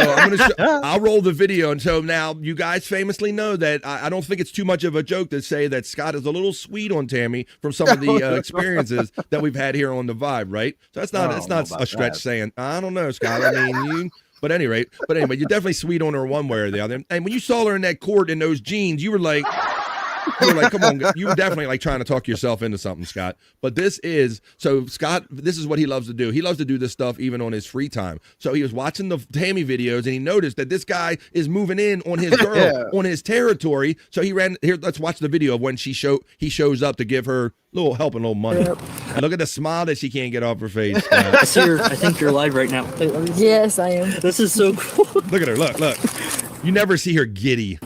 I'll roll the video, and so now you guys famously know that I don't think it's too much of a joke to say that Scott is a little sweet on Tammy from some of the experiences that we've had here on the Vibe, right? So that's not a stretch saying I don't know, Scott. I mean you. But anyway, you're definitely sweet on her one way or the other. And when you saw her in that court in those jeans, you were like, come on. You were definitely like trying to talk yourself into something, Scott. But Scott, this is what he loves to do. He loves to do this stuff even on his free time. So he was watching the Tammy videos, and he noticed that this guy is moving in on his girl, on his territory. So he ran here. Let's watch the video of when he shows up to give her a little help and a little money. Yep. And look at the smile that she can't get off her face. I think you're live right now. Yes, I am. This is so cool. Look at her. Look. You never see her giddy.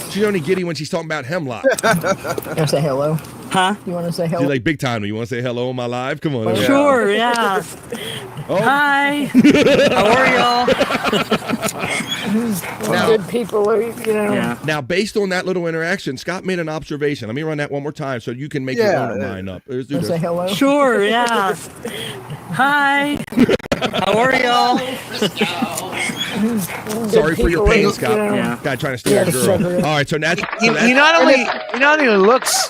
She's only giddy when she's talking about hemlock. You want to say hello? Huh? You want to say hello? She's like big time. You want to say hello on my live? Come on. Sure, yeah. Oh. Hi. How are y'all? Good people are, Yeah. Now, based on that little interaction, Scott made an observation. Let me run that one more time so you can make your own mind up. Let's do this. Say hello? Sure, yeah. Hi. How are y'all? Sorry for your pain, Scott. Yeah. Guy trying to steal your girl. All right, so that's he not only looks,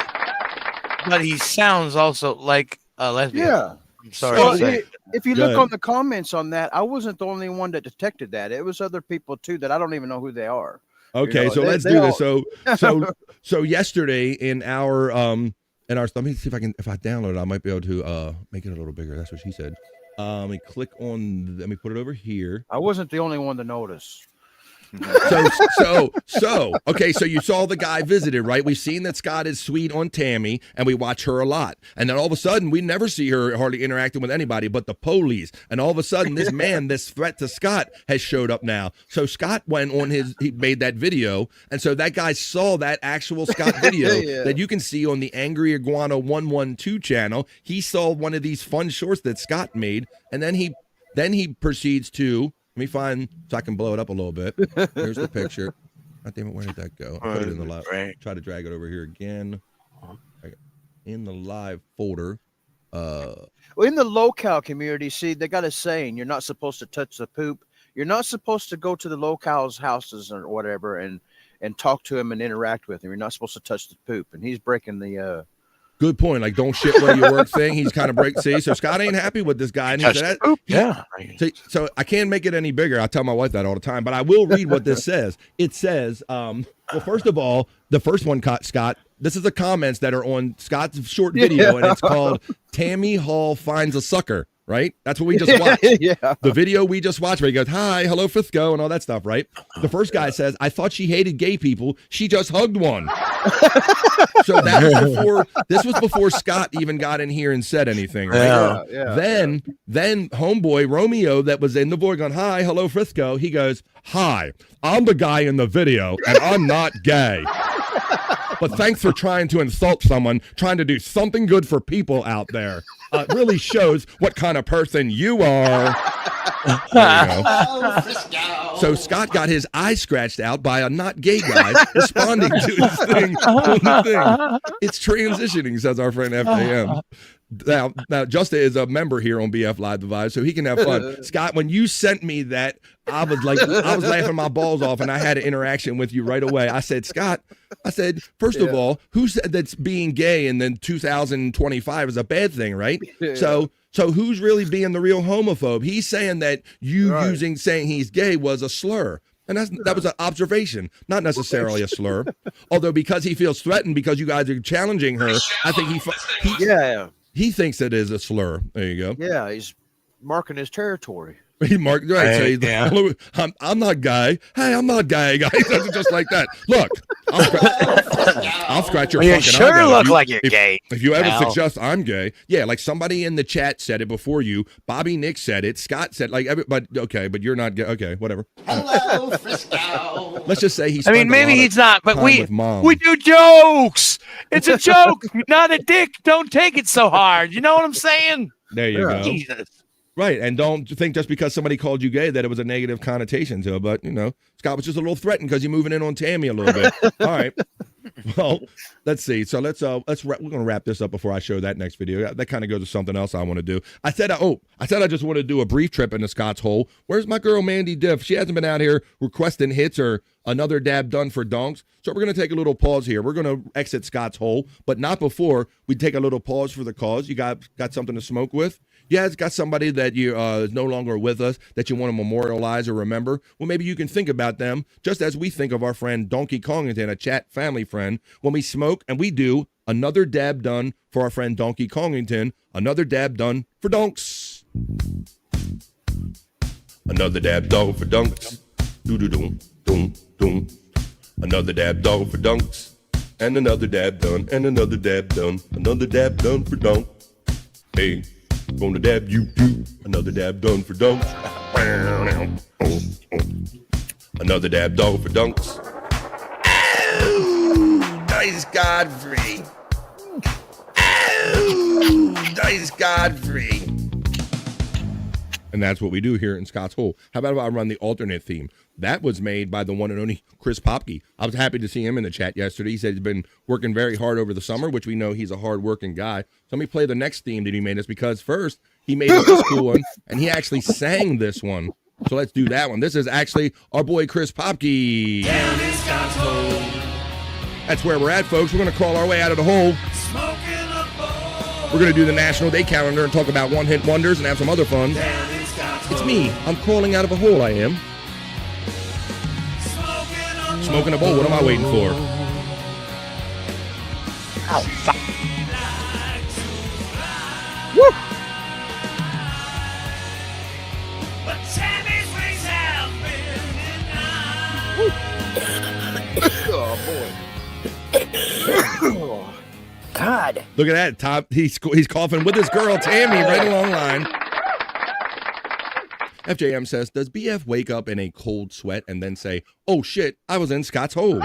but he sounds also like a lesbian. Yeah. I'm sorry. If you look on the comments on that, I wasn't the only one that detected that. It was other people too that I don't even know who they are. Okay, so let's do this. So yesterday in our let me see if I download it, I might be able to make it a little bigger. That's what she said. Let me click on. Let me put it over here. I wasn't the only one to notice. Okay, so you saw the guy visited, right? We've seen that Scott is sweet on Tammy, and we watch her a lot. And then all of a sudden, we never see her hardly interacting with anybody but the police. And all of a sudden, this man, this threat to Scott, has showed up now. So Scott went on he made that video, and so that guy saw that actual Scott video that you can see on the Angry Iguana 112 channel. He saw one of these fun shorts that Scott made, and then he proceeds to. Let me find so I can blow it up a little bit. Here's the picture. God damn it, where did that go? Put it in the live. Try to drag it over here again. In the live folder. Well, in the locale community, see, they got a saying: you're not supposed to touch the poop. You're not supposed to go to the locale's houses or whatever and talk to him and interact with him. You're not supposed to touch the poop. And he's breaking the Good point. Like, don't shit where you work thing. He's kind of see. So Scott ain't happy with this guy. And he said, So I can't make it any bigger. I tell my wife that all the time. But I will read what this says. It says, well, first of all, the first one, Scott, this is the comments that are on Scott's short video, and it's called Tammy Hall Finds a Sucker. Right? That's what we just watched. The video we just watched where he goes, hi, hello, Frisco, and all that stuff, right? The first guy says, I thought she hated gay people. She just hugged one. So that was this was before Scott even got in here and said anything, right? Then homeboy Romeo that was in the board going, hi, hello, Frisco. He goes, hi, I'm the guy in the video, and I'm not gay. But thanks for trying to insult someone, trying to do something good for people out there. It really shows what kind of person you are. So Scott got his eye scratched out by a not gay guy responding to his thing on the thing. It's transitioning, says our friend FAM. Now, Justin is a member here on BF Live The Vibe, so he can have fun. Scott, when you sent me that, I was laughing my balls off, and I had an interaction with you right away. I said, Scott, first of all, who said that's being gay and then 2025 is a bad thing, right? So who's really being the real homophobe? He's saying that saying he's gay was a slur. And that was an observation, not necessarily a slur. Although because he feels threatened because you guys are challenging her, I think he thinks it is a slur. There you go. Yeah, he's marking his territory. He marked right. So I'm not gay. Hey, I'm not gay, guys. Just like that. Look, I'll scratch your fucking sure eye. Look like you're gay. If you ever suggest I'm gay, like somebody in the chat said it before you. Bobby Nick said it. Scott said but you're not gay. Okay, whatever. Hello, Frisco. Let's just say he's. I mean, maybe he's not, but we do jokes. It's a joke, not a dick. Don't take it so hard. You know what I'm saying? There you go. Jesus. Right, and don't think just because somebody called you gay that it was a negative connotation to it. But Scott was just a little threatened because you're moving in on Tammy a little bit. All right. Well, let's see. So we're gonna wrap this up before I show that next video. That kind of goes to something else I want to do. I said I just want to do a brief trip into Scott's hole. Where's my girl Mandy Diff? She hasn't been out here requesting hits or another dab done for donks. So we're gonna take a little pause here. We're gonna exit Scott's hole, but not before we take a little pause for the cause. You got something to smoke with? Yeah, it's got somebody that you is no longer with us that you want to memorialize or remember. Well, maybe you can think about them just as we think of our friend Donkey Kongington, a chat family friend, when we smoke and we do another dab done for our friend Donkey Kongington, another dab done for donks. Another dab done for donks. Do-do-doom. Another dab done for donks. And another dab done, and another dab done, another dab done for donk. Hey. Gonna dab you too. Another dab done for dunks. Another dab done for dunks. Oh, nice Godfrey. Oh, nice Godfrey. And that's what we do here in Scott's Hole. How about if I run the alternate theme? That was made by the one and only Chris Popke. I was happy to see him in the chat yesterday. He said he's been working very hard over the summer, which we know he's a hard-working guy. So let me play the next theme that he made us, because first he made this cool one, and he actually sang this one. So let's do that one. This is actually our boy Chris Popke. Down in Scott's hole. That's where we're at, folks. We're going to crawl our way out of the hole. Smoking a bowl. We're going to do the National Day Calendar and talk about one-hit wonders and have some other fun. It's me. I'm crawling out of a hole, I am. Smoking a bowl. What am I waiting for? Oh, fuck. Woo! But Tammy's wings have been denied. God. Look at that. Top. He's coughing with his girl, Tammy, right along line. FJM says, does BF wake up in a cold sweat and then say, oh shit, I was in Scott's hole?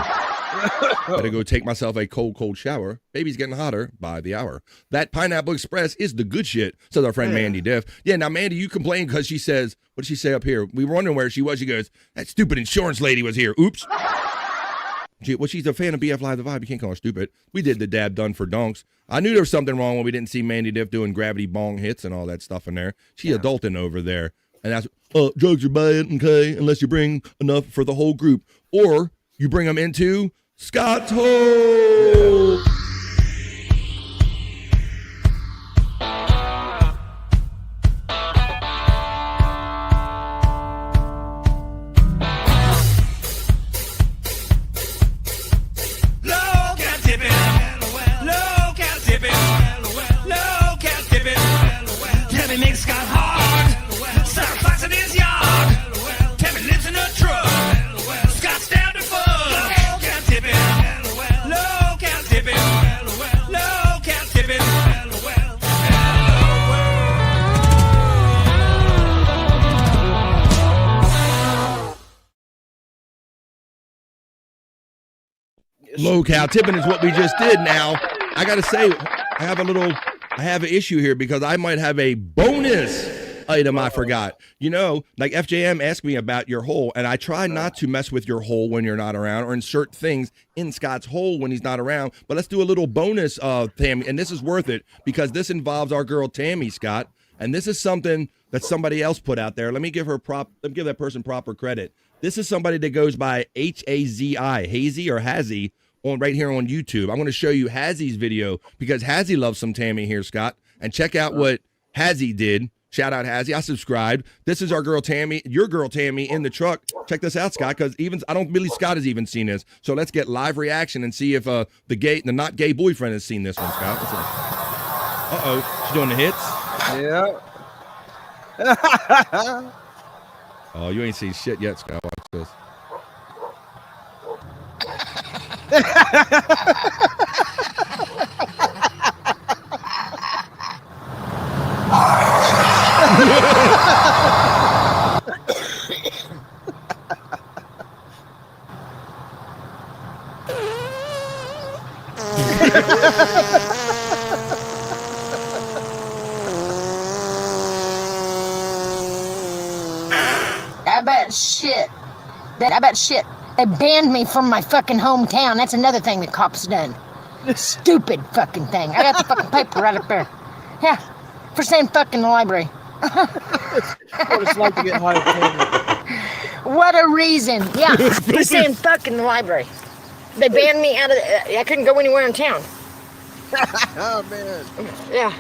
Better go take myself a cold shower. Baby's getting hotter by the hour. That Pineapple Express is the good shit, says our friend Mandy Diff. Yeah, now Mandy, you complain because she says, what did she say up here? We were wondering where she was. She goes, that stupid insurance lady was here. Oops. Well, she's a fan of BF Live the Vibe. You can't call her stupid. We did the dab done for donks. I knew there was something wrong when we didn't see Mandy Diff doing gravity bong hits and all that stuff in there. She adulting over there. And that's, drugs are bad, okay, unless you bring enough for the whole group. Or you bring them into Scott's hole. Low cow tipping is what we just did. Now, I got to say, I have an issue here because I might have a bonus item I forgot. You know, like FJM asked me about your hole, and I try not to mess with your hole when you're not around or insert things in Scott's hole when he's not around. But let's do a little bonus, Tammy, and this is worth it because this involves our girl Tammy, Scott, and this is something that somebody else put out there. Let me give that person proper credit. This is somebody that goes by Hazi, Hazy or Hazy, on right here on YouTube. I'm going to show you Hazy's video because Hazy loves some Tammy here, Scott. And check out what Hazy did. Shout out Hazy. I subscribed. This is our girl Tammy, your girl Tammy in the truck. Check this out, Scott, because I don't believe Scott has even seen this. So let's get live reaction and see if the not gay boyfriend has seen this one, Scott. Uh-oh. She's doing the hits. Yeah. Oh, you ain't seen shit yet, Scott. Watch this. I bet shit. I bet shit. They banned me from my fucking hometown. That's another thing the cops done. Stupid fucking thing. I got the fucking paper right up there. Yeah, for saying fuck in the library. What it's like to get high with Tammy. What a reason. Yeah, for saying fuck in the library. They banned me out of I couldn't go anywhere in town. Oh, man. Yeah,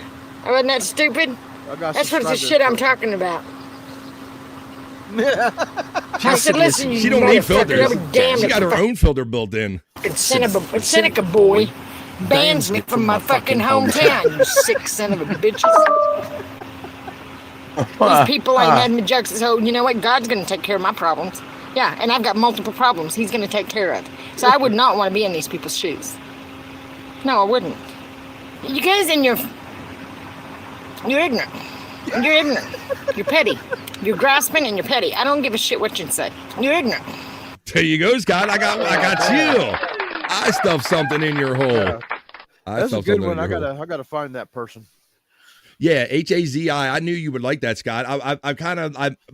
wasn't that stupid? That's what the shit I'm talking about. I said, listen, you she don't need filters. Damn she got her own filter built in. Seneca boy bans me from my fucking hometown, you sick son of a bitches. These people ain't had me jokes, so you know what? God's gonna take care of my problems. Yeah, and I've got multiple problems he's gonna take care of. So I would not want to be in these people's shoes. No, I wouldn't. You guys you're ignorant. You're ignorant. You're petty. You're grasping and you're petty. I don't give a shit what you say. You're ignorant. There you go, Scott. I got you. I stuffed something in your hole. That's a good one. I gotta find that person. Yeah, Hazi. I knew you would like that, Scott.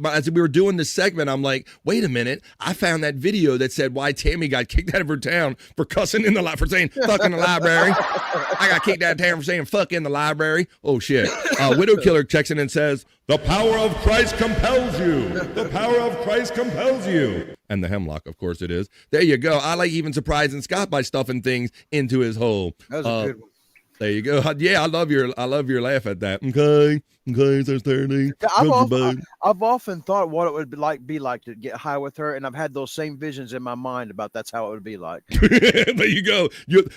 As we were doing this segment, I'm like, wait a minute. I found that video that said why Tammy got kicked out of her town for cussing in the for saying fuck in the library. I got kicked out of town for saying fuck in the library. Oh shit. Widow Killer checks in and says, the power of Christ compels you. The power of Christ compels you. And the hemlock, of course it is. There you go. I like even surprising Scott by stuffing things into his hole. That was a good one. There you go. Yeah, I love your laugh at that. Okay, so 30. I've often thought what it would be like to get high with her, and I've had those same visions in my mind about that's how it would be like. There you go.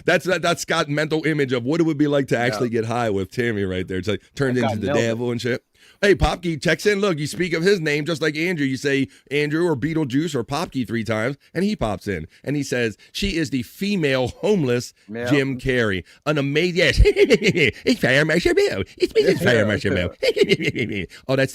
That's Scott's mental image of what it would be like to actually get high with Tammy right there. It's like turned into the devil and shit. Hey, Popkey, text in. Look, you speak of his name just like Andrew. You say Andrew or Beetlejuice or Popkey 3 times, and he pops in. And he says, she is the female homeless Jim Carrey. An amazing, yes. It's Fire Marshall. It's Mrs. Fire Marshall.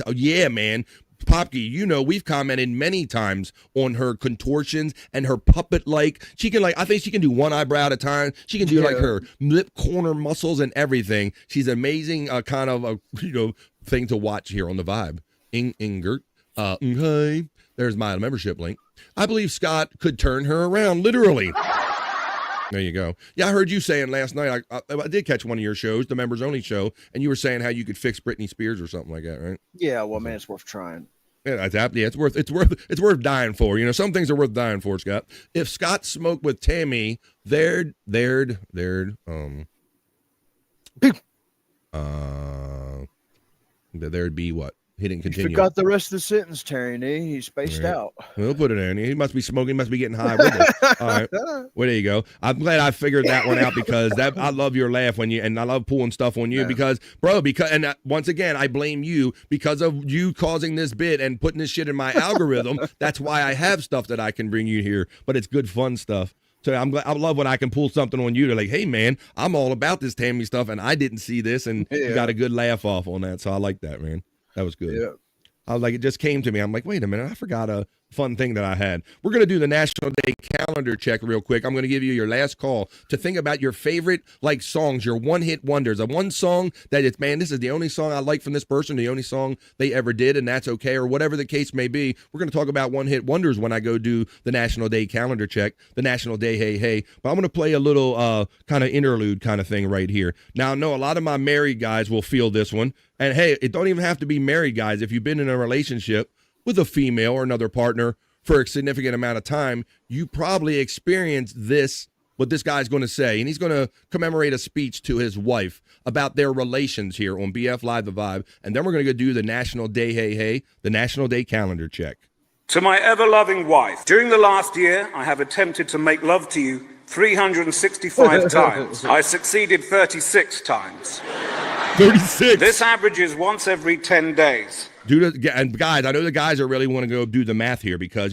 Oh, yeah, man. Popkey, you know, we've commented many times on her contortions and her puppet-like. She can, I think she can do one eyebrow at a time. She can do, her lip corner muscles and everything. She's amazing, kind of a, thing to watch here on the Vibe. Ingert. Hey, there's my membership link. I believe Scott could turn her around, literally. There you go. Yeah, I heard you saying last night, I did catch one of your shows, the members only show, and you were saying how you could fix Britney Spears or something like that, right? Yeah, well, man, it's worth trying. Yeah, it's worth dying for. Some things are worth dying for, Scott. If Scott smoked with Tammy, there'd be what? He didn't continue. You forgot the rest of the sentence, Terry. He spaced out. We'll put it in. He must be smoking. He must be getting high with it. All right. Well, there you go. I'm glad I figured that one out because I love your laugh and I love pulling stuff on you because once again, I blame you because of you causing this bit and putting this shit in my algorithm. That's why I have stuff that I can bring you here, but it's good fun stuff. So I love when I can pull something on you to hey man, I'm all about this Tammy stuff and I didn't see this and you got a good laugh off on that. So I like that, man. That was good. Yeah. I was it just came to me. I'm like, wait a minute, I forgot a fun thing that I had. We're going to do the National Day calendar check real quick. I'm going to give you your last call to think about your favorite songs, your one-hit wonders. One song that it's, man, this is the only song I like from this person, the only song they ever did, and that's okay, or whatever the case may be. We're going to talk about one-hit wonders when I go do the National Day calendar check, the National Day Hey Hey. But I'm going to play a little kind of interlude kind of thing right here. Now, I know a lot of my married guys will feel this one. And hey, it don't even have to be married guys. If you've been in a relationship with a female or another partner for a significant amount of time, you probably experienced what this guy's going to say. And he's going to commemorate a speech to his wife about their relations here on BF Live The Vibe. And then we're going to go do the National Day Hey Hey, the National Day calendar check. To my ever-loving wife, during the last year, I have attempted to make love to you 365 times. I succeeded 36 times. 36. This averages once every 10 days. And guys, I know the guys are really want to go do the math here because,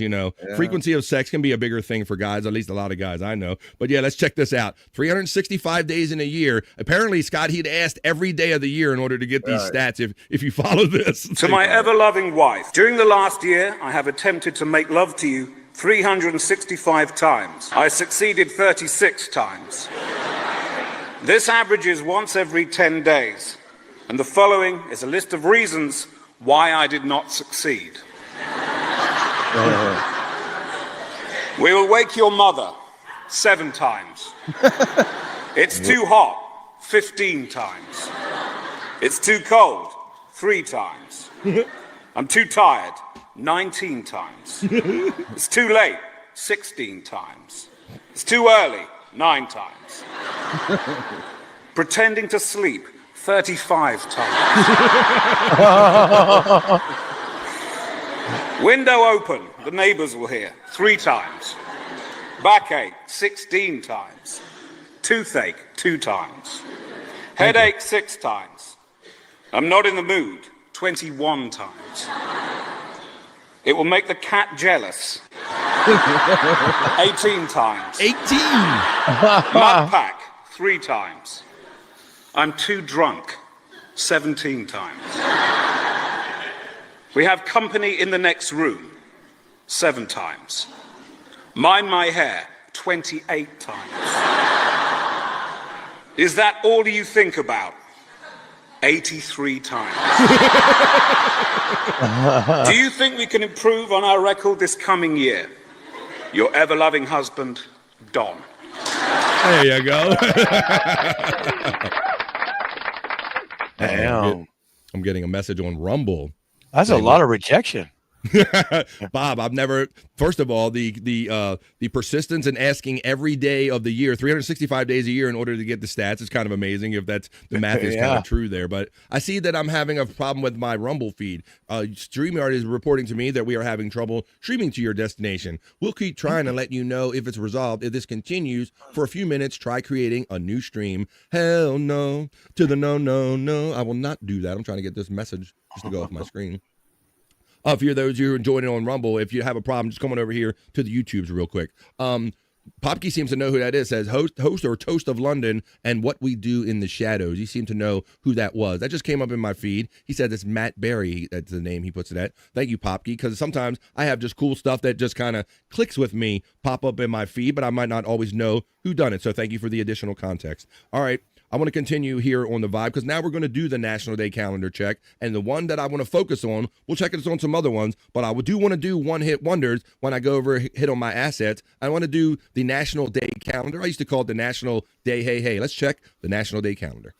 frequency of sex can be a bigger thing for guys, at least a lot of guys I know. But yeah, let's check this out. 365 days in a year. Apparently, Scott, he'd asked every day of the year in order to get these stats if you follow this. To my ever-loving wife, during the last year, I have attempted to make love to you 365 times. I succeeded 36 times. This averages once every 10 days. And the following is a list of reasons why I did not succeed. We will wake your mother 7 times. It's too hot 15 times. It's too cold 3 times. I'm too tired 19 times. It's too late 16 times. It's too early 9 times. Pretending to sleep 35 times. Window open, the neighbors will hear 3 times. Backache 16 times. Toothache 2 times. Headache 6 times. I'm not in the mood 21 times. It will make the cat jealous 18 times. 18! Mud pack 3 times. I'm too drunk 17 times. We have company in the next room 7 times. Mind my hair 28 times. Is that all you think about? 83 times. Do you think we can improve on our record this coming year? Your ever-loving husband, Don. There you go. Damn. I'm getting a message on Rumble. That's a lot of rejection. Bob, I've never. First of all, the persistence in asking every day of the year, 365 days a year, in order to get the stats is kind of amazing. If that's the math is kind Yeah. of true there, but I see that I'm having a problem with my Rumble feed. StreamYard is reporting to me that we are having trouble streaming to your destination. We'll keep trying to let you know if it's resolved. If this continues for a few minutes, try creating a new stream. Hell no to the no, no, no. I will not do that. I'm trying to get this message just to go off my screen. For those of you who are joining on Rumble, if you have a problem, just come on over here to the YouTubes real quick. Popkey seems to know who that is. Says host or toast of London and what we do in the shadows. He seemed to know who that was. That just came up in my feed. He said it's Matt Berry. That's the name he puts it at. Thank you, Popkey, because sometimes I have just cool stuff that just kind of clicks with me, pop up in my feed, but I might not always know who done it. So thank you for the additional context. All right. I want to continue here on the vibe because now we're going to do the National Day calendar check. And the one that I want to focus on, we'll check it on some other ones, but I do want to do one-hit wonders when I go over hit on my assets. I want to do the National Day calendar. I used to call it the National Day Hey Hey. Let's check the National Day calendar.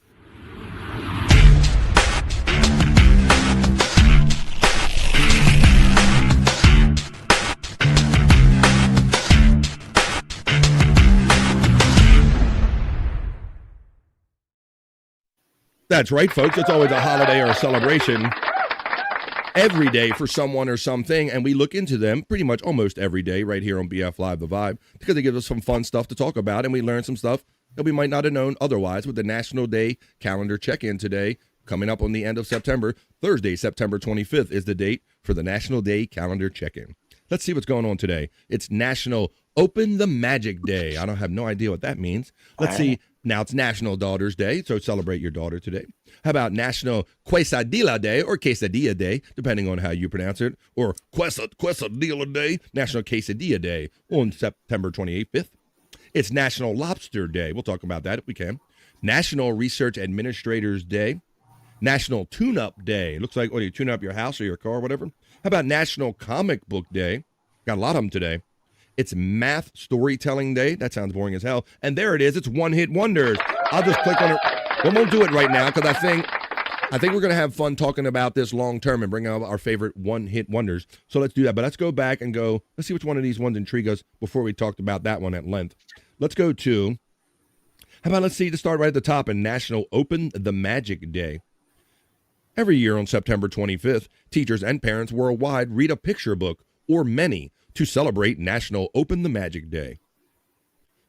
That's right, folks. It's always a holiday or a celebration every day for someone or something, and we look into them pretty much almost every day right here on BF Live The Vibe because they give us some fun stuff to talk about, and we learn some stuff that we might not have known otherwise with the National Day calendar check-in today coming up on the end of September. Thursday, September 25th is the date for the National Day calendar check-in. Let's see what's going on today. It's National Open the Magic Day. I don't have no idea what that means. Let's see. Now it's National Daughter's Day, so celebrate your daughter today. How about National Quesadilla Day or Quesadilla Day, depending on how you pronounce it, or Quesadilla Day, National Quesadilla Day on September 28th. It's National Lobster Day. We'll talk about that if we can. National Research Administrators Day. National Tune-Up Day. Looks like, what do you tune up your house or your car or whatever? How about National Comic Book Day? Got a lot of them today. It's Math Storytelling Day. That sounds boring as hell. And there it is. It's One-Hit Wonders. I'll just click on it. We won't do it right now because I think we're going to have fun talking about this long term and bring out our favorite one-hit wonders. So let's do that. But let's go back and go. Let's see which one of these ones intrigue us before we talked about that one at length. Let's go to, how about let's see to start right at the top in National Open the Magic Day. Every year on September 25th, teachers and parents worldwide read a picture book or many to celebrate National Open the Magic Day.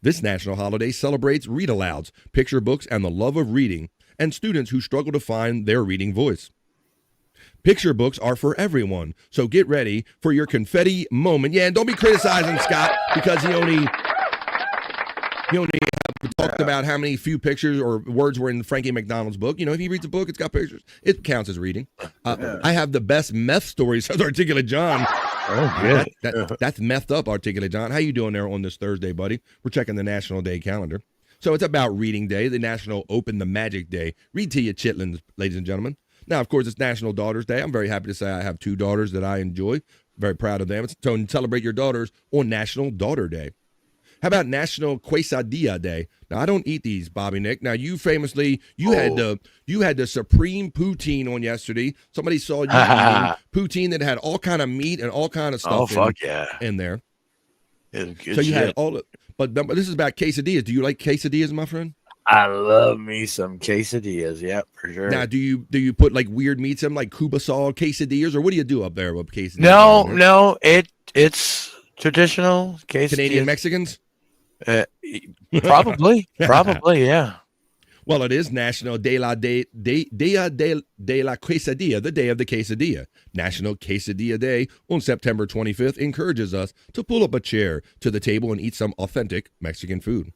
This national holiday celebrates read-alouds, picture books, and the love of reading, and students who struggle to find their reading voice. Picture books are for everyone, so get ready for your confetti moment. Yeah, and don't be criticizing Scott because he only talked about how many few pictures or words were in Frankie McDonald's book. You know, if he reads a book, it's got pictures. It counts as reading. I have the best meth stories, says Articulate John. Oh, good. That's methed up, Articulate John. How you doing there on this Thursday, buddy? We're checking the National Day calendar. So it's about Reading Day, the National Open the Magic Day. Read to you, chitlins, ladies and gentlemen. Now, of course, it's National Daughters Day. I'm very happy to say I have two daughters that I enjoy. Very proud of them. So celebrate your daughters on National Daughter Day. How about National Quesadilla Day? Now, I don't eat these, Bobby Nick. Now, you famously, you had the Supreme Poutine on yesterday. Somebody saw you eating poutine that had all kind of meat and all kind of stuff in there. So you had all of, but this is about quesadillas. Do you like quesadillas, my friend? I love me some quesadillas. Yep, for sure. Now, do you put like weird meats in, like Cubasol quesadillas, or what do you do up there with quesadillas? No, it's traditional quesadillas. Canadian Mexicans? Probably, yeah. Well, it is National Dia de la Quesadilla, the day of the quesadilla. National Quesadilla Day on September 25th encourages us to pull up a chair to the table and eat some authentic Mexican food.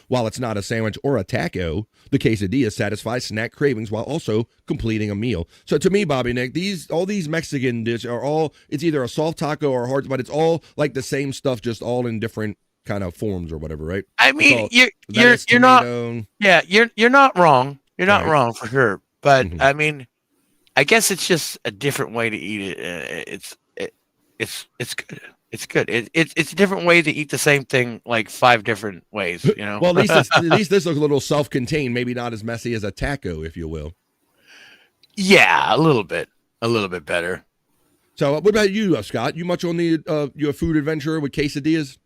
While it's not a sandwich or a taco, the quesadilla satisfies snack cravings while also completing a meal. So to me, Bobby Nick, all these Mexican dishes are all, it's either a soft taco or a hard, but it's all like the same stuff, just all in different kind of forms or whatever, right? I mean, you're not, you're not wrong. You're not wrong for sure. But I mean, I guess it's just a different way to eat it. It's good. It's good. It's a different way to eat the same thing, like 5 different ways, you know? Well, at least this looks a little self-contained, maybe not as messy as a taco, if you will. Yeah, a little bit better. So what about you, Scott? You much on the your food adventure with quesadillas?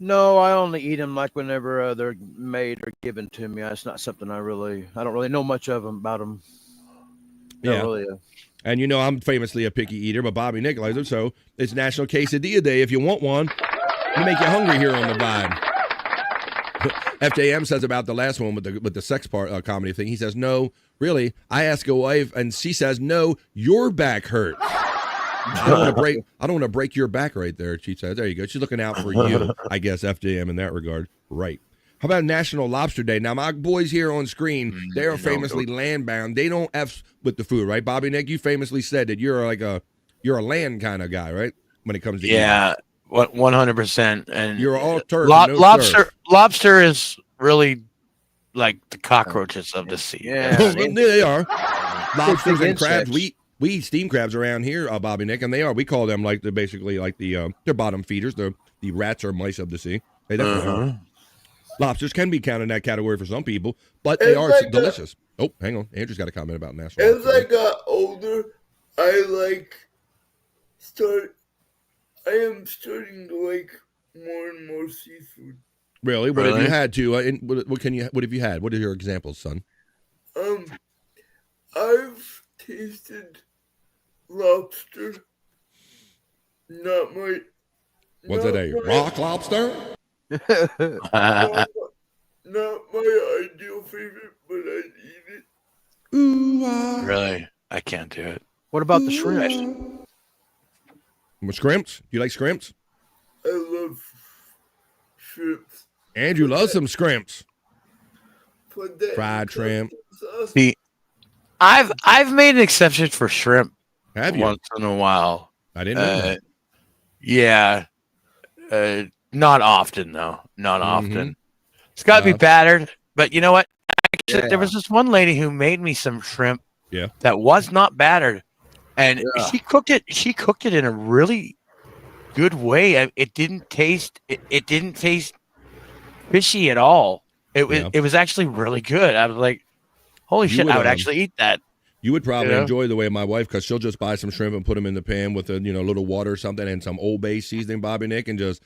No, I only eat them like whenever they're made or given to me. It's not something I don't really know much of them about them. Not Yeah. really. And you know I'm famously a picky eater, but Bobby Nick likes so it's National Quesadilla Day. If you want one, we make you hungry here on the Vibe. FJM says about the last one with the sex part comedy thing. He says, no, really. I ask a wife, and she says, no, your back hurts. I don't want to break your back right there. She says, there you go. She's looking out for you, I guess. FJM in that regard, right? How about National Lobster Day? Now, my boys here on screen, they are famously land-bound. They don't F with the food, right? Bobby Nick, you famously said that you're a land kind of guy, right? When it comes to eating. 100%. And you're all turf. Lobster is really like the cockroaches of the sea. Yeah, they are. Lobsters and insects. crabs. We eat steam crabs around here, Bobby Nick, and they are. We call them like they're basically like they're bottom feeders. They're the rats or mice of the sea. They definitely are. Lobsters can be counted in that category for some people, but they are like delicious. Oh, hang on. Andrew's got a comment about National. As I got older, I am starting to like more and more seafood. Really? What have you had to? What have you had? What are your examples, son? I've tasted lobster. Not my. What's it, a rock lobster? Not my ideal favorite, but I'd eat it. Ooh, Really? I can't do it. What about the shrimp? With scrimps? You like scrimps? I love shrimps. Andrew loves some scrimps. Put that Fried shrimp. See, I've made an exception for shrimp. Have you? Once in a while. I didn't know that. Yeah. Not often, though. Not often. It's got to be battered. But you know what? Actually, there was this one lady who made me some shrimp that was not battered. And she cooked it. She cooked it in a really good way. It didn't taste. It didn't taste fishy at all. It was actually really good. I was like, holy shit! I would actually eat that. You would probably enjoy the way my wife, because she'll just buy some shrimp and put them in the pan with a little water or something and some Old Bay seasoning, Bobby Nick, and just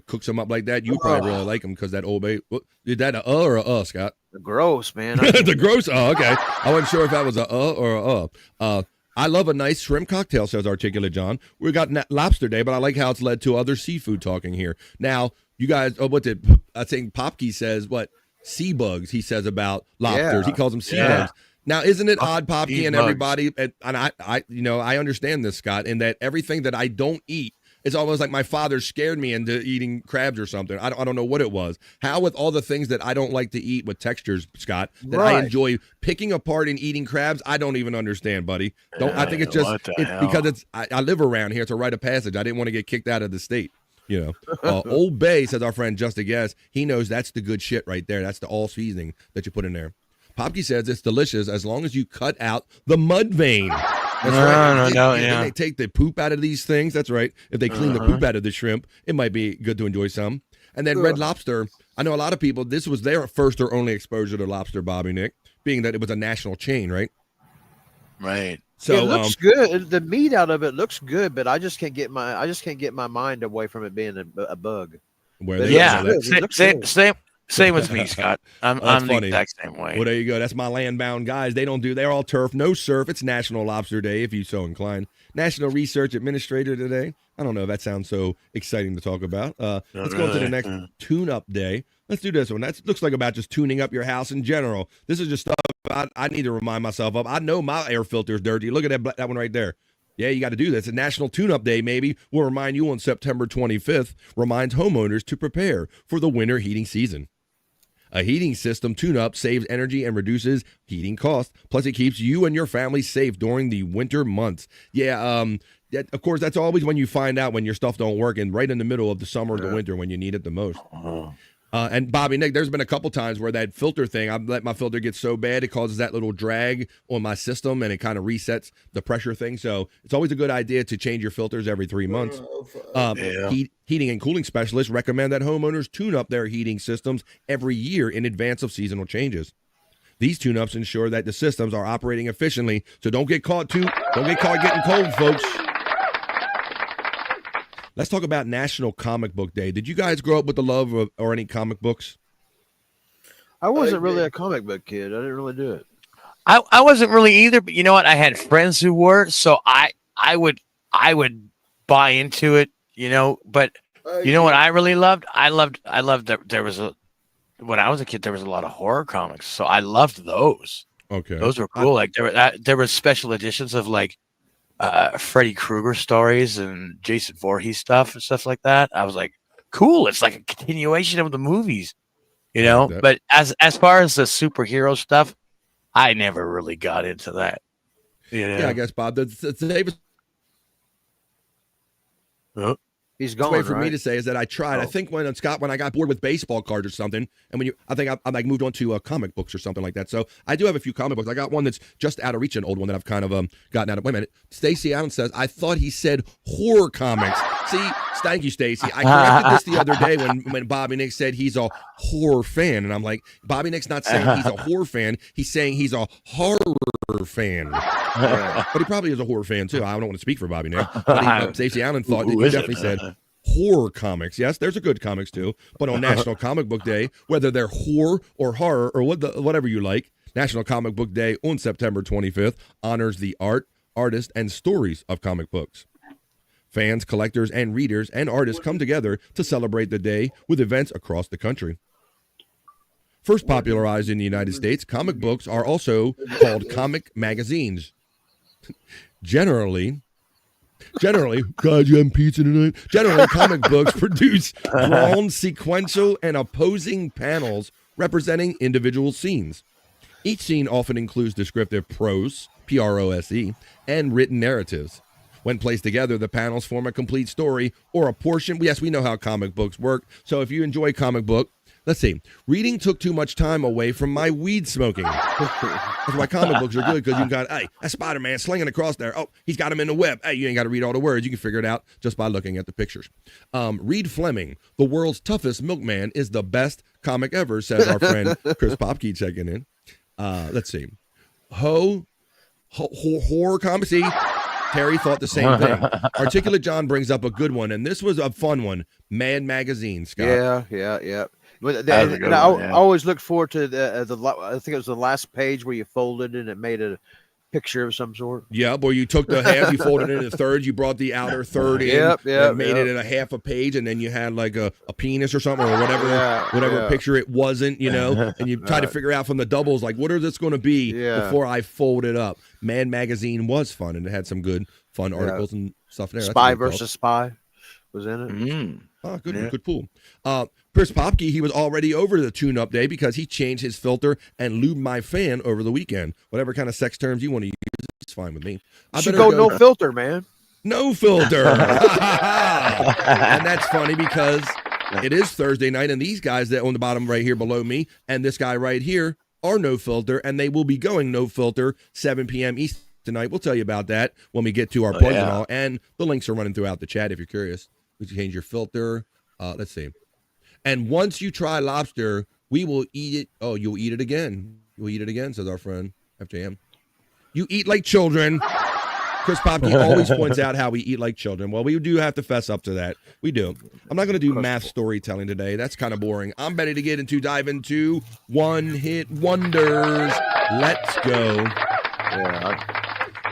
cook some up like that. You probably really like them because that Old Bay. Is that a or a Scott? The gross, man. The gross. Oh, okay. I wasn't sure if that was a or a. I love a nice shrimp cocktail, says Articulate John. We got Lobster Day, but I like how it's led to other seafood talking here. Now, you guys, I think Popke says what? Sea bugs, he says about lobsters. He calls them sea bugs. Now, isn't it odd, Popke and everybody, and I understand this, Scott, in that everything that I don't eat, it's almost like my father scared me into eating crabs or something. I don't know what it was. How with all the things that I don't like to eat with textures, Scott, that I enjoy picking apart and eating crabs, I don't even understand, buddy. I think it's just because I live around here. It's a rite of passage. I didn't want to get kicked out of the state. Old Bay, says our friend Just a Guess, he knows that's the good shit right there. That's the all seasoning that you put in there. Popke says it's delicious as long as you cut out the mud vein. That's right. They take the poop out of these things. That's right. If they clean the poop out of the shrimp, it might be good to enjoy some. And then Red Lobster, I know a lot of people, this was their first or only exposure to lobster, Bobby Nick, being that it was a national chain, right? Right. So it looks good. The meat out of it looks good, but I just can't get my mind away from it being a bug. Same with me, Scott. I'm the exact same way. Well, there you go. That's my land-bound guys. They're all turf, no surf. It's National Lobster Day, if you so inclined. National Research Administrator Today. I don't know if that sounds so exciting to talk about. Let's go to the next tune-up day. Let's do this one. That looks like about just tuning up your house in general. This is just stuff I need to remind myself of. I know my air filter is dirty. Look at that one right there. Yeah, you got to do this. It's a National Tune-Up Day, maybe. We'll remind you on September 25th. Reminds homeowners to prepare for the winter heating season. A heating system tune-up saves energy and reduces heating costs. Plus, it keeps you and your family safe during the winter months. Of course, that's always when you find out when your stuff don't work, and right in the middle of the summer or the winter when you need it the most. And Bobby Nick, there's been a couple times where that filter thing, I've let my filter get so bad it causes that little drag on my system, and it kind of resets the pressure thing. So it's always a good idea to change your filters every 3 months. Heating and cooling specialists recommend that homeowners tune up their heating systems every year in advance of seasonal changes. These tune-ups ensure that the systems are operating efficiently, so don't get caught getting cold, folks. Let's talk about National Comic Book Day. Did you guys grow up with the love of, or any comic books? I wasn't really a comic book kid. I didn't really do it. I wasn't really either, but you know what? I had friends who were, so I would buy into it, you know. But you know what I really loved? I loved that there was when I was a kid, there was a lot of horror comics, so I loved those. Okay, those were cool. Like there were special editions of like Freddy Krueger stories and Jason Voorhees stuff and stuff like that. I was like, cool. It's like a continuation of the movies, you know. But as far as the superhero stuff, I never really got into that. You know? Yeah, I guess, Bob. Today was He's the gone. way for me right? to say is that I tried. I think when I got bored with baseball cards or something, and I think I like moved on to comic books or something like that. So I do have a few comic books. I got one that's just out of reach, an old one that I've kind of gotten out of. Wait a minute. Stacey Allen says, I thought he said horror comics. See, thank you, Stacey. I corrected this the other day when Bobby Nick said he's a horror fan, and I'm like, Bobby Nick's not saying he's a horror fan. He's saying he's a horror fan. But he probably is a horror fan too. I don't want to speak for Bobby Nick. But Stacey Allen thought that he definitely said horror comics. Yes, there's a good comics too. But on National Comic Book Day, whether they're horror or horror or whatever you like, National Comic Book Day on September 25th honors the art, artists, and stories of comic books. Fans, collectors, and readers and artists come together to celebrate the day with events across the country. First popularized in the United States, comic books are also called comic magazines. Generally, God, you having pizza tonight? Generally, comic books produce drawn, sequential, and opposing panels representing individual scenes. Each scene often includes descriptive prose, prose, and written narratives. When placed together, the panels form a complete story or a portion. Yes, we know how comic books work. So if you enjoy comic book, let's see. Reading took too much time away from my weed smoking. That's why comic books are good, because you got, hey, that's Spider-Man slinging across there. Oh, he's got him in the web. Hey, you ain't got to read all the words. You can figure it out just by looking at the pictures. Reed Fleming, the world's toughest milkman, is the best comic ever, says our friend Chris Popke checking in. Let's see. Horror comic. See, Terry thought the same thing. Articulate John brings up a good one, and this was a fun one. Mad Magazine, Scott. Yeah. But I always look forward to I think it was the last page where you folded and it made a picture of some sort. Yeah, where you took the half, you folded it into thirds, you brought the outer third in, and made it in a half a page, and then you had like a penis or something, or whatever picture it wasn't, you know, and you try to figure out from the doubles, like, what are this going to be before I fold it up. Mad Magazine was fun, and it had some good, fun articles and stuff there. Spy versus Spy was in it. Oh, good pool. Chris Popke, he was already over the tune-up day because he changed his filter and lubed my fan over the weekend. Whatever kind of sex terms you want to use, it's fine with me. I should go no filter, man. No filter. And that's funny because it is Thursday night, and these guys that on the bottom right here below me and this guy right here are no filter, and they will be going no filter 7 p.m. Eastern tonight. We'll tell you about that when we get to our plugs and all, and the links are running throughout the chat if you're curious. We can change your filter. Let's see. And once you try lobster, we will eat it. Oh, you'll eat it again. You'll eat it again, says our friend FJM. You eat like children. Chris Popke always points out how we eat like children. Well, we do have to fess up to that. We do. I'm not going to do math storytelling today. That's kind of boring. I'm ready to dive into one-hit wonders. Let's go.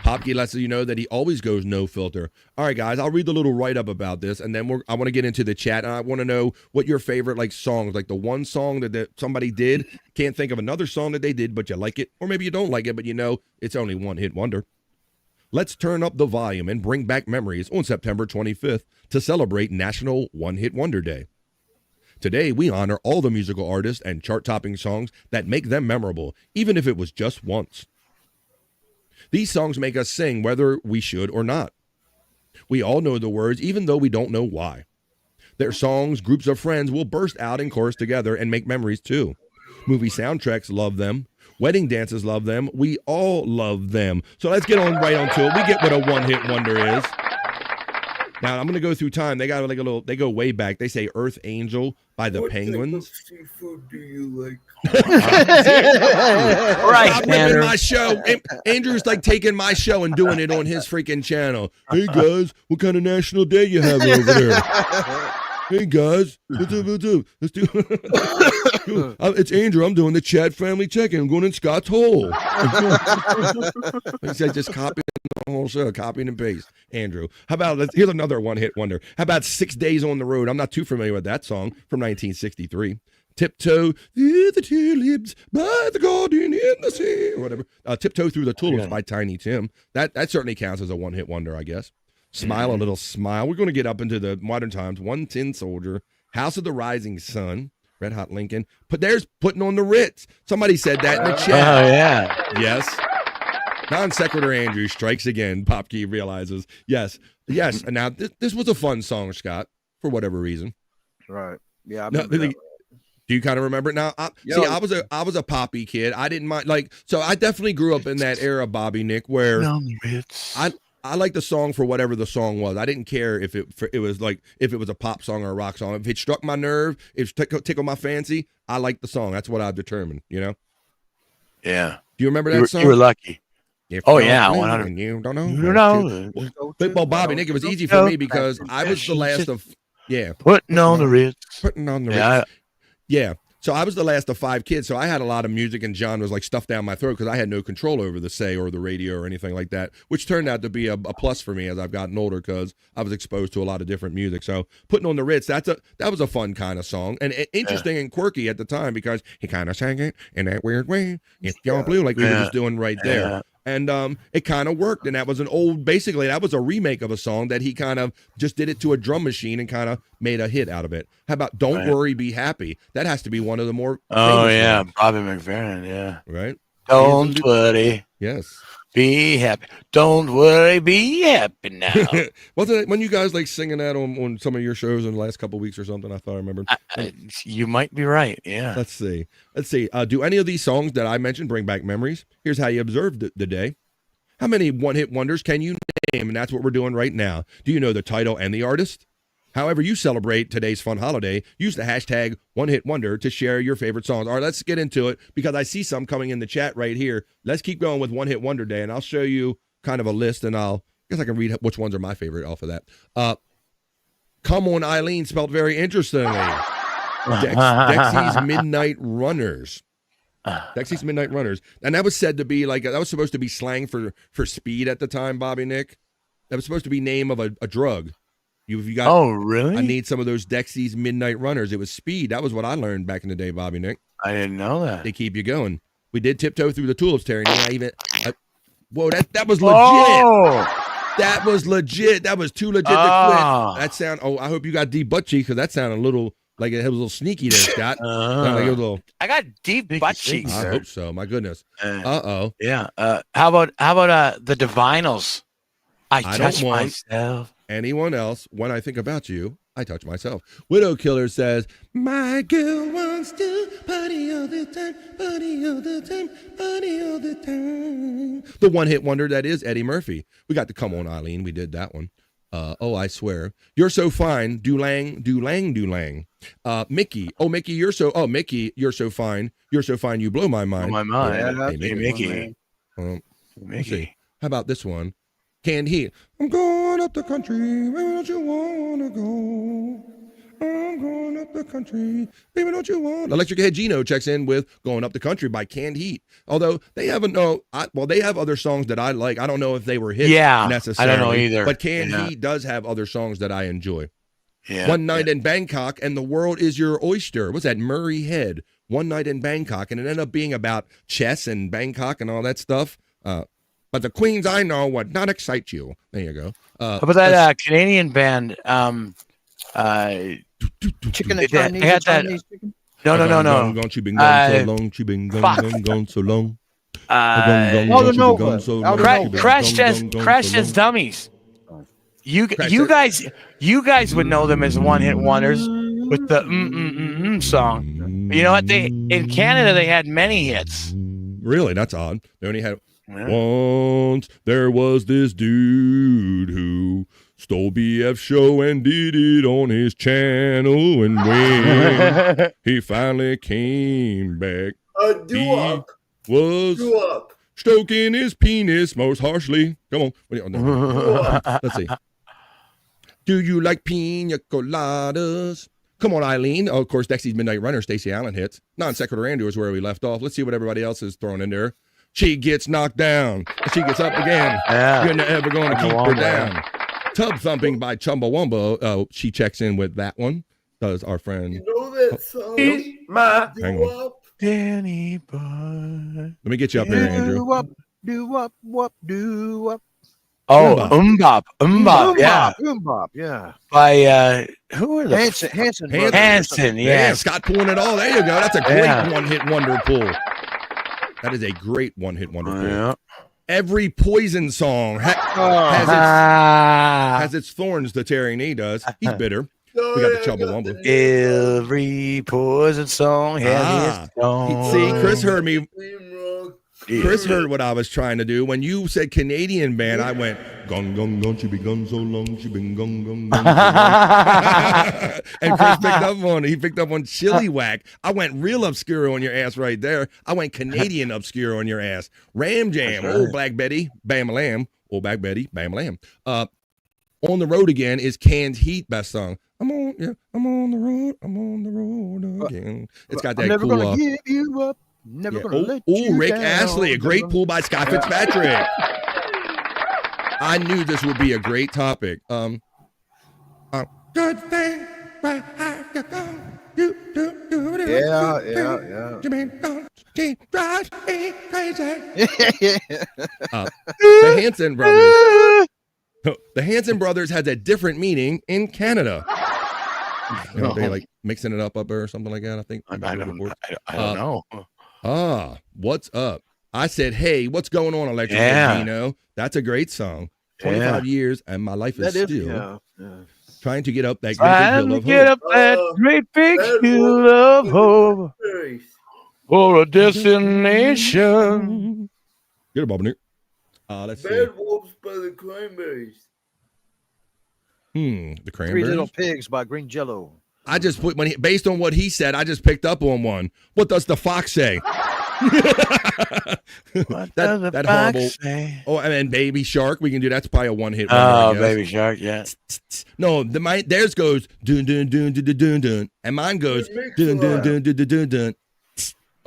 Popke lets you know that he always goes no filter. All right, guys, I'll read the little write-up about this, and then I want to get into the chat, and I want to know what your favorite songs, like the one song that somebody did. Can't think of another song that they did, but you like it, or maybe you don't like it, but you know it's only one-hit wonder. Let's turn up the volume and bring back memories on September 25th to celebrate National One-Hit Wonder Day. Today, we honor all the musical artists and chart-topping songs that make them memorable, even if it was just once. These songs make us sing whether we should or not. We all know the words, even though we don't know why. Their songs, groups of friends will burst out in chorus together and make memories too. Movie soundtracks love them. Wedding dances love them. We all love them. So let's get right onto it. We get what a one-hit wonder is. Now I'm gonna go through time. They got like a little. They go way back. They say Earth Angel by the Penguins. What type of seafood do you like? Right, stop ripping my show. Andrew's like taking my show and doing it on his freaking channel. Hey guys, what kind of National Day you have over there? Hey guys, what's up? Let's do. It's Andrew. I'm doing the Chad family check-in. I'm going in Scott's hole. He said, just copy the whole show, copy and paste. Andrew, how about here's another one-hit wonder. How about 6 Days on the Road? I'm not too familiar with that song from 1963. Tiptoe through the tulips by the garden in the sea, or whatever. Tiptoe Through the Tulips by Tiny Tim. That certainly counts as a one-hit wonder, I guess. Smile, a little smile. We're going to get up into the modern times. 1 Tin Soldier, House of the Rising Sun, Red Hot Lincoln. But there's Putting on the Ritz. Somebody said that in the chat. Oh, yeah. Yes. Non sequitur Andrew strikes again. Popkey realizes. Yes. Yes. And now this was a fun song, Scott, for whatever reason. Right. Yeah. Do you kind of remember it now? See, I was a poppy kid. I didn't mind so I definitely grew up in that era, Bobby Nick, where I liked the song for whatever the song was. I didn't care if it was a pop song or a rock song. If it struck my nerve, if it tickled my fancy, I liked the song. That's what I've determined, you know? Yeah. Do you remember that song? You were lucky. If oh, you yeah. don't 100. and you don't know. You know. Well, Bobby Nick, it was easy for me because I was the last of, Putting on the Ritz. Putting on the Ritz. Yeah. So I was the last of 5 kids, so I had a lot of music and genres like stuffed down my throat because I had no control over the say or the radio or anything like that, which turned out to be a plus for me as I've gotten older because I was exposed to a lot of different music. So Putting on the Ritz, that was a fun kind of song and interesting and quirky at the time because he kind of sang it in that weird way. If you're blue, like we were just doing right there. And it kind of worked. And that was that was a remake of a song that he kind of just did it to a drum machine and kind of made a hit out of it. How about Don't Worry, Be Happy? That has to be one of the more yeah. ones. Bobby McFerrin, yeah. Right? Don't worry. Yes. Be happy. Don't worry, be happy now. Wasn't it when you guys like singing that on some of your shows in the last couple of weeks or something? I thought I remembered. You might be right. Yeah. Let's see. Do any of these songs that I mentioned bring back memories? Here's how you observed the day. How many one-hit wonders can you name? And that's what we're doing right now. Do you know the title and the artist? However you celebrate today's fun holiday, use the hashtag #OneHitWonder to share your favorite songs. All right, let's get into it because I see some coming in the chat right here. Let's keep going with One Hit Wonder Day, and I'll show you kind of a list, and I guess I can read which ones are my favorite off of that. Come On Eileen, spelled very interestingly. Dexy's Midnight Runners. Dexy's Midnight Runners. And that was said to be that was supposed to be slang for speed at the time, Bobby Nick. That was supposed to be name of a drug. You got, oh, really? I need some of those Dexy's Midnight Runners. It was speed. That was what I learned back in the day, Bobby Nick. I didn't know that. They keep you going. We did Tiptoe Through the Tulips, Terry. Whoa, that was legit. Oh. That was legit. That was too legit to quit. That sound. Oh, I hope you got deep butt cheeks because that sounded a little like it was a little sneaky there, Scott. Like it was a little. I got deep butt cheeks. I hope so. My goodness. Uh-oh. Yeah. How about the Divinals? I touch myself. Anyone else, when I think about you, I touch myself. Widow Killer says, my girl wants to party all the time, party all the time, party all the time. The one-hit wonder that is Eddie Murphy. We got the Come On Eileen. We did that one. Oh, I swear. You're so fine. Dulang, Dulang, Dulang. Mickey. Oh, Mickey, you're so fine. You're so fine. You blow my mind. Blow my mind. Hey, Mickey. Mickey. How about this one? Canned Heat. I'm going up the country, baby, don't you wanna go? I'm going up the country, baby, don't you want? Electric Head Gino checks in with Going Up the Country by Canned Heat. Although they have they have other songs that I like. I don't know if they were hits necessarily. I don't know either. But Canned Heat does have other songs that I enjoy. Yeah. One Night in Bangkok and the World is Your Oyster. What's that? Murray Head. One Night in Bangkok. And it ended up being about chess and Bangkok and all that stuff. But the queens I know would not excite you. There you go. How about that Canadian band? Chicken they and Chinese. they had that. Chinese chicken? No. Gone so long. She been gone so long. Crash as Dummies. You guys would know them as one-hit wonders with the song. You know what? In Canada they had many hits. Really, that's odd. They only had once there was this dude who Stole BF show and did it on his channel. And when he finally came back, he was stroking his penis most harshly. Come on. Let's see. Do you like pina coladas? Come on, Eileen. Oh, of course, Dexy's Midnight Runner, Stacey Allen hits. Non sequitur Andrew is where we left off. Let's see what everybody else is throwing in there. She gets knocked down. She gets up again. Yeah. You're never going to keep her down. Tub Thumping by Chumbawamba. She checks in with that one. Does our friend. You know that song? Hang on. Danny Boy. Let me get you up here, Andrew. Do up, do up. Oh, Umbop, yeah. Umbop, yeah. By who are the Hanson, yeah. Scott pulling it all. There you go. That's a great one-hit wonder pull. That is a great one-hit wonder pull. Yeah. Every Poison song has its thorns. The Terry Nee does. He's bitter. We got the Chumbawamba. Every Poison song has its thorns. See, Chris heard me. Chris heard what I was trying to do. When you said Canadian band, I went, gung, gung, gung, she been gone so long, she been gung, gung, gung. And Chris picked up on Chili Whack. I went real obscure on your ass right there. I went Canadian obscure on your ass. Ram Jam, Old Black Betty, Bam Lamb, Old Black Betty, Bam Lamb. On the Road Again is Canned Heat, best song. I'm on the road again. It's got that never cool. Gonna give you up. Never gonna let you Rick down. Astley, a great pull by Scott Fitzpatrick. I knew this would be a great topic. Good thing, where have you gone? You do. Yeah. You mean don't drive me crazy. The Hanson brothers. The Hanson brothers had a different meaning in Canada. You know, they like mixing it up there or something like that. I think. I don't know. What's up? I said, hey, what's going on, Electric Gino? That's a great song. 25 years, and my life is still trying to get up that great big hill of hope. For a destination. Get it, Bob. Let's see. Bad Wolves by the Cranberries. The Cranberries. 3 Little Pigs by Green Jello. I just put based on what he said, I just picked up on one. What does the fox say? that horrible say? Oh, and Baby Shark, we can do that's probably a one-hit wonder. Baby Shark, yeah. No, theirs goes dun dun dun dun dun dun, and mine goes dun dun dun dun dun dun.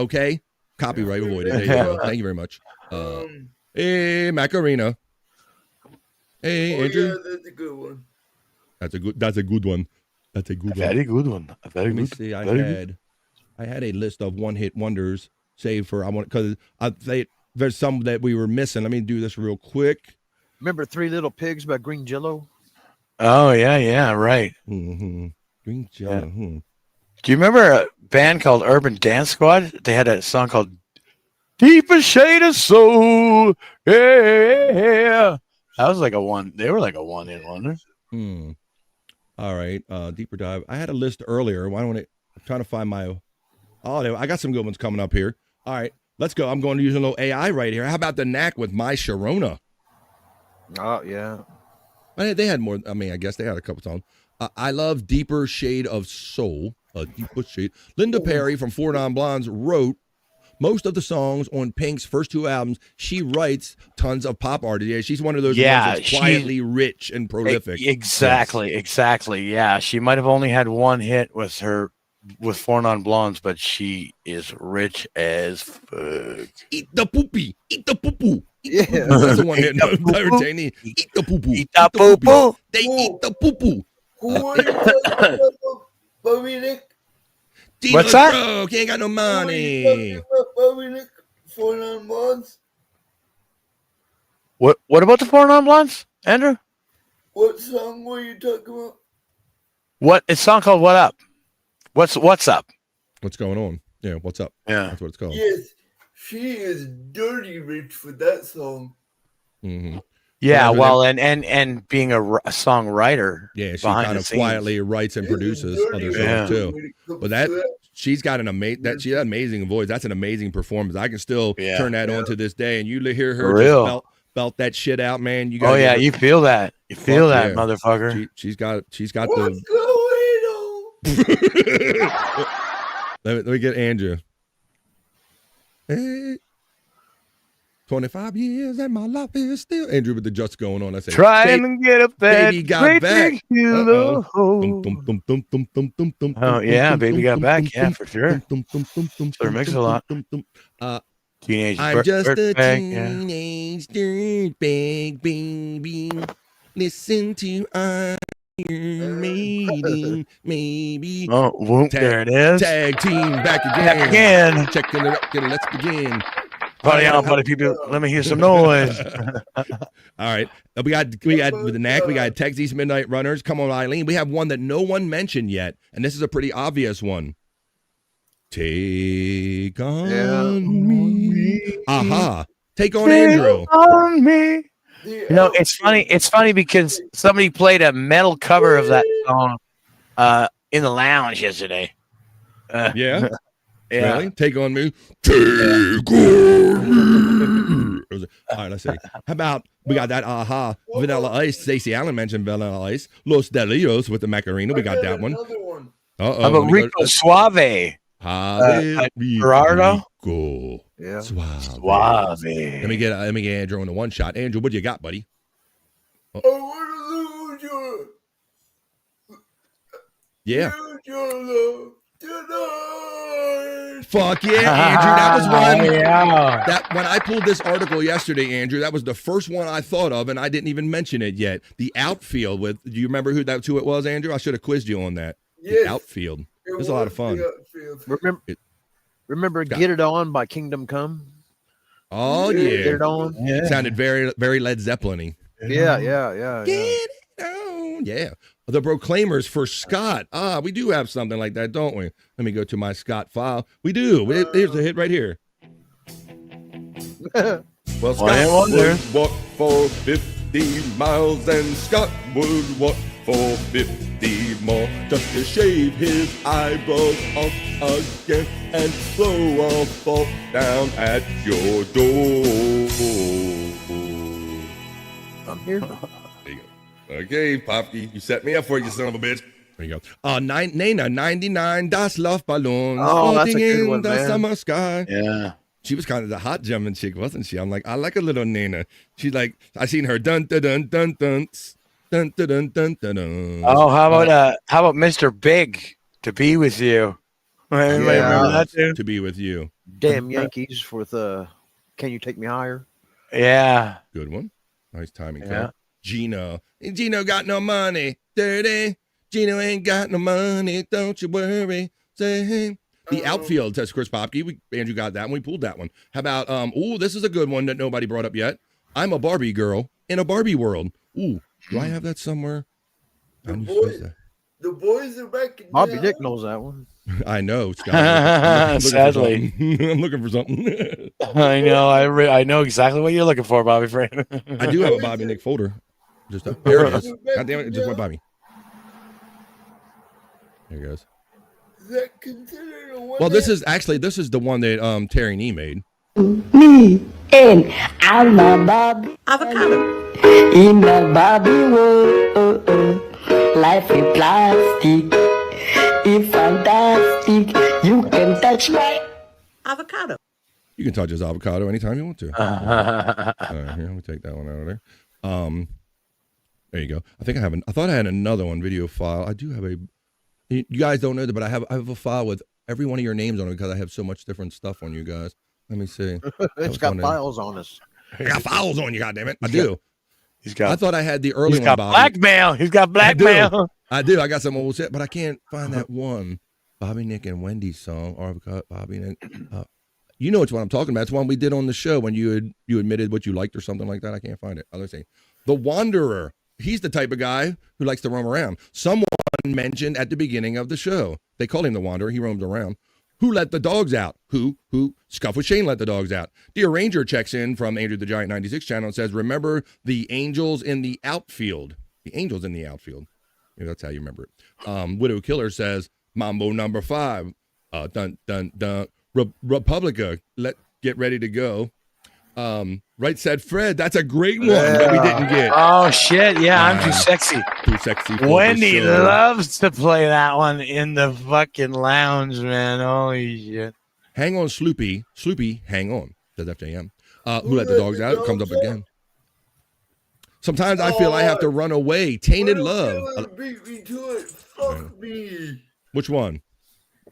Okay, copyright avoided. There you go. Thank you very much. Hey, Macarena. Hey, Andrew. Yeah, that's a good one. That's a good one. That's a good one. Very good one. Let me see. I had a list of one-hit wonders saved for because there's some that we were missing. Let me do this real quick. Remember 3 Little Pigs by Green Jello? Oh yeah, right. Mm-hmm. Green Jello. Do you remember a band called Urban Dance Squad? They had a song called "Deeper Shade of Soul." Yeah, that was like a one. They were like a one-hit wonder. All right, deeper dive. I had a list earlier. Why don't I'm trying to find my? Oh, I got some good ones coming up here. All right, let's go. I'm going to use a little AI right here. How about the Knack with My Sharona? Oh yeah. They had more. I mean, I guess they had a couple songs. I love Deeper Shade of Soul. Deeper Shade. Linda Perry from Four Non Blondes wrote most of the songs on Pink's first 2 albums. She writes tons of pop art. Yeah, she's one of those ones that's quietly rich and prolific. Exactly. Yeah, she might have only had one hit with Four Non Blondes, but she is rich as fuck. Eat the poopy. Eat the poo-poo. Yeah. That's the one hit. Eat the poo-poo. Eat the poo-poo. They eat the poo-poo. What's that? Broke, he ain't got no money. What about the Four Non Blondes, Andrew? What song were you talking about? It's a song called "What Up." What's up? What's going on? Yeah, what's up? Yeah, that's what it's called. Yes, she is dirty rich for that song. Mm-hmm. Yeah, well, and being a songwriter. Yeah, she kind of quietly writes and produces other songs too. But she's got an amazing voice. That's an amazing performance. I can still turn that on to this day, and you hear her just belt that shit out, man. You feel that. You feel Fuck that, yeah. motherfucker? She's got What's the. going on? Let me get Andrew. Hey, 25 years and my life is still. Andrew with the just going on. I say, Trying to get up that baby got great back. big hill of hope. Oh yeah, baby got back. Yeah, for sure. Sure makes a lot. Teenage I'm just a birthday, teenage dirtbag baby. Listen to Iron Maiden, maybe. Oh, whoop, there it is. Tag team back again. Back again. Checking the record. Let's begin. Party on, buddy, people. Let me hear some noise. All right. We got with the knack. We got Texas Midnight Runners. Come on, Eileen. We have one that no one mentioned yet, and this is a pretty obvious one. Take on me. Aha. Take on Andrew. Take on me. You know, it's funny. It's funny because somebody played a metal cover of that song in the lounge yesterday. Yeah. Yeah. Really? Take on me. Take on me. All right, let's see. How about we got that aha Vanilla Ice. Stacey Allen mentioned Vanilla Ice. Los Delios with the Macarena. We got that one. Uh-oh. How about Rico Suave? Gerardo? Yeah. Suave. Suave. Let me get Andrew in the one shot. Andrew, what do you got, buddy? I want to lose you. Yeah. Lose your love tonight. Fuck yeah, Andrew. That was one. Yeah. That when I pulled this article yesterday, Andrew, that was the first one I thought of, and I didn't even mention it yet. The outfield with. Do you remember who it was, Andrew? I should have quizzed you on that. Yes. The outfield. It was a lot of fun. Remember Get It On by Kingdom Come? Oh yeah. Get It On. It sounded very, very Led Zeppelin-y. Yeah. Get it on. Yeah. The Proclaimers for Scott. We do have something like that, don't we? Let me go to my Scott file. We do. Here's the hit right here. Well, Scott would walk for 50 miles and Scott would walk for 50 more just to shave his eyebrows off again and throw a fork down at your door. I'm here. There you go. Okay, Poppy, you set me up for it, you son of a bitch. There you go. Nena, 99, Das Luftballons. Oh, that's a floating good in one, the man. summer sky. Yeah. She was kind of the hot German chick, wasn't she? I'm like, I like a little Nena. She's like, I seen her dun dun dun dun dun dun dun dun dun dun dun. Oh, how about Mr. Big, To Be With You? Anybody remember that too? To Be With You. Damn Yankees with Can You Take Me Higher? Yeah. Good one. Nice timing. Yeah. Gino got no money. Dirty. Gino ain't got no money. Don't you worry. Say hey. The outfield, says Chris Popke. Andrew got that one. We pulled that one. How about, this is a good one that nobody brought up yet. I'm a Barbie girl in a Barbie world. Ooh, do I have that somewhere? The boys are back in Bobby town. Dick knows that one. I know, Scott. I'm looking Sadly. for something. I'm looking for something. I know. I know exactly what you're looking for, Bobby Friend. I do have a Bobby Nick folder. Just there it is. God damn it, it just went by me. There it goes. Is that considered a one? Well, this is the one that Terry Nee made. Me and I'm a Bobby avocado in the Bobby world. Life is plastic. It's fantastic. You can touch my avocado. You can touch his avocado anytime you want to. All right, here, let me take that one out of there. There you go. I thought I had another one, video file. I do have a. You guys don't know that, but I have a file with every one of your names on it because I have so much different stuff on you guys. Let me see. It's got files on us. I got files on you, goddammit. I do. I I thought I had the early He's one, got Bobby. blackmail. He's got blackmail. I do. I got some old shit, but I can't find that one. Bobby, Nick, and Wendy's song. Or Bobby, Nick. You know which one I'm talking about. It's one we did on the show when you admitted what you liked or something like that. I can't find it. Let's see. The Wanderer. He's the type of guy who likes to roam around. Someone mentioned at the beginning of the show. They call him the Wanderer. He roams around. Who let the dogs out? Who? Scuff with Shane let the dogs out. Dear Ranger checks in from Andrew the Giant 96 channel and says, remember the Angels in the outfield. The Angels in the outfield. Yeah, that's how you remember it. Widow Killer says, Mambo number 5. Dun, dun, dun. Republica, get ready to go. Right said Fred. That's a great one that we didn't get. Oh shit! Yeah, I'm too sexy. Too sexy. For Wendy the show. loves to play that one in the fucking lounge, man. Holy shit! Hang on, Sloopy. Sloopy, hang on. Says FJM. Who let the dogs out? It comes up again. Sometimes I feel I have to run away. Tainted love. Beat me to it. Fuck me. Which one?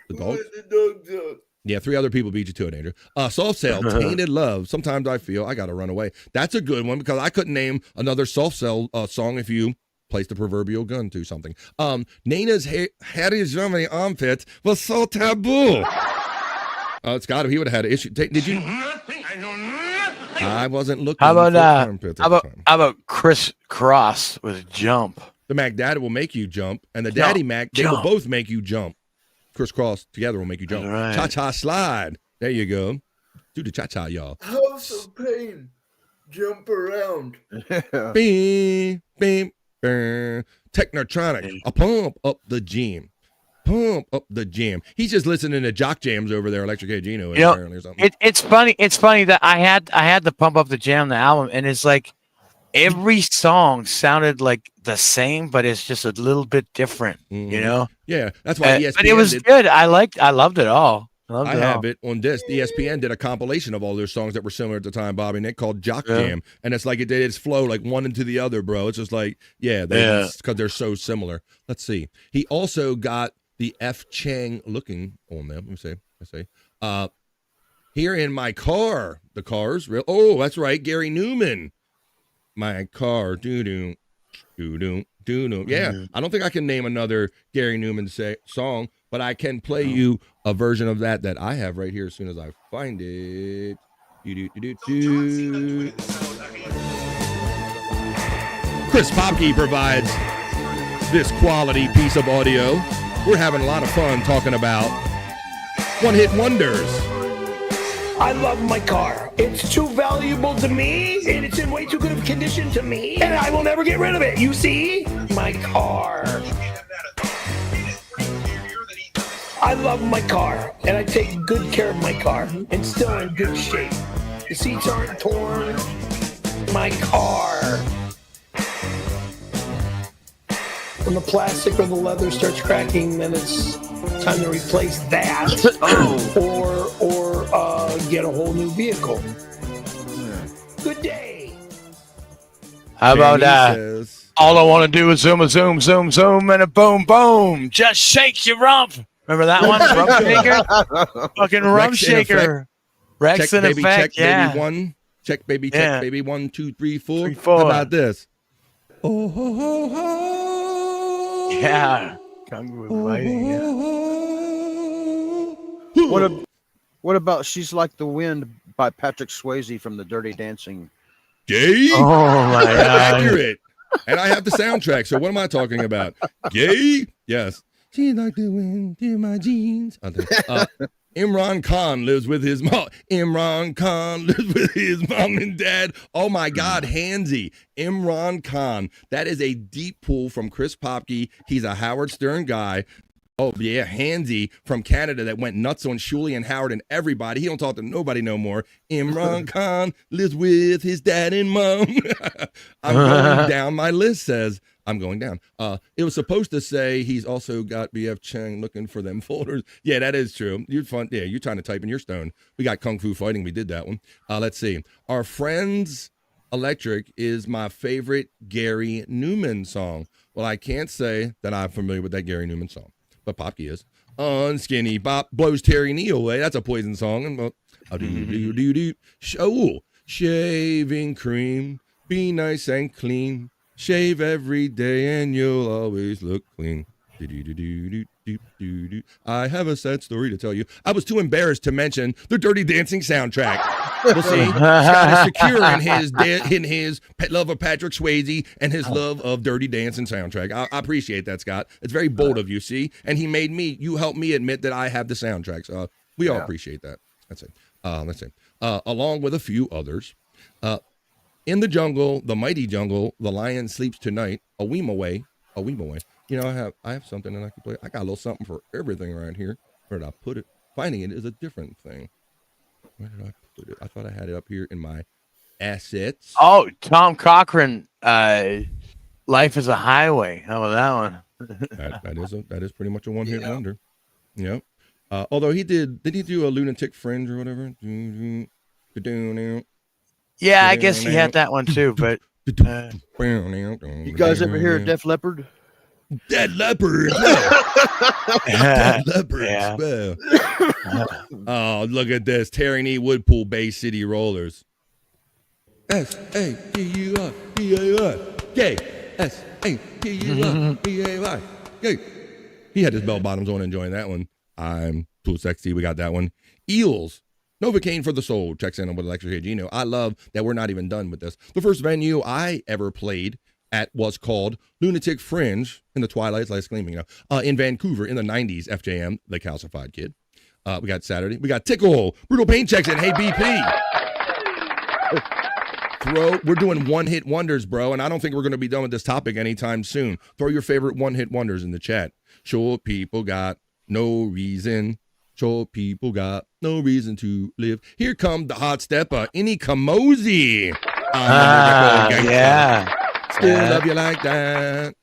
The dog? The dogs out. Yeah, 3 other people beat you to it, Andrew. Soft Cell, Tainted Love. Sometimes I feel I got to run away. That's a good one because I couldn't name another Soft Cell song if you placed the proverbial gun to something. Nana's Harry's Germany armpit was so taboo. It's got to. He would have had an issue. Did you? I wasn't looking. How about for armpits at the time. how about Chris Cross with Jump? The Mac Daddy will make you jump, and the Daddy Mac, they will both make you jump. Crisscross together will make you jump. Right. Cha-cha slide. There you go. Do the cha-cha, y'all. House of Pain. Jump around. Beep, beep, beep. Technotronic. A pump up the jam. Pump up the jam. He's just listening to jock jams over there, Electric Age Gino, apparently, or something. It's funny. It's funny that I had to pump up the jam, the album, and it's like every song sounded like the same, but it's just a little bit different, you know? Yeah, that's why ESPN but it was good. I loved it all. I have it on disc. ESPN did a compilation of all their songs that were similar at the time, Bobby Nick, called Jock Jam, and it's like it did its flow like one into the other, bro. It's just like, because they're so similar. Let's see. He also got the F Chang looking on them. Let me say. Here in my car, the Cars. Oh, that's right, Gary Newman. My car, doo-doo, doo-doo, doo-doo. Yeah, I don't think I can name another Gary Newman song, but I can play you a version of that I have right here as soon as I find it. Doo-doo-doo-doo. Chris Popke provides this quality piece of audio. We're having a lot of fun talking about one-hit wonders. I love my car. It's too valuable to me, and it's in way too good of condition to me, and I will never get rid of it. You see? My car. I love my car, and I take good care of my car. It's still in good shape. The seats aren't torn. My car. When the plastic or the leather starts cracking, then it's time to replace that. Or get a whole new vehicle. Good day. How about all I want to do is zoom, a zoom, zoom, zoom, and a boom, boom. Just shake your rump. Remember that one? Rump shaker? Fucking rump shaker. Rex in effect, check, baby, one. Check, baby, check, baby, 1, 2, 3, 4. How about this? Oh, ho, ho, ho. Yeah. Kung Fu fighting, yeah. What about She's Like the Wind by Patrick Swayze from the Dirty Dancing? Gay? Oh, my God. Accurate. And I have the soundtrack, so what am I talking about? Gay? Yes. She's like the wind in my jeans. Imran Khan lives with his mom. Imran Khan lives with his mom and dad. Oh, my God, Hansy. Imran Khan. That is a deep pull from Chris Popke. He's a Howard Stern guy. Oh, yeah, Hansy from Canada that went nuts on Shuley and Howard and everybody. He don't talk to nobody no more. Imran Khan lives with his dad and mom. I'm going down. My list says I'm going down. It was supposed to say he's also got BF Chang looking for them folders. Yeah, that is true. You're fun. Yeah, you're trying to type in your stone. We got Kung Fu Fighting. We did that one. Let's see. Our Friends Electric is my favorite Gary Newman song. Well, I can't say that I'm familiar with that Gary Newman song. But Popke is. Unskinny Bop blows Terry Neal away. That's a Poison song. And shaving cream, be nice and clean. Shave every day and you'll always look clean. I have a sad story to tell you. I was too embarrassed to mention the Dirty Dancing soundtrack. We'll see. Scott is secure in his love of Patrick Swayze and his love of Dirty Dancing soundtrack. I appreciate that, Scott. It's very bold of you, see? And you helped me admit that I have the soundtrack. So we all appreciate that. That's it. Let's see. Along with a few others. In the jungle, the mighty jungle, the lion sleeps tonight. A weem away. You know, I have something that I can play. I got a little something for everything right here. Where did I put it? Finding it is a different thing. Where did I I thought I had it up here in my assets. Oh, Tom Cochran, Life is a Highway. How about that one? that is pretty much a one-hit wonder. Yep. Although did he do a Lunatic Fringe or whatever? Yeah, I guess he had that one too. But you guys ever hear of Def Leppard? Dead Leopard. Dead Leopard. Yeah. Oh, look at this. Tearing E Woodpool Bay City Rollers. S-A-T-U-R-B-A-Y. Gay. S-A-T-U-R-B-A-Y. Gay. He had his bell bottoms on enjoying that one. I'm too sexy. We got that one. Eels. Novocaine for the soul. Checks in on with Electric Gino. I love that we're not even done with this. The first venue I ever played at was called Lunatic Fringe in the Twilight, Lights Gleaming, in Vancouver in the 90s. FJM, the calcified kid. We got Saturday. We got Tickle. Brutal Pain checks in. Hey, BP. We're doing one-hit wonders, bro, and I don't think we're going to be done with this topic anytime soon. Throw your favorite one-hit wonders in the chat. Sure, people got no reason. Sure, people got no reason to live. Here come the hot stepper, Inni Kamosi. Yeah. Still love you like that.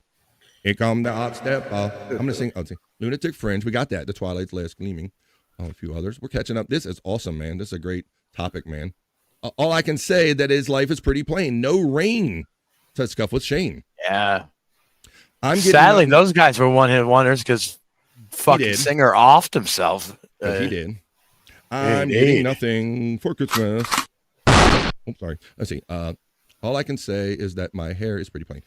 Here come the hot stepper. I'm going to sing. Lunatic Fringe. We got that. The Twilight's Last Gleaming. A few others. We're catching up. This is awesome, man. This is a great topic, man. All I can say that is life is pretty plain. No rain to scuff with Shane. Yeah. Sadly, those guys were one-hit wonders because fucking singer offed himself. He did. I'm getting nothing for Christmas. Oh, sorry. Let's see. All I can say is that my hair is pretty plain.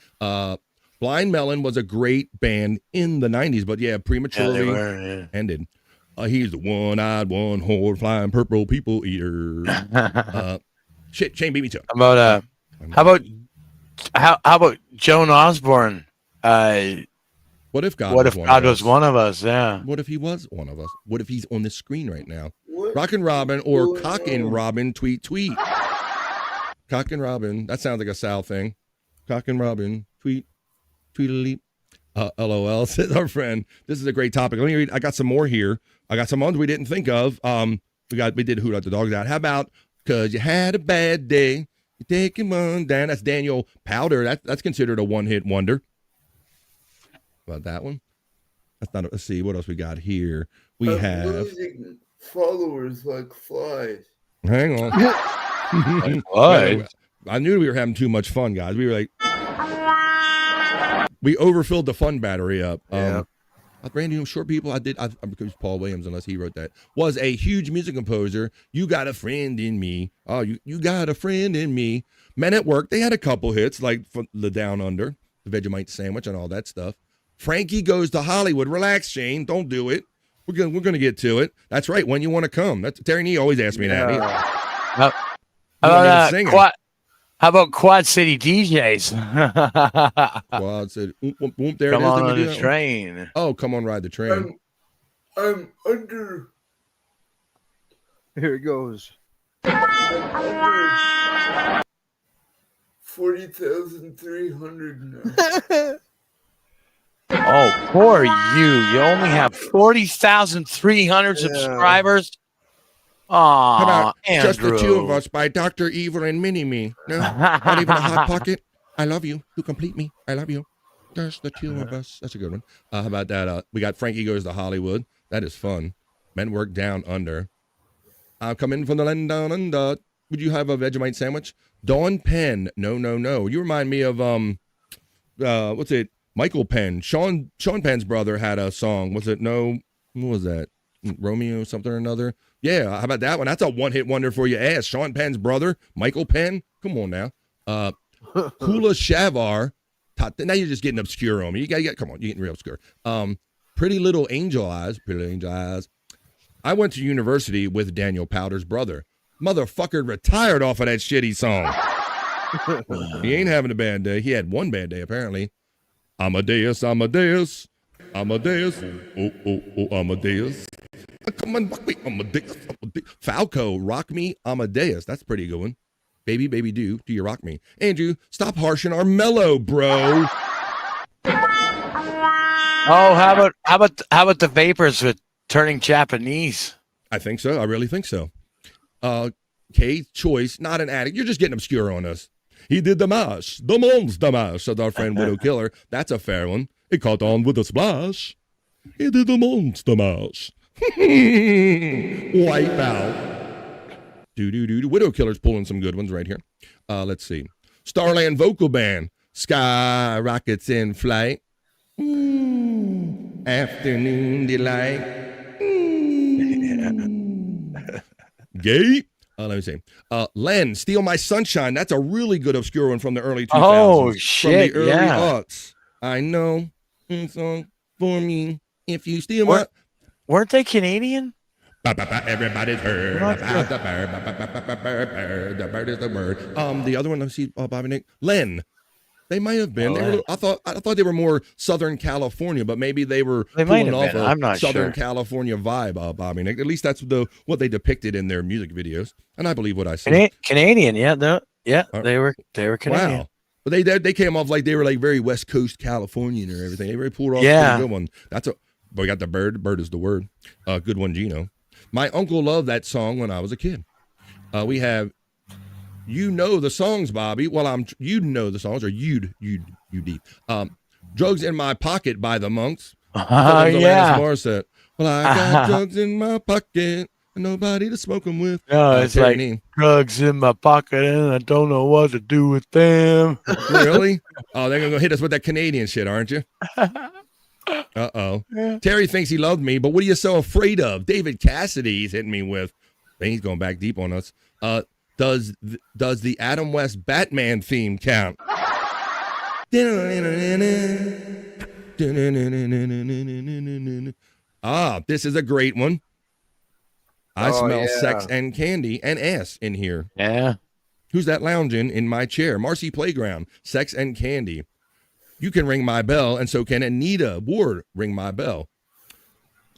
Blind Melon was a great band in the 90s, but prematurely ended. He's the one-eyed, one-horned, flying purple people eater. Shane beat me too. How about Joan Osborne? What if God was one of us? Yeah. What if he was one of us? What if he's on the screen right now? Rockin' Robin or Cockin' Robin tweet. Cockin' Robin. That sounds like a Sal thing. Cockin' Robin tweet. LOL says our friend. This is a great topic. Let me read. I got some more here. I got some ones we didn't think of. We did Who Let the Dogs Out. How about Cause You Had a Bad Day? You take him on down. That's Daniel Powder. That's considered a one-hit wonder. About that one? That's not. Let's see what else we got here. We have losing followers like flies. Hang on. Like flies. I knew we were having too much fun, guys. We were like, we overfilled the fun battery up. Randy, short people. I because Paul Williams, unless he wrote that, was a huge music composer. You got a friend in me. Oh, you got a friend in me. Men at Work. They had a couple hits like the Down Under, the Vegemite Sandwich, and all that stuff. Frankie Goes to Hollywood. Relax, Shane. Don't do it. We're gonna get to it. That's right. When you want to come. That's Terry Nee always asks me that. How about Quad City DJs? Quad City. There come it is. on the train. Oh, come on, ride the train. I'm under. Here it goes. 40,300 now. Oh, poor you. You only have 40,300 subscribers. How about Andrew. Just the Two of Us by Dr. Evil and Mini-Me? No, not even a Hot Pocket. I love you. You complete me. I love you. Just the two of us. That's a good one. How about that? We got Frankie Goes to Hollywood. That is fun. Men Work Down Under. I'll come in from the land down under. Would you have a Vegemite sandwich? Dawn Penn. No. You remind me of what's it? Michael Penn. Sean Penn's brother had a song. Was it no? What was that? Romeo something or another. Yeah, how about that one? That's a one-hit wonder for your ass. Sean Penn's brother, Michael Penn. Come on now. Hula Shavar. Now you're just getting obscure on me. You got come on, you're getting real obscure. Pretty Little Angel Eyes. I went to university with Daniel Powder's brother. Motherfucker retired off of that shitty song. He ain't having a bad day. He had one bad day, apparently. Amadeus. Oh, Amadeus. Come on, rock me, Amadeus. Falco, Rock Me, Amadeus. That's a pretty good one. Baby do you rock me? Andrew, stop harshing our mellow, bro. Oh, how about the Vapors with Turning Japanese? I think so. I really think so. K Choice, not an addict. You're just getting obscure on us. He did the mash, the monster mash, said our friend Widow Killer. That's a fair one. It caught on with a splash. He did the monster mash. Wipe out. Do. Widow Killer's pulling some good ones right here. Let's see. Starland Vocal Band. Sky rockets in flight. Afternoon delight. Gay. Let me see. Len, Steal My Sunshine. That's a really good obscure one from the early 2000s. Oh, shit, From the early yeah. aughts. I know. Song for me. If you steal my... Weren't they Canadian? Everybody's heard about the bird. The bird is the word. The other one, let me see, Bobby Nick. Len. They might have been. I thought they were more Southern California, but maybe they were pulling off a Southern California vibe, Bobby Nick. At least that's what they depicted in their music videos, and I believe what I see. Canadian, yeah, they were Canadian. Wow, but they came off like they were like very West Coast Californian or everything. They really pulled off a good one. But we got the bird. Bird is the word. Good one, Gino. My uncle loved that song when I was a kid. We have. You know the songs, Bobby. Well, you know the songs, or you'd. Drugs in My Pocket by the Monks. Yeah. Morissette. Well, I got drugs in my pocket, and nobody to smoke them with. No, it's like drugs in my pocket, and I don't know what to do with them. Really? Oh, they're gonna hit us with that Canadian shit, aren't you? Uh-oh. Yeah. Terry thinks he loved me, but what are you so afraid of? David Cassidy's hitting me with. He's going back deep on us. Does the Adam West Batman theme count? This is a great one. I smell sex and candy and ass in here. Yeah. Who's that lounging in my chair? Marcy Playground, sex and candy. You can ring my bell, and so can Anita Ward ring my bell.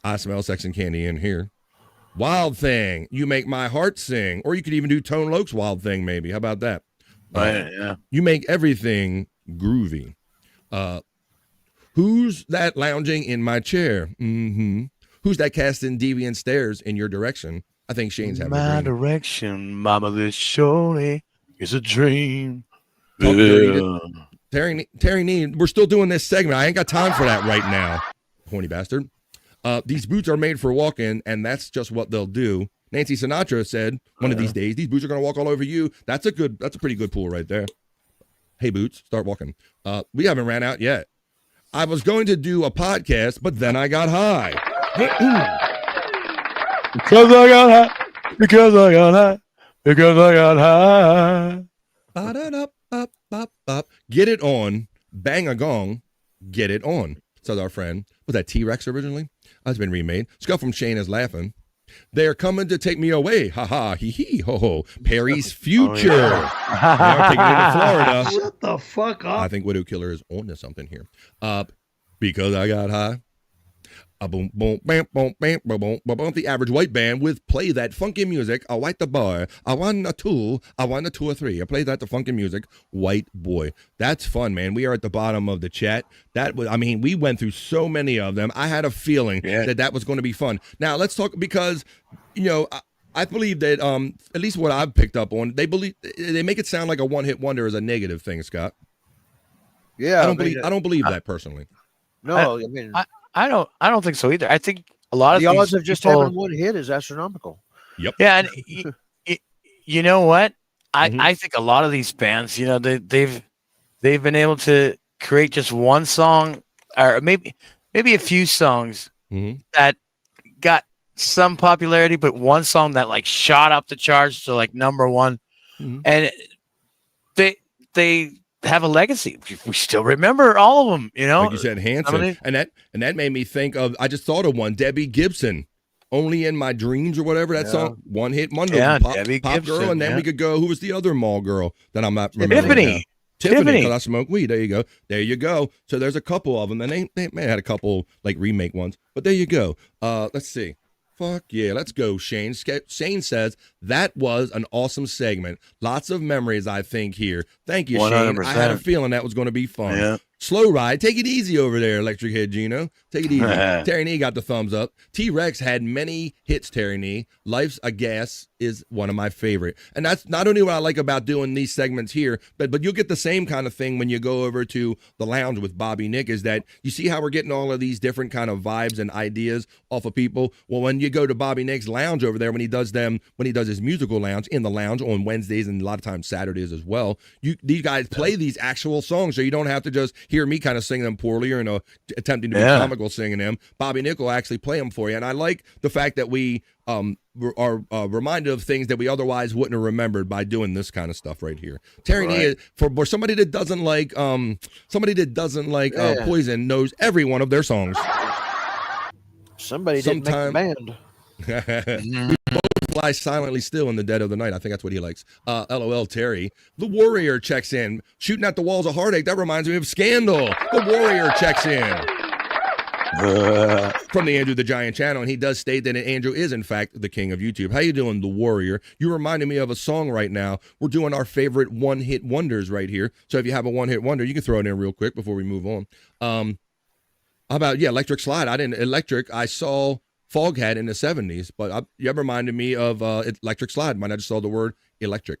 I smell sex and candy in here. Wild Thing, you make my heart sing. Or you could even do Tone Loc's Wild Thing, maybe. How about that? Yeah. You make everything groovy. Who's that lounging in my chair? Mm-hmm. Who's that casting deviant stares in your direction? I think Shane's having my a dream. direction, mama, this surely is a dream. Terry Nee, we're still doing this segment. I ain't got time for that right now, horny bastard. These boots are made for walking, and that's just what they'll do. Nancy Sinatra said, one of these days, these boots are going to walk all over you. That's a pretty good pool right there. Hey, boots, start walking. We haven't ran out yet. I was going to do a podcast, but then I got high. Because I got high. Get it on. Bang a gong. Get it on. Says our friend. Was that T-Rex originally? That's been remade. Skull from Shane is laughing. They're coming to take me away. Ha ha, hee hee, ho ho. Perry's Future. They are taking it to Florida. Shut the fuck up. I think Widow Killer is on to something here. Because I got high. Boom, boom, bam, boom, bam, boom, boom, boom. The average white band with play that funky music. I white the bar. I want a two or three. I play that the funky music. White boy. That's fun, man. We are at the bottom of the chat. We went through so many of them. I had a feeling that was going to be fun. Now let's talk because, I believe that at least what I've picked up on, they make it sound like a one-hit wonder is a negative thing, Scott. Yeah, I don't believe that personally. No, I don't think so either. I think a lot of the odds of people, just having one hit is astronomical. Yep. Yeah, and you know what? I think a lot of these bands, they've been able to create just one song, or maybe a few songs that got some popularity, but one song that like shot up the charts to like number one, and they have a legacy. We still remember all of them, Like you said, Hanson, and that made me think of. I just thought of one, Debbie Gibson, "Only in My Dreams" or whatever that song, one hit wonder, Debbie pop Gibson, girl, and then we could go. Who was the other mall girl that I'm not remembering? Tiffany, because I smoke weed. There you go. So there's a couple of them, and they may have had a couple like remake ones, but there you go. Let's see. Fuck yeah, let's go, Shane. Shane says, that was an awesome segment. Lots of memories, I think, here. Thank you, 100%. Shane. I had a feeling that was going to be fun. Yeah. Slow ride. Take it easy over there, Electric Head Gino. Take it easy. Terry Nee got the thumbs up. T-Rex had many hits, Terry Nee. Life's a Gas. is one of my favorite. And that's not only what I like about doing these segments here, but you'll get the same kind of thing when you go over to the lounge with Bobby Nick, is that you see how we're getting all of these different kind of vibes and ideas off of people. Well, when you go to Bobby Nick's lounge over there, when he does his musical lounge in the lounge on Wednesdays and a lot of times Saturdays as well, these guys play these actual songs, so you don't have to just hear me kind of sing them poorly or attempting to be comical singing them. Bobby Nick will actually play them for you. And I like the fact that we are reminded of things that we otherwise wouldn't have remembered by doing this kind of stuff right here. Terry Nee, for somebody that doesn't like Poison, knows every one of their songs. Somebody didn't make the band. We both fly silently still in the dead of the night. I think that's what he likes. LOL Terry. The Warrior checks in. Shooting at the walls of heartache. That reminds me of Scandal. The Warrior checks in. From the Andrew the Giant channel, and he does state that Andrew is in fact the king of YouTube. How you doing, The Warrior? You reminded me of a song right now. We're doing our favorite one-hit wonders right here. So if you have a one-hit wonder, you can throw it in real quick before we move on. How about Electric Slide? I saw Foghat in the 70s, but you reminded me of Electric Slide. I just saw the word electric.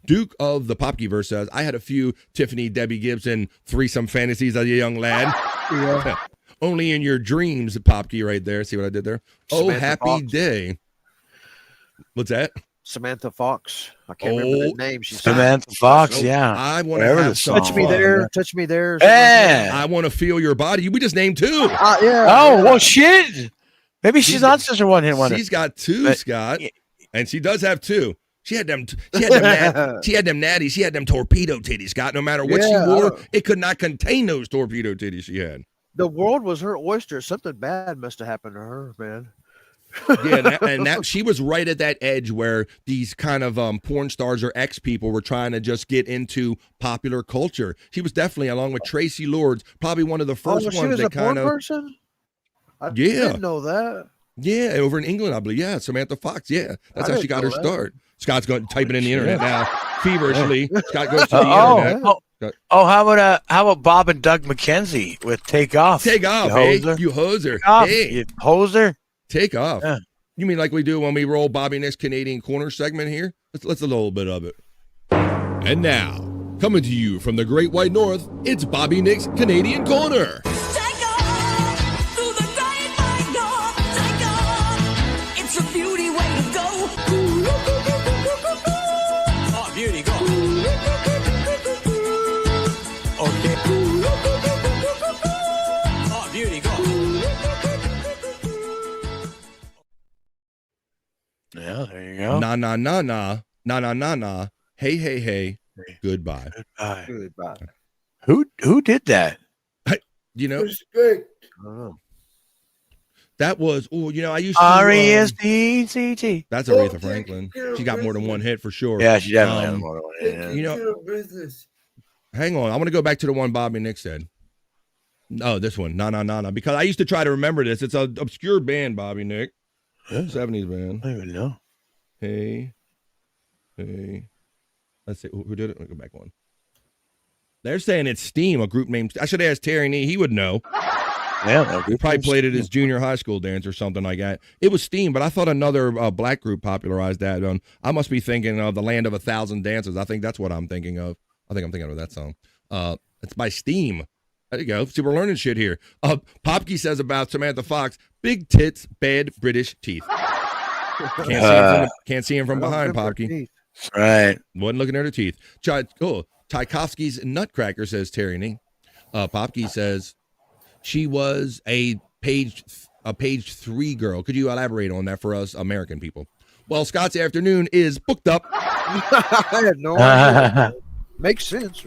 Duke of the Popkiverse says, I had a few Tiffany Debbie Gibson threesome fantasies as a young lad. Yeah. Only in your dreams, Popkey, right there. See what I did there? Samantha happy Fox. day. What's that? Samantha Fox. I can't remember the name. She's Samantha Fox, yeah. I want to have some Touch Me There, Touch Me There. Yeah. I want to feel your body. We just named two. Well, shit. Maybe she's not such a one-hit wonder. She's got two, Scott, and she does have two. She had them natties. She had them torpedo titties, Scott. No matter what she wore, it could not contain those torpedo titties she had. The world was her oyster. Something bad must have happened to her, man. That she was right at that edge where these kind of porn stars or ex people were trying to just get into popular culture. She was definitely, along with Tracy Lords, probably one of the first ones she was that a porn kind of person? I didn't know that. Yeah, over in England, I believe. Yeah, Samantha Fox. Yeah, that's how she got her start. Scott's going typing in the internet now feverishly. Scott goes to the internet. How about Bob and Doug McKenzie with Take Off? Take Off, hey, you hoser. Hey, you hoser. Take Off. Yeah. You mean like we do when we roll Bobby Nick's Canadian Corner segment here? Let's a little bit of it. And now, coming to you from the Great White North, it's Bobby Nick's Canadian Corner. It's a beauty way to go. Oh, beauty, go. Okay. Oh, beauty, go. Yeah, there you go. Na na na na na na na na. Hey hey hey. Goodbye. Goodbye. Who did that? You know. Respect. That was, I used to. R-E-S-P-E-C-T. That's Aretha Franklin. She got more than one hit for sure. Yeah, she definitely had more than one hit. You know, hang on. I want to go back to the one Bobby Nick said. Oh, this one. Na, na, na, na. Because I used to try to remember this. It's an obscure band, Bobby Nick. 70s band. I don't even know. Hey. Let's see. Who did it? Let me go back one. They're saying it's Steam, a group named. I should ask Terry Nee. He would know. Yeah, he probably played it as junior high school dance or something like that. It was Steam, but I thought another black group popularized that. I must be thinking of The Land of 1,000 Dances. I think that's what I'm thinking of. I think I'm thinking of that song. It's by Steam. There you go. See, we're learning shit here. Popkey says about Samantha Fox, big tits, bad British teeth. Can't see him from behind, Popkey. Right. Wasn't looking at her teeth. Tchaikovsky's Nutcracker, says Terry Nee. Popkey says she was a page 3 girl. Could you elaborate on that for us American people? Well, Scott's afternoon is booked up. I had no idea. Makes sense.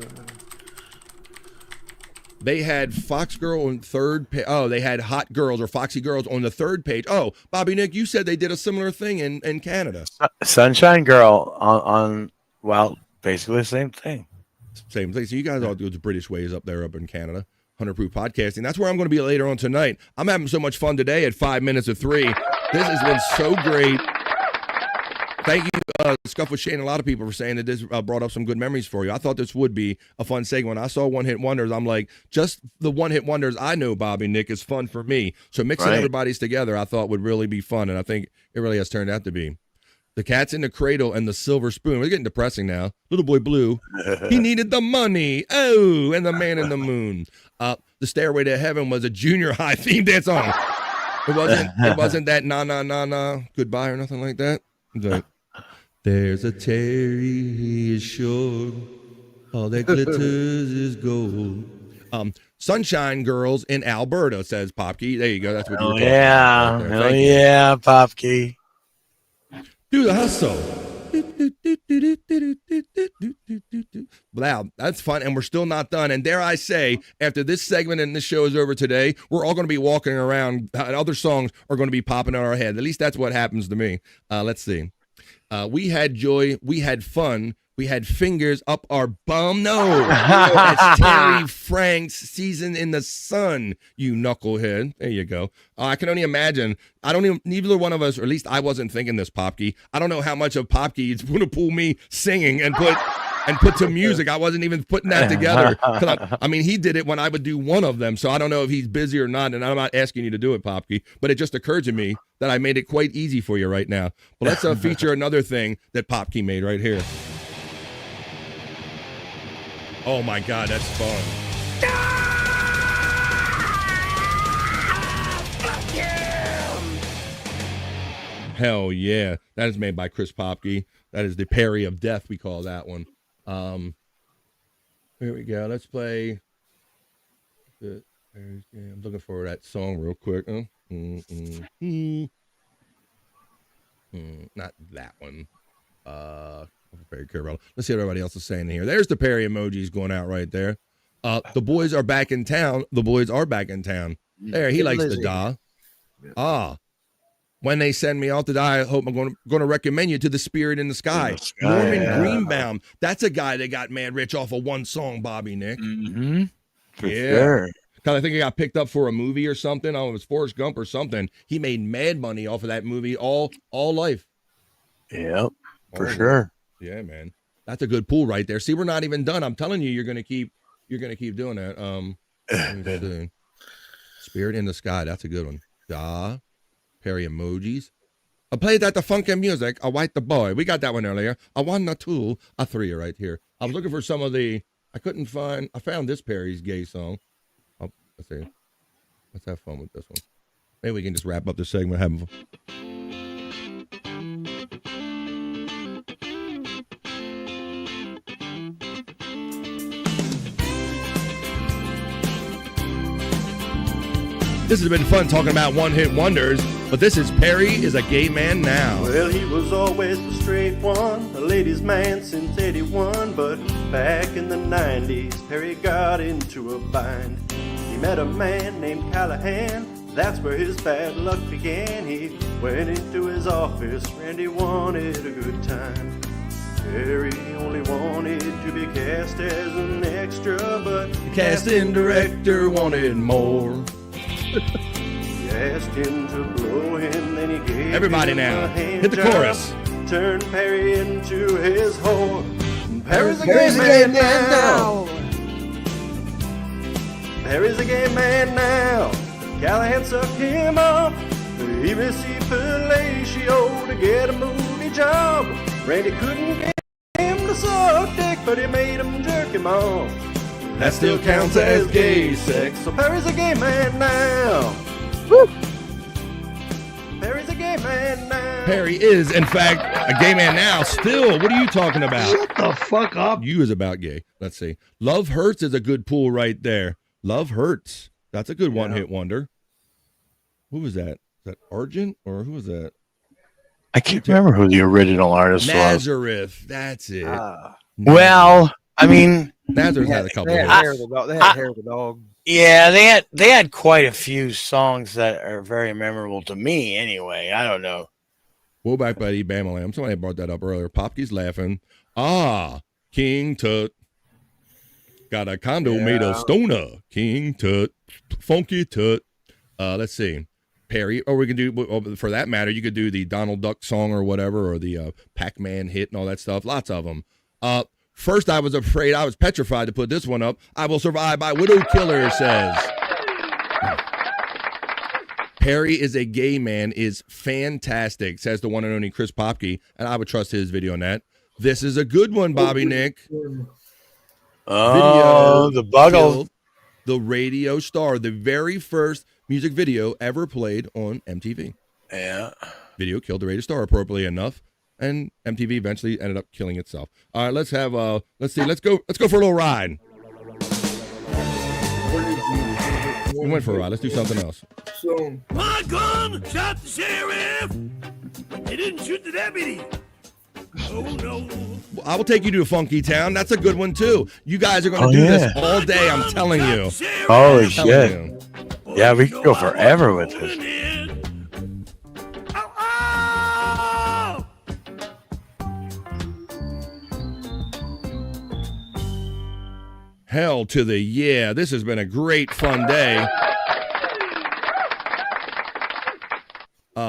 They had Fox Girl on third page. Oh, they had Hot Girls or Foxy Girls on the third page. Oh, Bobby Nick, you said they did a similar thing in Canada. Sunshine Girl on basically the same thing. Same thing. So you guys all do the British ways up there up in Canada. 100 Proof Podcasting. That's where I'm going to be later on tonight. I'm having so much fun today at 5 minutes of 3. This has been so great. Thank you, Scuff with Shane. A lot of people were saying that this brought up some good memories for you. I thought this would be a fun segment. I saw One Hit Wonders. I'm like, just the One Hit Wonders I know, Bobby Nick, is fun for me. So mixing everybody's together, I thought would really be fun, and I think it really has turned out to be. The Cat's in the Cradle and the Silver Spoon. We're getting depressing now. Little Boy Blue. He needed the money. Oh, and the Man in the Moon. The Stairway to Heaven was a junior high theme dance song. It wasn't that na goodbye or nothing like that. It's like, there's a Terry, he is sure. All that glitters is gold. Sunshine Girls in Alberta, says Popkey. There you go. That's what you were talking about. Right there. Hell yeah, Popkey. Do the hustle. Wow, that's fun, and we're still not done. And dare I say, after this segment and this show is over today, we're all going to be walking around, and other songs are going to be popping in our head. At least that's what happens to me. Let's see. We had joy. We had fun. We had fingers up our bum. No, that's Terry Frank's Season in the Sun, you knucklehead. There you go. I can only imagine. Neither one of us, or at least I wasn't thinking this, Popkey. I don't know how much of Popkey is going to pull me singing and put to music. I wasn't even putting that together. I mean, he did it when I would do one of them, so I don't know if he's busy or not, and I'm not asking you to do it, Popkey, but it just occurred to me that I made it quite easy for you right now. But let's feature another thing that Popkey made right here. Oh my God, that's fun. Hell yeah. That is made by Chris Popkey. That is the Parry of Death, we call that one. Here we go. Let's play. I'm looking for that song real quick. Not that one. Very careful. Let's see what everybody else is saying here. There's the Perry emojis going out right there. The boys are back in town. The boys are back in town. There, he likes the da. When they send me off to die, I hope I'm going to recommend you to the Spirit in the Sky. Norman Greenbaum. That's a guy that got mad rich off of one song, Bobby Nick. Mm-hmm. For yeah. sure. Because I think he got picked up for a movie or something. Oh, it was Forrest Gump or something. He made mad money off of that movie all life. Yep, for sure. Yeah, man. That's a good pool right there. See, we're not even done. I'm telling you, you're gonna keep doing that. Spirit in the Sky. That's a good one. Da. Perry emojis. I played that the funky music. I white the boy. We got that one earlier. I won a two. A three right here. I was looking for some of the. I found this Perry's gay song. Let's see. Let's have fun with this one. Maybe we can just wrap up this segment having fun. This has been fun talking about one-hit wonders, but this is Perry is a Gay Man Now. Well, he was always the straight one, a ladies' man since 81, but back in the 90s, Perry got into a bind. He met a man named Callahan, that's where his bad luck began. He went into his office, Randy wanted a good time. Perry only wanted to be cast as an extra, but the casting director wanted more. He asked him to blow him, then he gave everybody him now. a hand Hit the job, chorus. Turned Perry into his whore. Perry's a gay man now. Perry's a gay man now. Callahan sucked him off. He received fellatio to get a movie job. Randy couldn't get him to suck dick, but he made him jerk him off. That still counts as gay sex. So Perry's a gay man now. Woo! Perry's a gay man now. Perry is, in fact, a gay man now. Still, what are you talking about? Shut the fuck up. You is about gay. Let's see. Love Hurts is a good pool right there. Love Hurts. That's a good one-hit wonder. Who was that? Is that Argent or who was that? I can't remember who the original artist was. Nazareth. That's it. Well, I mean, Nazareth had a couple. They had Hair of the Dog. Yeah, they had quite a few songs that are very memorable to me. Anyway, I don't know. Well, back by Bamalam. Somebody brought that up earlier. Popkey's laughing. King Tut. Got a condo made of stoner. King Tut. Funky Tut. Let's see. Perry, or we can do, for that matter, you could do the Donald Duck song or whatever, or the Pac-Man hit and all that stuff. Lots of them. First, I was petrified to put this one up. I Will Survive by Widow Killer says. Harry is a gay man is fantastic, says the one and only Chris Popke, and I would trust his video on that. This is a good one, Bobby Nick. Oh, the Buggle. killed the radio star, the very first music video ever played on MTV. Yeah. Video killed the radio star, appropriately enough, and MTV eventually ended up killing itself. All right, let's go for a little ride. We went for a ride. Let's do something else. So, My gun shot the sheriff. They didn't shoot the deputy. Oh no. I will take you to Funky Town. That's a good one too. You guys are going to do this all day. I'm telling you. Holy shit. Yeah, we could go forever with this. Hell to the yeah. This has been a great fun day.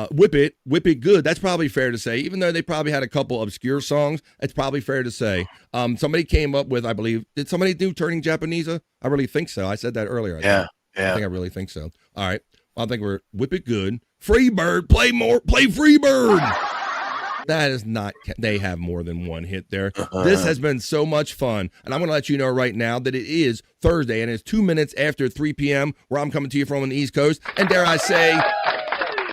Whip it good. That's probably fair to say. Even though they probably had a couple obscure songs, it's probably fair to say. Somebody came up with, I believe, did somebody do Turning Japanese? I really think so. I said that earlier. I think I really think so. All right. Well, I think we're Whip It Good. Freebird, play Freebird. That is not, they have more than one hit there. This has been so much fun. And I'm going to let you know right now that it is Thursday and it's 2 minutes after 3 p.m. where I'm coming to you from on the East Coast. And dare I say,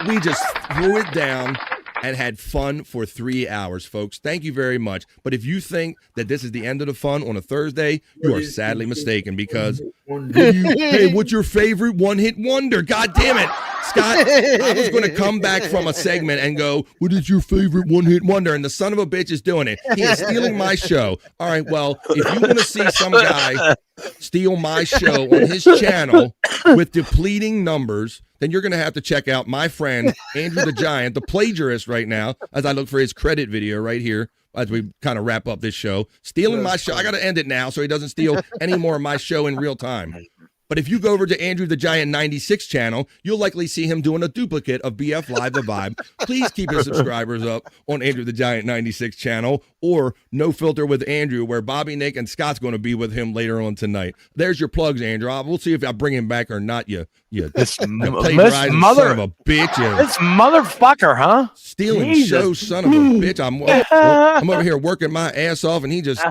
we just threw it down and had fun for 3 hours, folks. Thank you very much. But if you think that this is the end of the fun on a Thursday, you are sadly mistaken because, hey, what's your favorite one-hit wonder? God damn it. Scott, I was going to come back from a segment and go, what is your favorite one-hit wonder? And the son of a bitch is doing it. He is stealing my show. All right, well, if you want to see some guy steal my show on his channel with depleting numbers, then you're going to have to check out my friend, Andrew the Giant, the plagiarist right now, as I look for his credit video right here as we kind of wrap up this show. Stealing my show. I got to end it now so he doesn't steal any more of my show in real time. But if you go over to Andrew the Giant 96 channel, you'll likely see him doing a duplicate of BF Live The Vibe. Please keep your subscribers up on Andrew the Giant 96 channel or No Filter with Andrew, where Bobby, Nick, and Scott's going to be with him later on tonight. There's your plugs, Andrew. We'll see if I bring him back or not. This plagiarizing son of a bitch. This motherfucker, huh? Stealing show, son of a bitch. I'm over here working my ass off, and he just